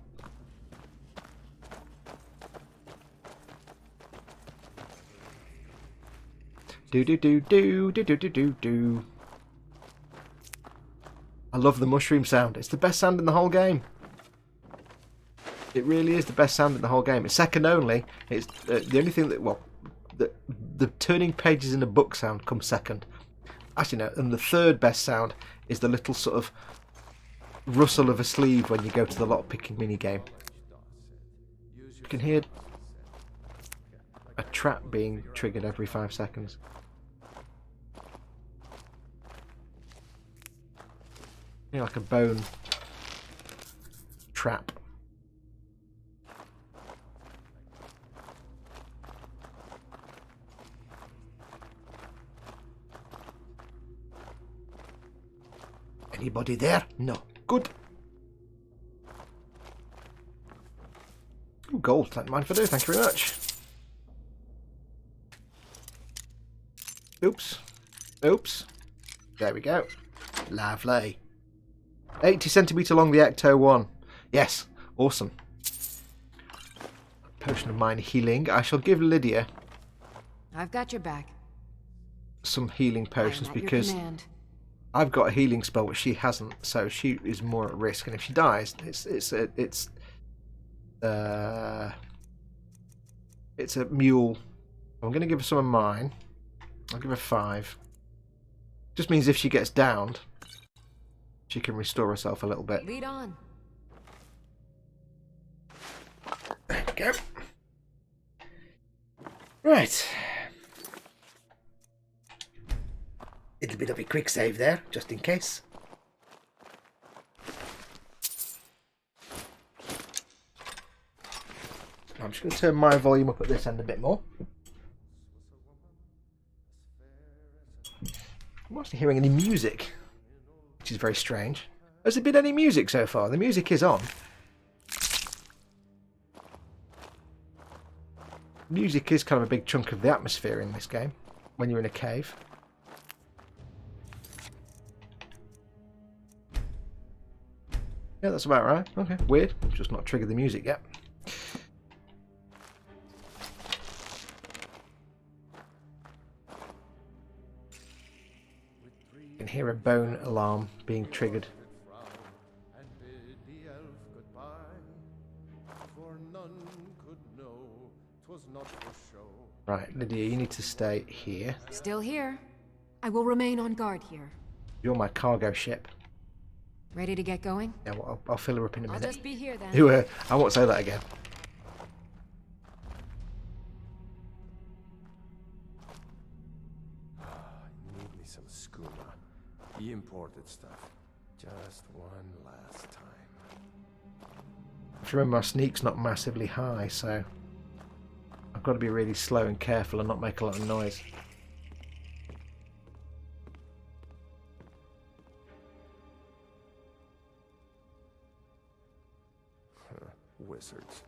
Do. I love the mushroom sound. It's the best sound in the whole game. It really is the best sound in the whole game. It's second only. It's the only thing that, well, the turning pages in a book sound comes second. Actually, no. And the third best sound is the little sort of rustle of a sleeve when you go to the lot picking mini game. You can hear a trap being triggered every 5 seconds. You know, like a bone trap. Anybody there? No. Good. Ooh, gold. Don't mind if I do. Thank you very much. Oops. Oops. There we go. Lovely. 80 centimetre long, the Ecto 1. Yes. Awesome. Potion of mine healing. I shall give Lydia I've got your back. some healing potions because I've got a healing spell but she hasn't, so she is more at risk, and if she dies it's a mule. I'm going to give her some of mine. I'll give her 5. Just means if she gets downed she can restore herself a little bit. Lead on. There we go. Right. Little bit of a quick save there, just in case. I'm just going to turn my volume up at this end a bit more. I'm not actually hearing any music, which is very strange. Has there been any music so far? The music is on. Music is kind of a big chunk of the atmosphere in this game when you're in a cave. Yeah, that's about right. Okay, weird. I've just not triggered the music yet. You can hear a bone alarm being triggered. Right, Lydia, you need to stay here. Still here. I will remain on guard here. You're my cargo ship. Ready to get going? Yeah, well, I'll fill her up in a minute. I'll just be here then. I won't say that again. Need me some skooma. He imported stuff. Just one last time. If you remember, my sneak's not massively high, so I've got to be really slow and careful and not make a lot of noise. Wizards.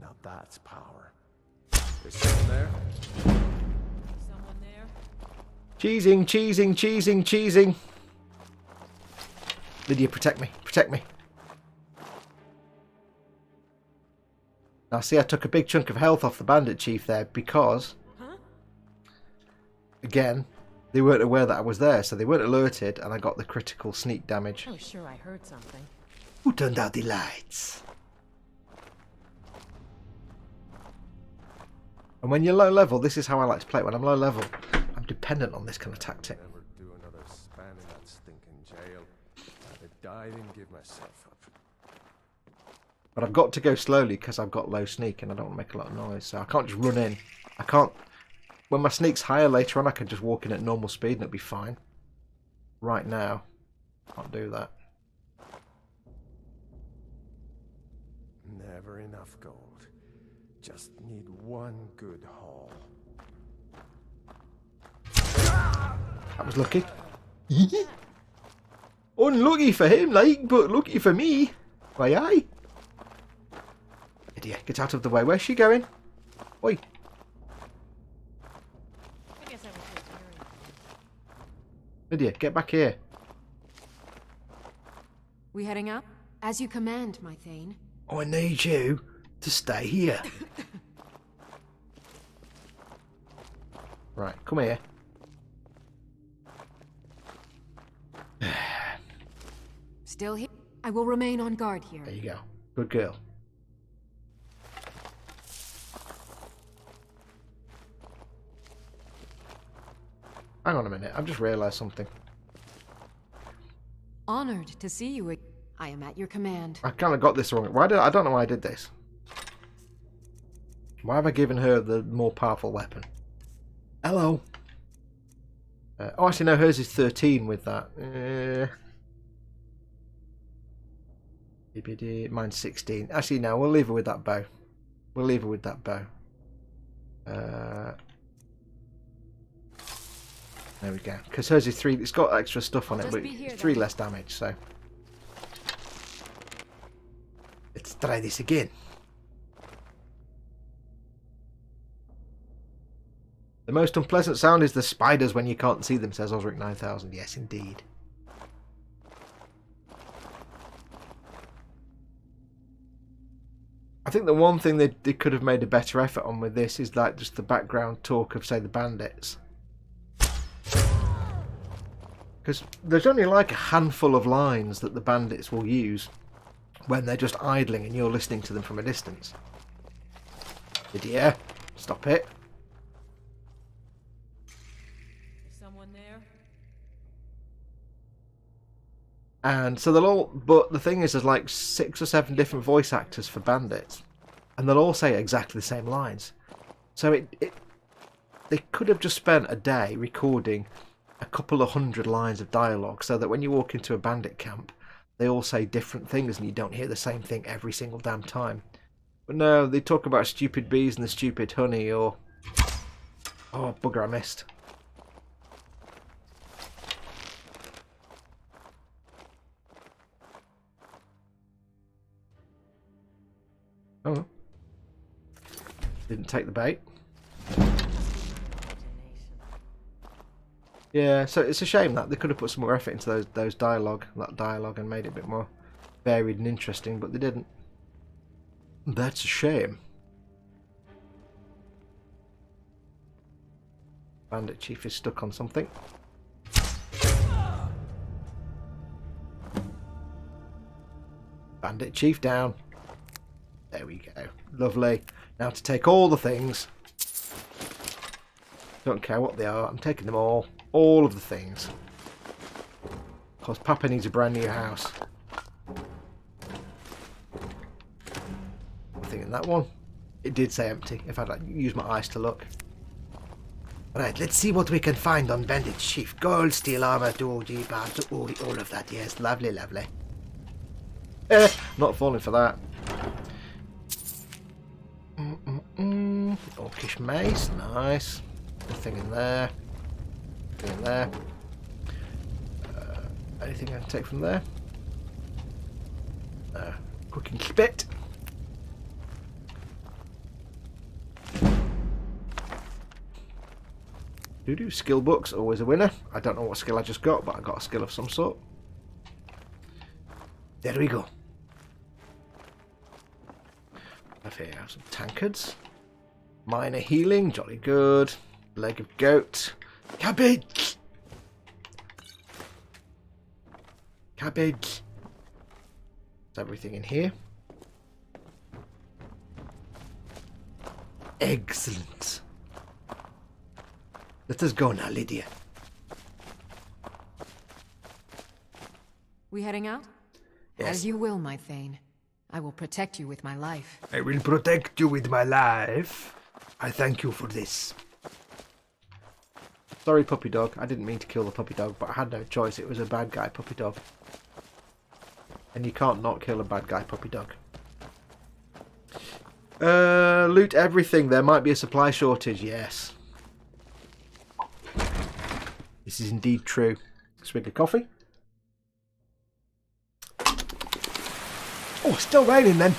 Now that's power. There's someone there? Someone there? Cheesing, cheesing, cheesing, cheesing. Lydia, protect me. Protect me. Now, see, I took a big chunk of health off the bandit chief there because, again, they weren't aware that I was there, so they weren't alerted, and I got the critical sneak damage. Oh, sure, I heard something. Who turned out the lights? And when you're low level, this is how I like to play it. When I'm low level, I'm dependent on this kind of tactic. Never do another span in that stinking jail. I'd die and give myself up. But I've got to go slowly because I've got low sneak and I don't want to make a lot of noise. So I can't just run in. I can't... When my sneak's higher later on, I can just walk in at normal speed and it'll be fine. Right now, can't do that. Never enough gold. Just need one good haul. That was lucky. Unlucky for him, like, but lucky for me. Why, aye. Idiot, get out of the way. Where's she going? Oi. I guess I was just worried. Lydia, get back here. We heading up? As you command, my Thane. I need you to stay here. Right, come here. Still here? I will remain on guard here. There you go. Good girl. Hang on a minute, I've just realised something. Honored to see you. I am at your command. I kind of got this wrong. I don't know why I did this. Why have I given her the more powerful weapon? Hello. Oh, actually, no, hers is 13 with that. Mine's 16. Actually, no, we'll leave her with that bow. We'll leave her with that bow. There we go. Because hers is 3. It's got extra stuff on it, but it's 3 less damage, so. Let's try this again. The most unpleasant sound is the spiders when you can't see them, says Osric 9000. Yes, indeed. I think the one thing they could have made a better effort on with this is like just the background talk of, say, the bandits. Because there's only like a handful of lines that the bandits will use when they're just idling and you're listening to them from a distance. Lydia, stop it. Someone there? And so they'll all... But the thing is, there's like 6 or 7 different voice actors for bandits. And they'll all say exactly the same lines. So they could have just spent a day recording a couple of 100 lines of dialogue so that when you walk into a bandit camp, they all say different things and you don't hear the same thing every single damn time. But no, they talk about stupid bees and the stupid honey, or... Oh, bugger, I missed. Oh. Didn't take the bait. Yeah, so it's a shame that they could have put some more effort into that dialogue and made it a bit more varied and interesting, but they didn't. That's a shame. Bandit Chief is stuck on something. Bandit Chief down. There we go. Lovely. Now to take all the things. Don't care what they are. I'm taking them all. All of the things. Of course, Papa needs a brand new house. that one. It did say empty, if I'd like, use my eyes to look. Right, let's see what we can find on Bandit Chief. Gold, steel armor, Doji, barbs, all of that. Yes, lovely, lovely. Not falling for that. Orcish mace, nice. Nothing in there. Nothing in there. Anything I can take from there? Cooking spit. Skill books, always a winner. I don't know what skill I just got, but I got a skill of some sort. There we go. Have here some tankards. Minor healing, jolly good. Leg of goat. Cabbage! Cabbage. There's everything in here. Excellent. Let us go now, Lydia. We heading out? Yes. As you will, my Thane. I will protect you with my life. I will protect you with my life. I thank you for this. Sorry, puppy dog. I didn't mean to kill the puppy dog, but I had no choice. It was a bad guy puppy dog. And you can't not kill a bad guy puppy dog. Loot everything. There might be a supply shortage, yes. This is indeed true. Swig of coffee. Oh, still raining then.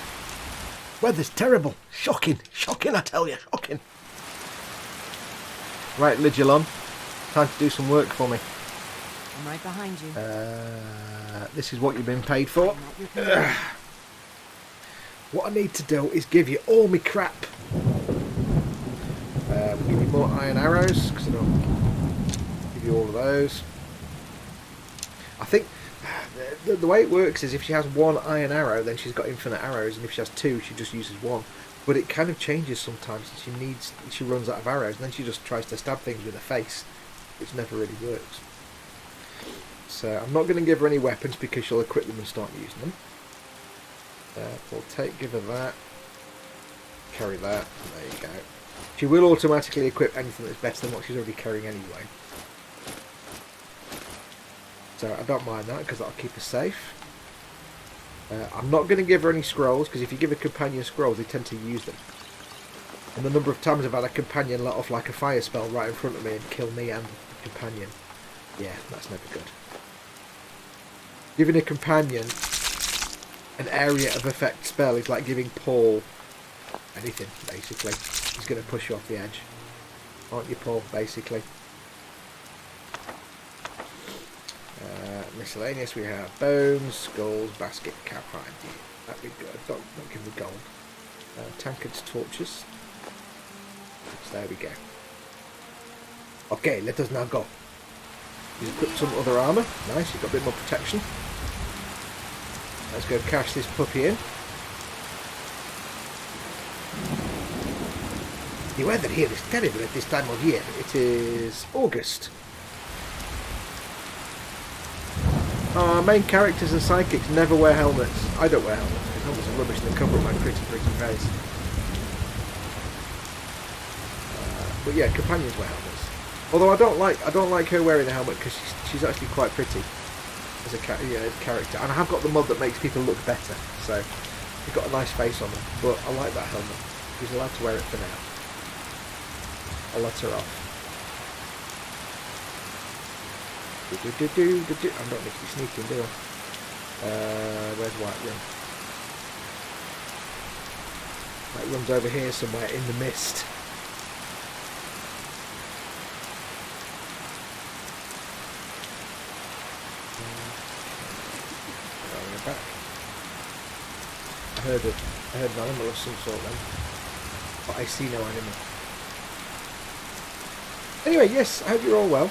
Weather's terrible. Shocking. Shocking, I tell you. Shocking. Right, Ligilon. Time to do some work for me. I'm right behind you. This is what you've been paid for. What I need to do is give you all my crap. We'll give you more iron arrows, because I don't give you all of those. I think the way it works is if she has one iron arrow, then she's got infinite arrows, and if she has two, she just uses one. But it kind of changes sometimes, and she runs out of arrows, and then she just tries to stab things with her face, which never really works. So I'm not going to give her any weapons because she'll equip them and start using them. We'll give her that. Carry that. There you go. She will automatically equip anything that's better than what she's already carrying anyway. So I don't mind that because that'll keep her safe. I'm not going to give her any scrolls because if you give a companion scrolls, they tend to use them. And the number of times I've had a companion let off like a fire spell right in front of me and kill me and the companion. Yeah, that's never good. Giving a companion an area of effect spell is like giving Paul anything, basically. He's going to push you off the edge. Aren't you, Paul, basically? Miscellaneous, we have bones, skulls, basket, cap hide. That'd be good. Don't give me gold. Tankards, torches. So there we go. Okay, let us now go. He's equipped some other armour. Nice, you've got a bit more protection. Let's go cash this puppy in. The weather here is terrible at this time of year. It is August. Our main characters and psychics never wear helmets. I don't wear helmets. Because helmets are rubbish and they cover up my pretty face. But yeah, companions wear helmets. Although I don't like her wearing a helmet because she's actually quite pretty as a character. And I have got the mod that makes people look better. So she's got a nice face on her. But I like that helmet. She's allowed to wear it for now. I'll let her off. I'm not need to be sneaking, do I? Where's Whiterun? Whiterun's over here somewhere in the mist. Back. I heard an animal of some sort then, but I see no animal. Anyway, yes, I hope you're all well.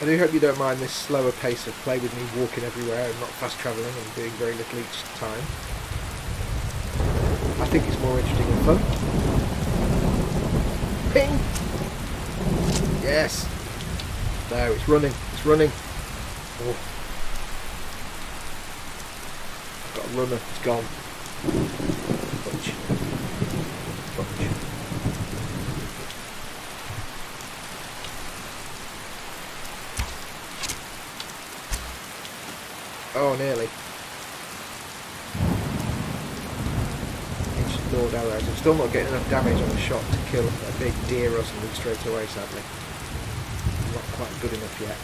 I do hope you don't mind this slower pace of play with me walking everywhere and not fast travelling and doing very little each time. I think it's more interesting and fun. Ping! Yes! No, it's running. It's running. Oh. got a runner. It's gone. Bunch. Oh, nearly. Ancient Lord arrows. I'm still not getting enough damage on the shot to kill a big deer or something straight away, sadly. Not quite good enough yet.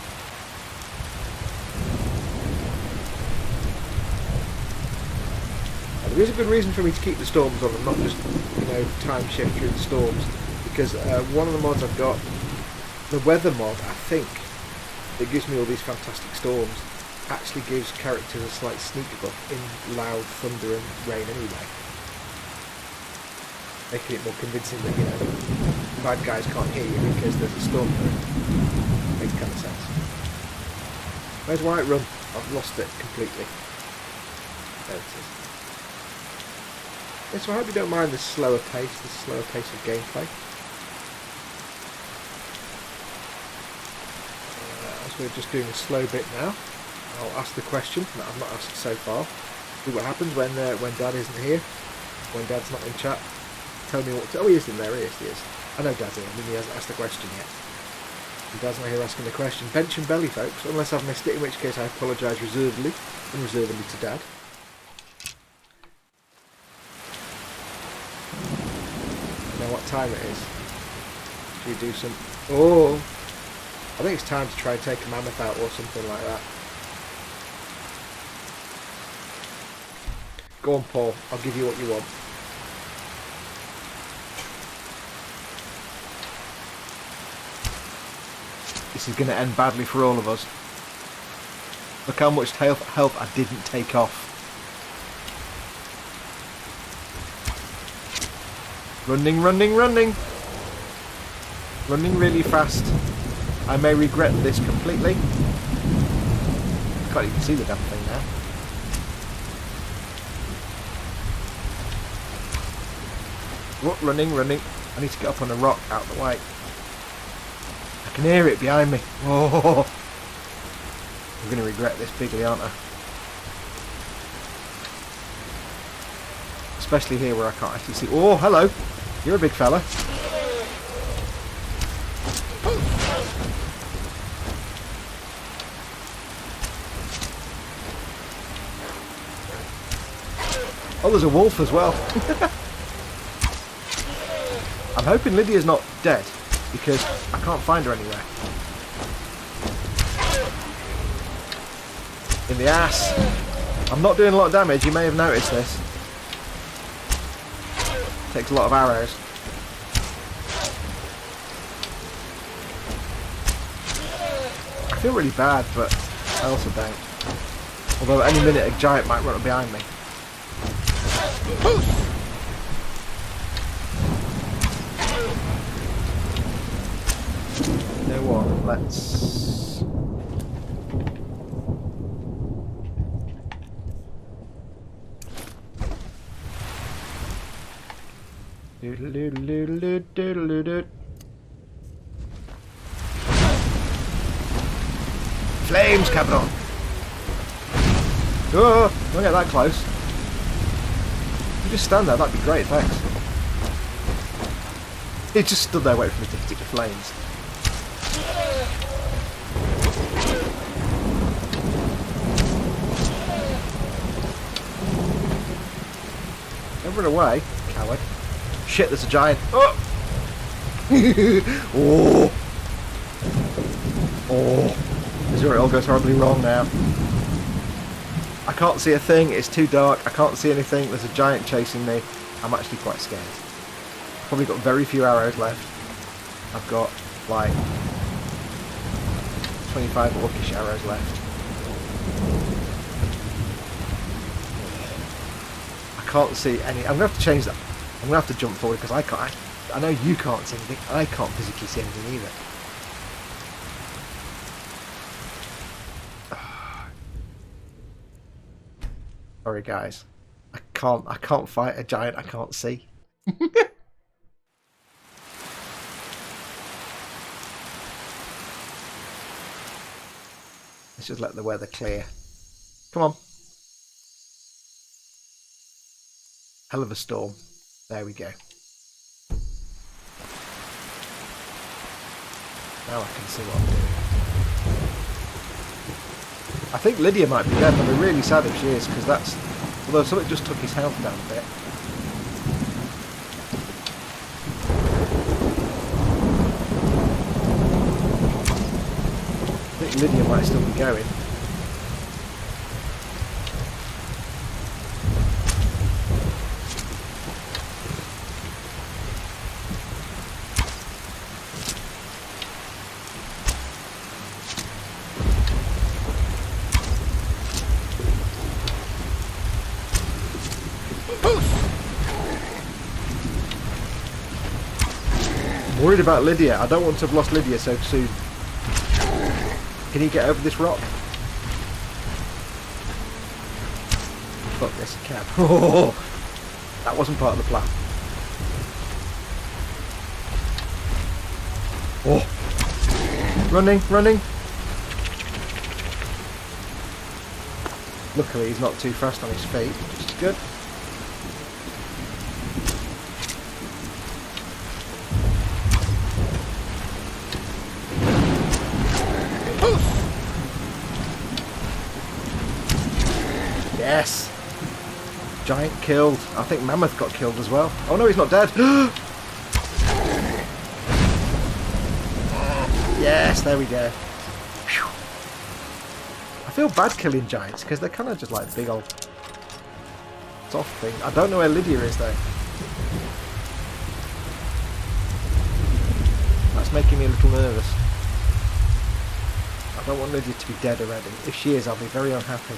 There is a good reason for me to keep the storms on and not just, you know, time shift through the storms, because one of the mods I've got, the weather mod, I think, that gives me all these fantastic storms, actually gives characters a slight sneak buff in loud thunder and rain anyway, making it more convincing that, you know, bad guys can't hear you because there's a storm coming. Makes kind of sense. Where's Whiterun? I've lost it completely. There it is. Yeah, so I hope you don't mind this slower pace of gameplay. So we're just doing a slow bit now. I'll ask the question that I've not asked so far. See what happens when Dad isn't here, when Dad's not in chat. Tell me what to... Oh, he is in there, he is. I know Dad's here, I mean he hasn't asked the question yet. And Dad's not here asking the question. Bench and belly, folks, unless I've missed it, in which case I apologise unreservedly to Dad. What time it is. Should we do some... Oh! I think it's time to try and take a mammoth out or something like that. Go on, Paul. I'll give you what you want. This is going to end badly for all of us. Look how much health I didn't take off. Running. Running really fast. I may regret this completely. Can't even see the damn thing now. What? Running. I need to get up on a rock out of the way. I can hear it behind me. Oh, I'm going to regret this bigly, aren't I? Especially here where I can't actually see. Oh, hello. You're a big fella. Oh, there's a wolf as well. I'm hoping Lydia's not dead, because I can't find her anywhere. In the ass. I'm not doing a lot of damage, you may have noticed this. Takes a lot of arrows. I feel really bad, but I also don't. Although at any minute a giant might run up behind me. You know what? Let's... Flames, Cabron! Oh, don't get that close. You just stand there, that'd be great, thanks. He just stood there waiting for me to hit it with flames. Don't run away, coward. Shit, there's a giant. Oh! Oh! Oh! This is where it all goes horribly wrong now. I can't see a thing, it's too dark, I can't see anything, there's a giant chasing me. I'm actually quite scared. I've probably got very few arrows left. I've got, like, 25 orcish arrows left. I can't see any... I'm going to have to change that. I'm going to have to jump forward because I can't... I know you can't see anything. I can't physically see anything either. Sorry guys. I can't fight a giant I can't see. Let's just let the weather clear. Come on. Hell of a storm. There we go. Now I can see what I'm doing. I think Lydia might be dead, but I'll be really sad if she is, because that's... Although something just took his health down a bit. I think Lydia might still be going. Worried about Lydia. I don't want to have lost Lydia so soon. Can he get over this rock? Fuck this, he can. Oh, that wasn't part of the plan. Oh, running, running. Luckily, he's not too fast on his feet, which is good. Yes! Giant killed. I think Mammoth got killed as well. Oh no, he's not dead. Yes, there we go. Whew. I feel bad killing giants because they're kind of just like big old soft things. I don't know where Lydia is though. That's making me a little nervous. I don't want Lydia to be dead already. If she is, I'll be very unhappy.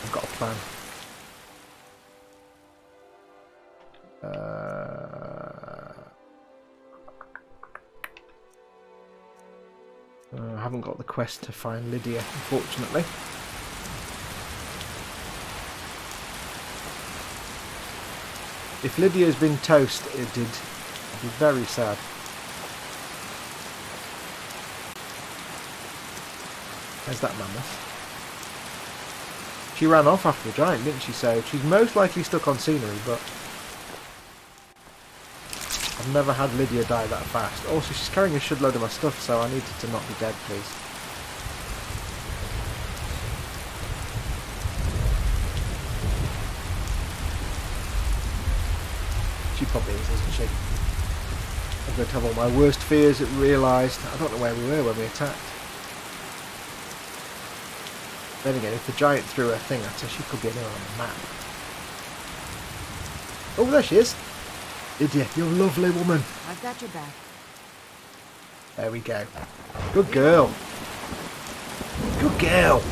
I've got a plan. I haven't got the quest to find Lydia, unfortunately. If Lydia's been toasted, I'd be very sad. There's that mammoth. She ran off after the giant, didn't she? So she's most likely stuck on scenery, but I've never had Lydia die that fast. Also, she's carrying a shitload of my stuff, so I needed to not be dead, please. She probably is, isn't she? I'm going to have all my worst fears realised. I don't know where we were when we attacked. Then again, if the giant threw her thing at her, she could be anywhere on the map. Oh, there she is. Lydia, you're a lovely woman. I've got your back. There we go. Good girl. Good girl.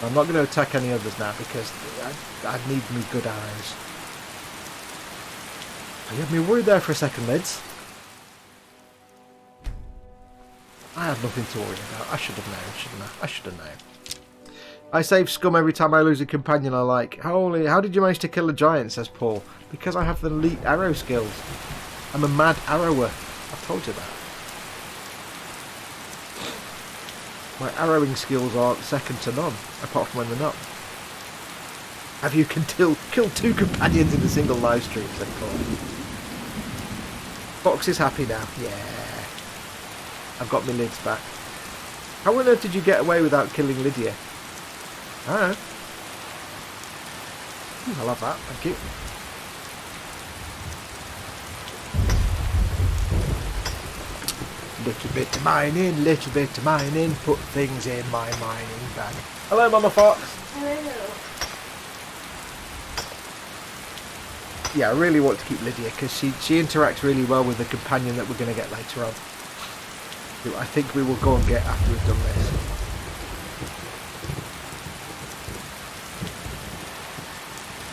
I'm not going to attack any others now because I need me good arrows. You had me worried there for a second, Lids. I had nothing to worry about. I should have known, shouldn't I? I should have known. I save scum every time I lose a companion I like. Holy, how did you manage to kill a giant, says Paul. Because I have the elite arrow skills. I'm a mad arrower. I've told you that. My arrowing skills are second to none, apart from when they're not. Have you killed 2 companions in a single live stream, said Paul. Fox is happy now. Yeah. I've got my Lids back. How on earth did you get away without killing Lydia? I don't know. I'll have that, thank you. Little bit of mining, put things in my mining bag. Hello, Mama Fox. Hello. Yeah, I really want to keep Lydia because she interacts really well with the companion that we're going to get later on. Who I think we will go and get after we've done this.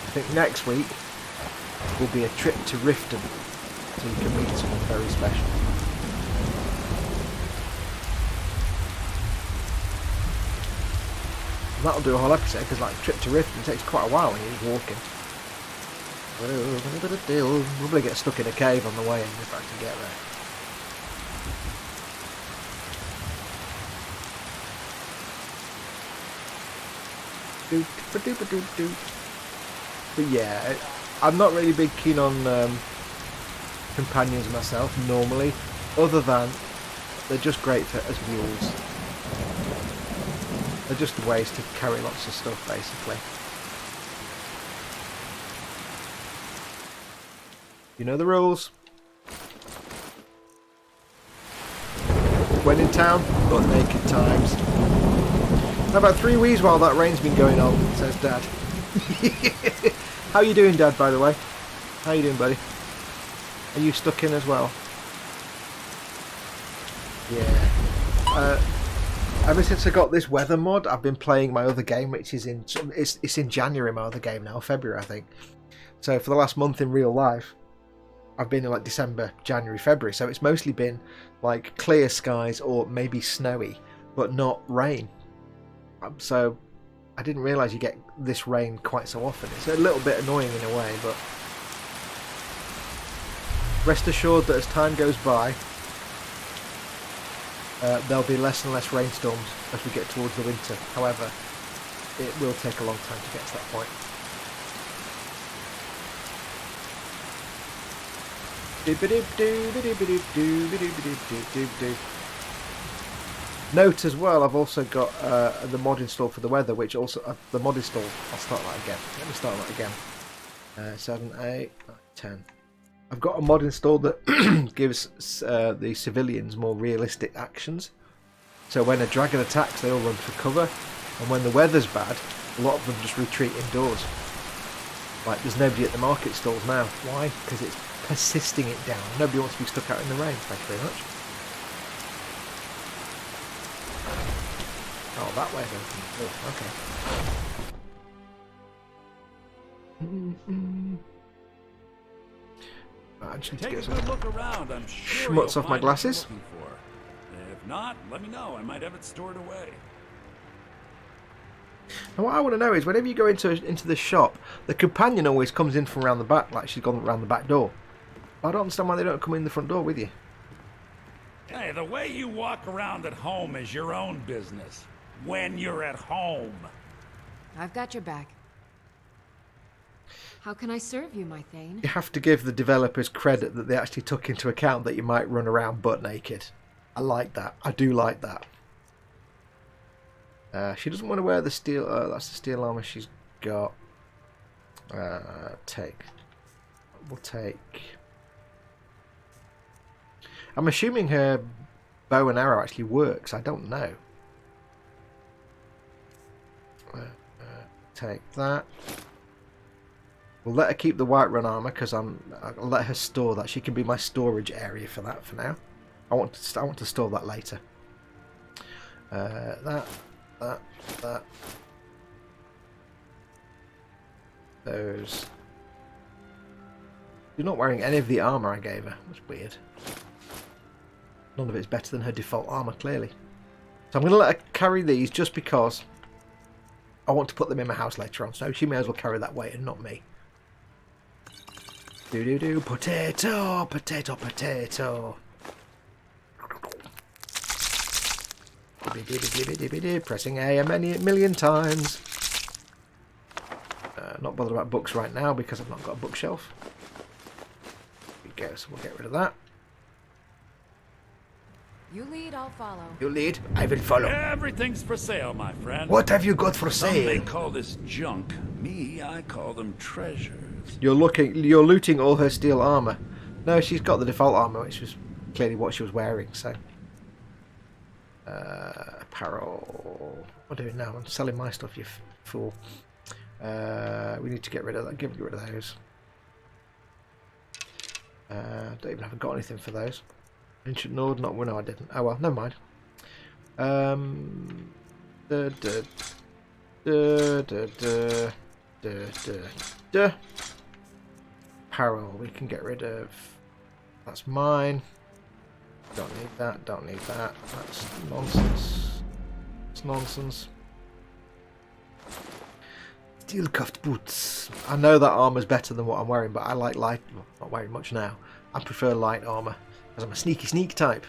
I think next week will be a trip to Riften so you can meet someone very special. And that'll do a whole episode because like trip to Riften takes quite a while when you're just walking. We'll probably get stuck in a cave on the way in if I can get there. But yeah, I'm not really big keen on companions myself normally, other than they're just great as mules. They're just ways to carry lots of stuff, basically. You know the rules. When in town, butt naked times. How about 3 weeks while that rain's been going on, says Dad. How you doing, Dad, by the way? How you doing, buddy? Are you stuck in as well? Yeah. Ever since I got this weather mod, I've been playing my other game, which is it's in January, my other game now, February, I think. So for the last month in real life, I've been in like December, January, February. So it's mostly been like clear skies or maybe snowy, but not rain. So I didn't realise you get this rain quite so often. It's a little bit annoying in a way, but rest assured that as time goes by, there'll be less and less rainstorms as we get towards the winter. However, it will take a long time to get to that point. Note as well, I've also got the mod installed for the weather, which also the mod install. I'll start that again. Let me start that again. 7, 8, 9, 10. I've got a mod installed that gives the civilians more realistic actions. So when a dragon attacks, they all run for cover, and when the weather's bad, a lot of them just retreat indoors. Like there's nobody at the market stalls now. Why? Because it's persisting it down. Nobody wants to be stuck out in the rain. Thank you very much. Oh, that way then. Oh, okay. I just need to get some look around. I'm sure schmutz off my glasses. If not, let me know. I might have it stored away. And what I want to know is, whenever you go into the shop, the companion always comes in from around the back, like she's gone around the back door. I don't understand why they don't come in the front door with you. Hey, the way you walk around at home is your own business. When you're at home. I've got your back. How can I serve you, my Thane? You have to give the developers credit that they actually took into account that you might run around butt naked. I like that. I do like that. She doesn't want to wear the steel. That's the steel armor she's got. Take. We'll take. I'm assuming her bow and arrow actually works. I don't know. Take that. We'll let her keep the Whiterun armor because I'll let her store that. She can be my storage area for that for now. I want to store that later. That. Those. You're not wearing any of the armor I gave her. That's weird. None of it's better than her default armor, clearly. So I'm going to let her carry these just because I want to put them in my house later on. So she may as well carry that weight and not me. Do potato, potato, potato. Pressing A a million times. Not bothered about books right now because I've not got a bookshelf. There we go, so we'll get rid of that. You lead, I'll follow. You lead, I will follow. Everything's for sale, my friend. What have you got for sale? Some may call this junk. Me, I call them treasures. You're looting all her steel armor. No, she's got the default armor, which was clearly what she was wearing. So, apparel. What am I doing now? I'm selling my stuff, you fool. We need to get rid of that. Get rid of those. Don't even have got anything for those. Ancient Nord, not well, no, I didn't. Oh well, never mind. Apparel, we can get rid of. That's mine. Don't need that. Don't need that. That's nonsense. It's nonsense. Steel cuffed boots. I know that armor's better than what I'm wearing, but I like light. Well, not wearing much now. I prefer light armor because I'm a sneak type.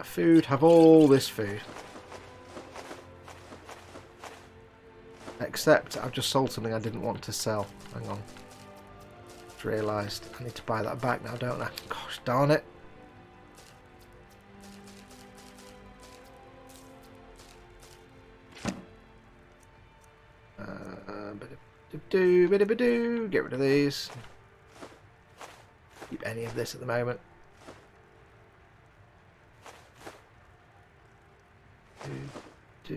Food. Have all this food. Except I've just sold something I didn't want to sell. Hang on. Just realised I need to buy that back now, don't I? Gosh darn it. Get rid of these. Keep any of this at the moment. I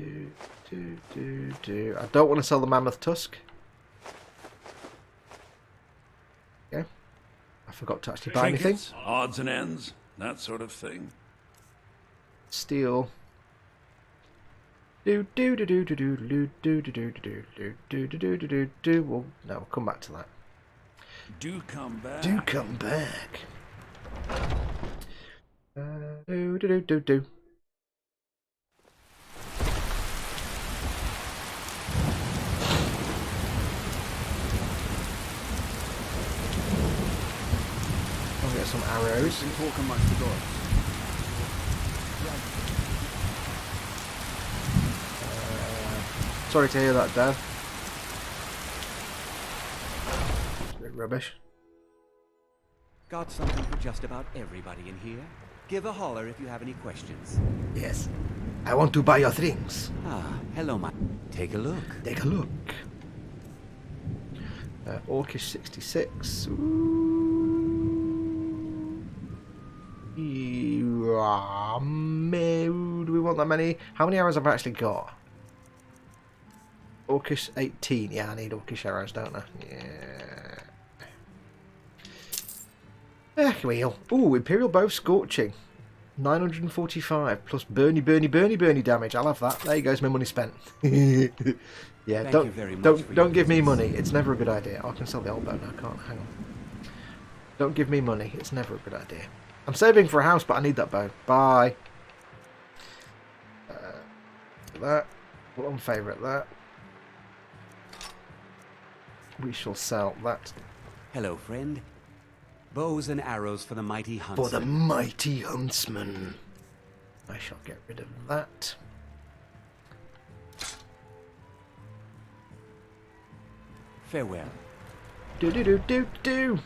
don't want to sell the mammoth tusk. Okay. I forgot to actually buy anything. Odds and ends, that sort of thing. Steel. Well, no, we'll come back to that. Do come back. Do come back. I'll get some arrows. And talk amongst the doors. Sorry to hear that, Dad. It's a bit rubbish. Got something for just about everybody in here. Give a holler if you have any questions. Yes. I want to buy your things. Ah, hello, my... Take a look. Take a look. Orcish 66. Do we want that many? How many arrows have I actually got? Orcish 18. Yeah, I need Orcish arrows, don't I? Yeah. Wheel. Ooh, Imperial Bow Scorching. 945 plus burny damage. I'll have that. There you go, my money spent. Yeah, don't give me money. It's never a good idea. Oh, I can sell the old bow now, can't I? Hang on. Don't give me money. It's never a good idea. I'm saving for a house, but I need that bow. Bye. That. Well, unfavourite that. We shall sell that. Hello, friend. Bows and arrows for the mighty huntsman. For the mighty huntsman. I shall get rid of that. Farewell. Do.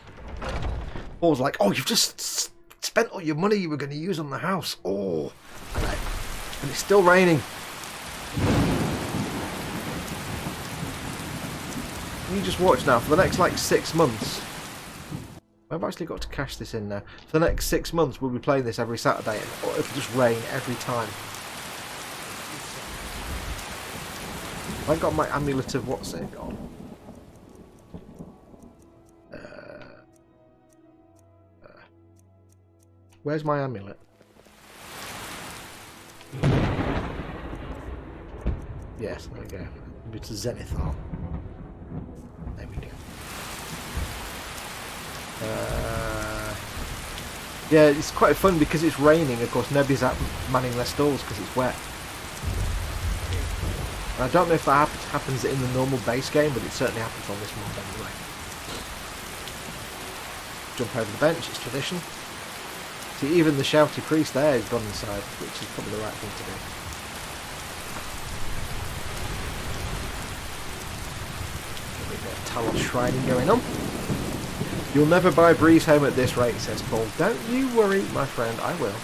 Paul's like, oh, you've just spent all your money you were going to use on the house. Oh. And it's still raining. You just watch now, for the next like 6 months. I've actually got to cash this in now. For the next 6 months we'll be playing this every Saturday, and it'll just rain every time. I got my amulet of what's it on? Where's my amulet? Yes, there we go. It's a Zenithal. There we go. Yeah, it's quite fun because it's raining. Of course, nobody's out manning their stalls because it's wet. And I don't know if that happens in the normal base game, but it certainly happens on this mod anyway. Jump over the bench, it's tradition. See, even the shouty priest there has gone inside, which is probably the right thing to do. A bit of Talos shrining going on. You'll never buy Breeze home at this rate, says Paul. Don't you worry, my friend, I will.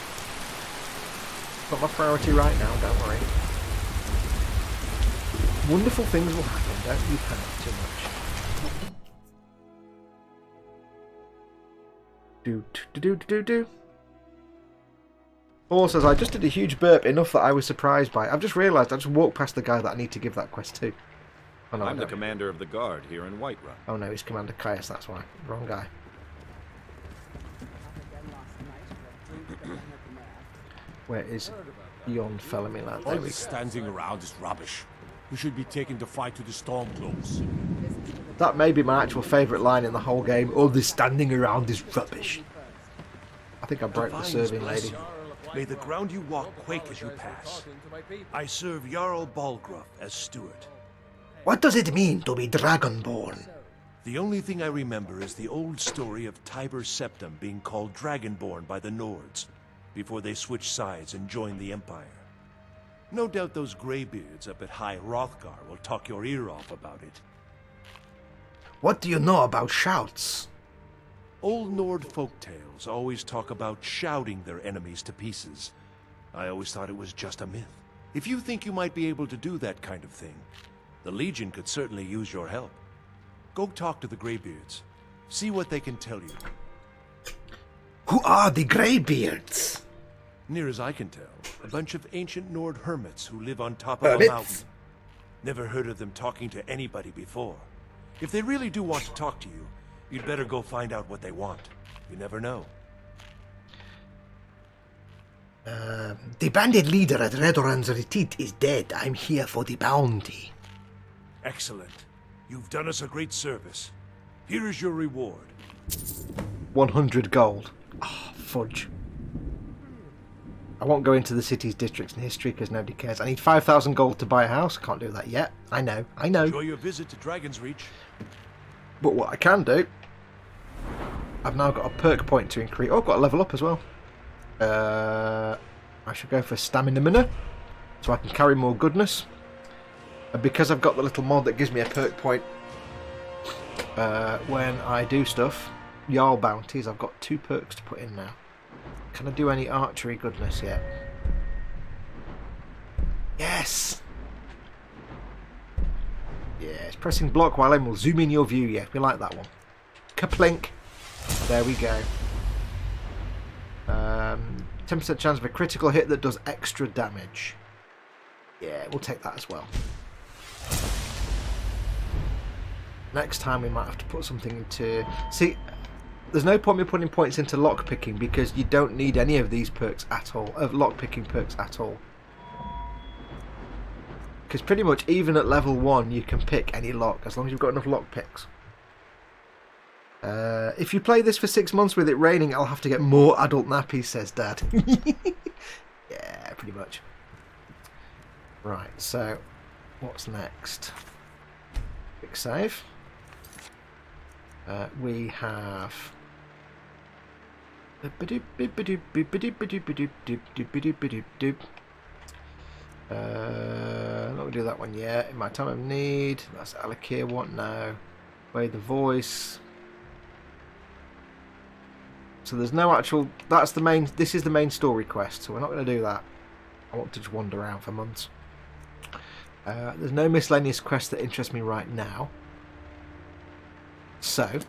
Not my priority right now, don't worry. Wonderful things will happen, don't you panic too much. Do. Paul says, I just did a huge burp, enough that I was surprised by it. I've just realised I just walked past the guy that I need to give that quest to. Oh, no, I'm the commander of the guard here in Whiterun. Oh no, he's Commander Caius, that's why. Wrong guy. Where is Beyond Felony Lad? All this standing around is rubbish. We should be taking the fight to the Stormcloaks. That may be my actual favourite line in the whole game. All this standing around is rubbish. I think I broke the serving lady. May the ground you walk quake as you pass. I serve Jarl Balgruuf as steward. What does it mean to be Dragonborn? The only thing I remember is the old story of Tiber Septim being called Dragonborn by the Nords, before they switched sides and joined the Empire. No doubt those greybeards up at High Hrothgar will talk your ear off about it. What do you know about shouts? Old Nord folktales always talk about shouting their enemies to pieces. I always thought it was just a myth. If you think you might be able to do that kind of thing, the Legion could certainly use your help. Go talk to the greybeards. See what they can tell you. Who are the greybeards? Near as I can tell, a bunch of ancient Nord hermits who live on top of a mountain. Never heard of them talking to anybody before. If they really do want to talk to you, you'd better go find out what they want. You never know. The bandit leader at Redoran's retreat is dead. I'm here for the bounty. Excellent. You've done us a great service. Here is your reward. 100 gold. Oh, fudge. I won't go into the city's districts and history because nobody cares. I need 5,000 gold to buy a house. Can't do that yet. I know. Enjoy your visit to Dragon's Reach. But what I can do, I've now got a perk point to increase. Oh, I've got a level up as well. I should go for stamina minute so I can carry more goodness. And because I've got the little mod that gives me a perk point when I do stuff, Jarl bounties, I've got 2 perks to put in now. Can I do any archery goodness yet? Yes! Yes, pressing block while aim will zoom in your view. Yeah, we like that one. Kaplink. There we go. 10% chance of a critical hit that does extra damage. Yeah, we'll take that as well. Next time we might have to put something into... See, there's no point me putting points into lockpicking because you don't need any of these perks at all, of lockpicking perks at all. Because pretty much even at level 1 you can pick any lock as long as you've got enough lockpicks. If you play this for 6 months with it raining, I'll have to get more adult nappies, says Dad. Yeah, pretty much. Right, so what's next? Quick save. We have... not going to do that one yet. In my time of need. That's Alakir. What now? Play the voice. So there's no actual... That's the main... This is the main story quest, so we're not going to do that. I want to just wander around for months. There's no miscellaneous quest that interests me right now. So,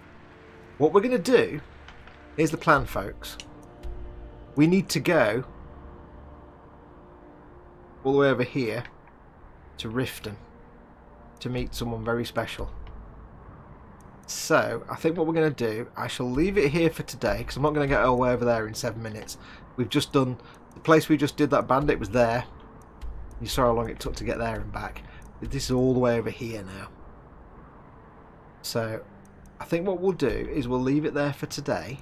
what we're going to do... Here's the plan, folks. We need to go all the way over here to Riften to meet someone very special. So, I think what we're going to do, I shall leave it here for today because I'm not going to get all the way over there in 7 minutes. We've just done, the place we just did that bandit was there. You saw how long it took to get there and back. This is all the way over here now. So, I think what we'll do is we'll leave it there for today.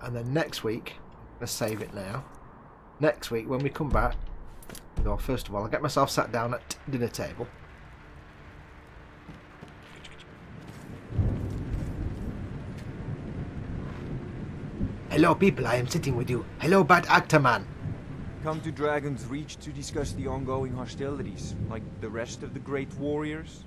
And then next week, let's save it now. Next week, when we come back, well, first of all, I'll get myself sat down at dinner table. Hello, people, I am sitting with you. Hello, bad actor man. Come to Dragon's Reach to discuss the ongoing hostilities, like the rest of the great warriors?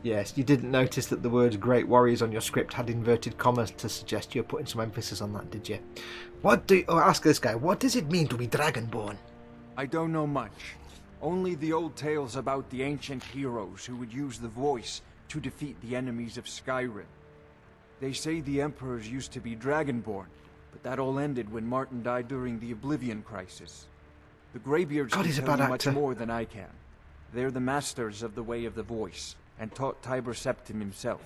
Yes, you didn't notice that the words Great Warriors on your script had inverted commas to suggest you're putting some emphasis on that, did you? What do you... Oh, ask this guy, what does it mean to be Dragonborn? I don't know much. Only the old tales about the ancient heroes who would use the voice to defeat the enemies of Skyrim. They say the emperors used to be Dragonborn, but that all ended when Martin died during the Oblivion Crisis. The Greybeards can tell you much more than I can. They're the masters of the way of the voice, and taught Tiber Septim himself.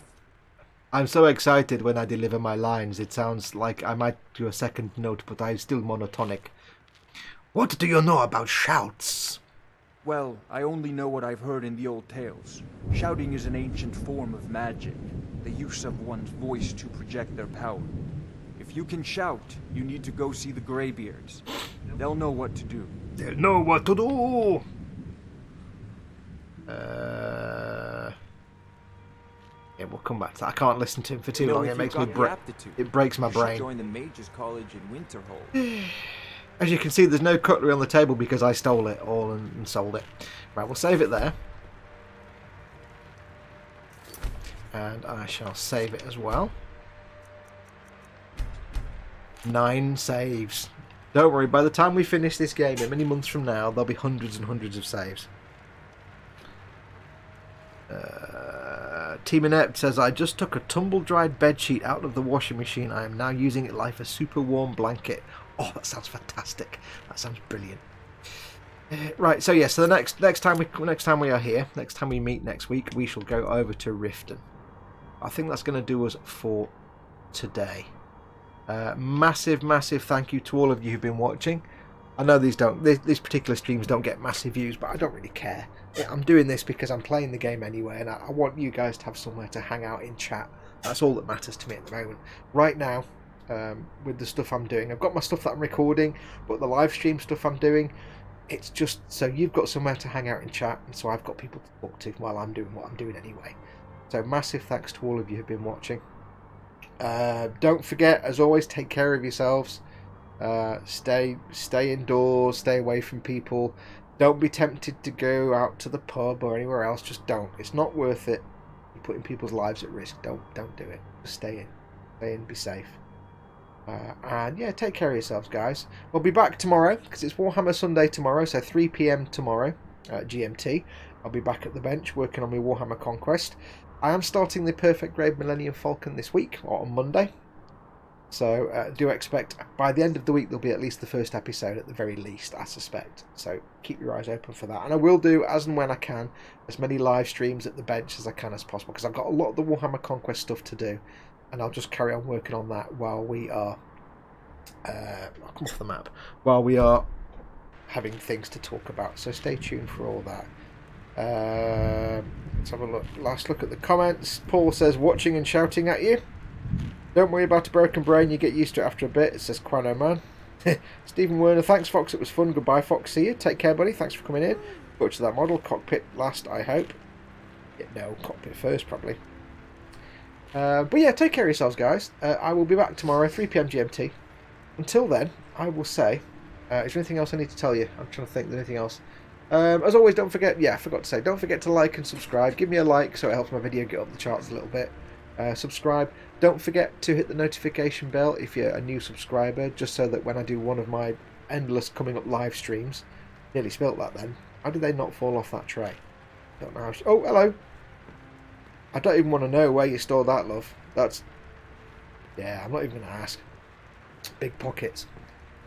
I'm so excited when I deliver my lines. It sounds like I might do a second note, but I'm still monotonic. What do you know about shouts? Well, I only know what I've heard in the old tales. Shouting is an ancient form of magic, the use of one's voice to project their power. If you can shout, you need to go see the Greybeards. They'll know what to do. They'll know what to do! Yeah, we'll come back to that. I can't listen to him for too long. It makes me it breaks my brain. Join the Mages College in Winterhold. As you can see, there's no cutlery on the table because I stole it all and sold it. Right, we'll save it there. And I shall save it as well. 9 saves. Don't worry, by the time we finish this game, in many months from now, there'll be hundreds and hundreds of saves. Team Inept says, I just took a tumble-dried bedsheet out of the washing machine. I am now using it like a super warm blanket. Oh, that sounds fantastic. That sounds brilliant. Right, so yes, so the next time we are here, next time we meet next week, we shall go over to Riften. I think that's going to do us for today. Massive thank you to all of you who've been watching. I know these particular streams don't get massive views, but I don't really care. I'm doing this because I'm playing the game anyway, and I want you guys to have somewhere to hang out in chat. That's all that matters to me at the moment. Right now, with the stuff I'm doing, I've got my stuff that I'm recording, but the live stream stuff I'm doing, it's just so you've got somewhere to hang out in chat, and so I've got people to talk to while I'm doing what I'm doing anyway. So massive thanks to all of you who've been watching. Don't forget, as always, take care of yourselves. Stay indoors, stay away from people. Don't be tempted to go out to the pub or anywhere else. Just don't. It's not worth it. You're putting people's lives at risk. Don't do it. Just stay in, be safe. And yeah, take care of yourselves, guys. We'll be back tomorrow because it's Warhammer Sunday tomorrow, so 3 PM tomorrow GMT. I'll be back at the bench working on my Warhammer Conquest. I am starting the Perfect Grade Millennium Falcon this week, or on Monday. So do expect by the end of the week there'll be at least the first episode at the very least, I suspect. So keep your eyes open for that. And I will do, as and when I can, as many live streams at the bench as I can as possible, because I've got a lot of the Warhammer Conquest stuff to do. And I'll just carry on working on that while we are... I'll come off the map. While we are having things to talk about. So stay tuned for all that. Let's have a look. Last look at the comments. Paul says, watching and shouting at you. Don't worry about a broken brain, you get used to it after a bit, it says Quano Man. Stephen Werner, thanks Fox, it was fun, goodbye Fox, see you, take care buddy, thanks for coming in. Butcher that model, cockpit last I hope. Yeah, no, cockpit first probably. But yeah, take care of yourselves guys. I will be back tomorrow, 3 PM GMT. Until then, I will say, is there anything else I need to tell you? I'm trying to think of anything else. As always, don't forget, I forgot to say, don't forget to like and subscribe. Give me a like so it helps my video get up the charts a little bit. Subscribe. Don't forget to hit the notification bell if you're a new subscriber, just so that when I do one of my endless coming up live streams, nearly spilt that then. How did they not fall off that tray? Don't know how. Oh, hello. I don't even want to know where you stored that, love. That's... yeah, I'm not even going to ask. Big pockets.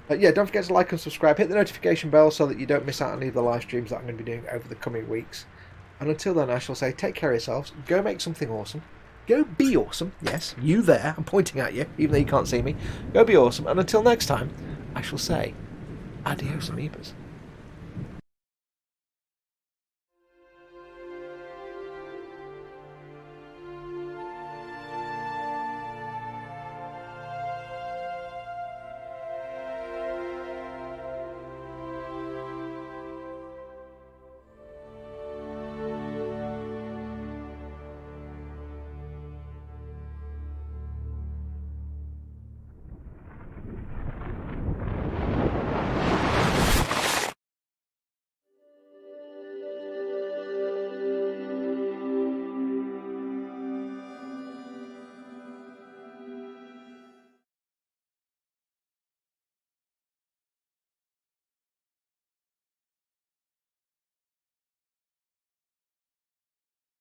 Yeah, don't forget to like and subscribe. Hit the notification bell so that you don't miss out on any of the live streams that I'm going to be doing over the coming weeks. And until then, I shall say, take care of yourselves. Go make something awesome. Go be awesome. Yes, you there. I'm pointing at you, even though you can't see me. Go be awesome. And until next time, I shall say, adios, amoebas.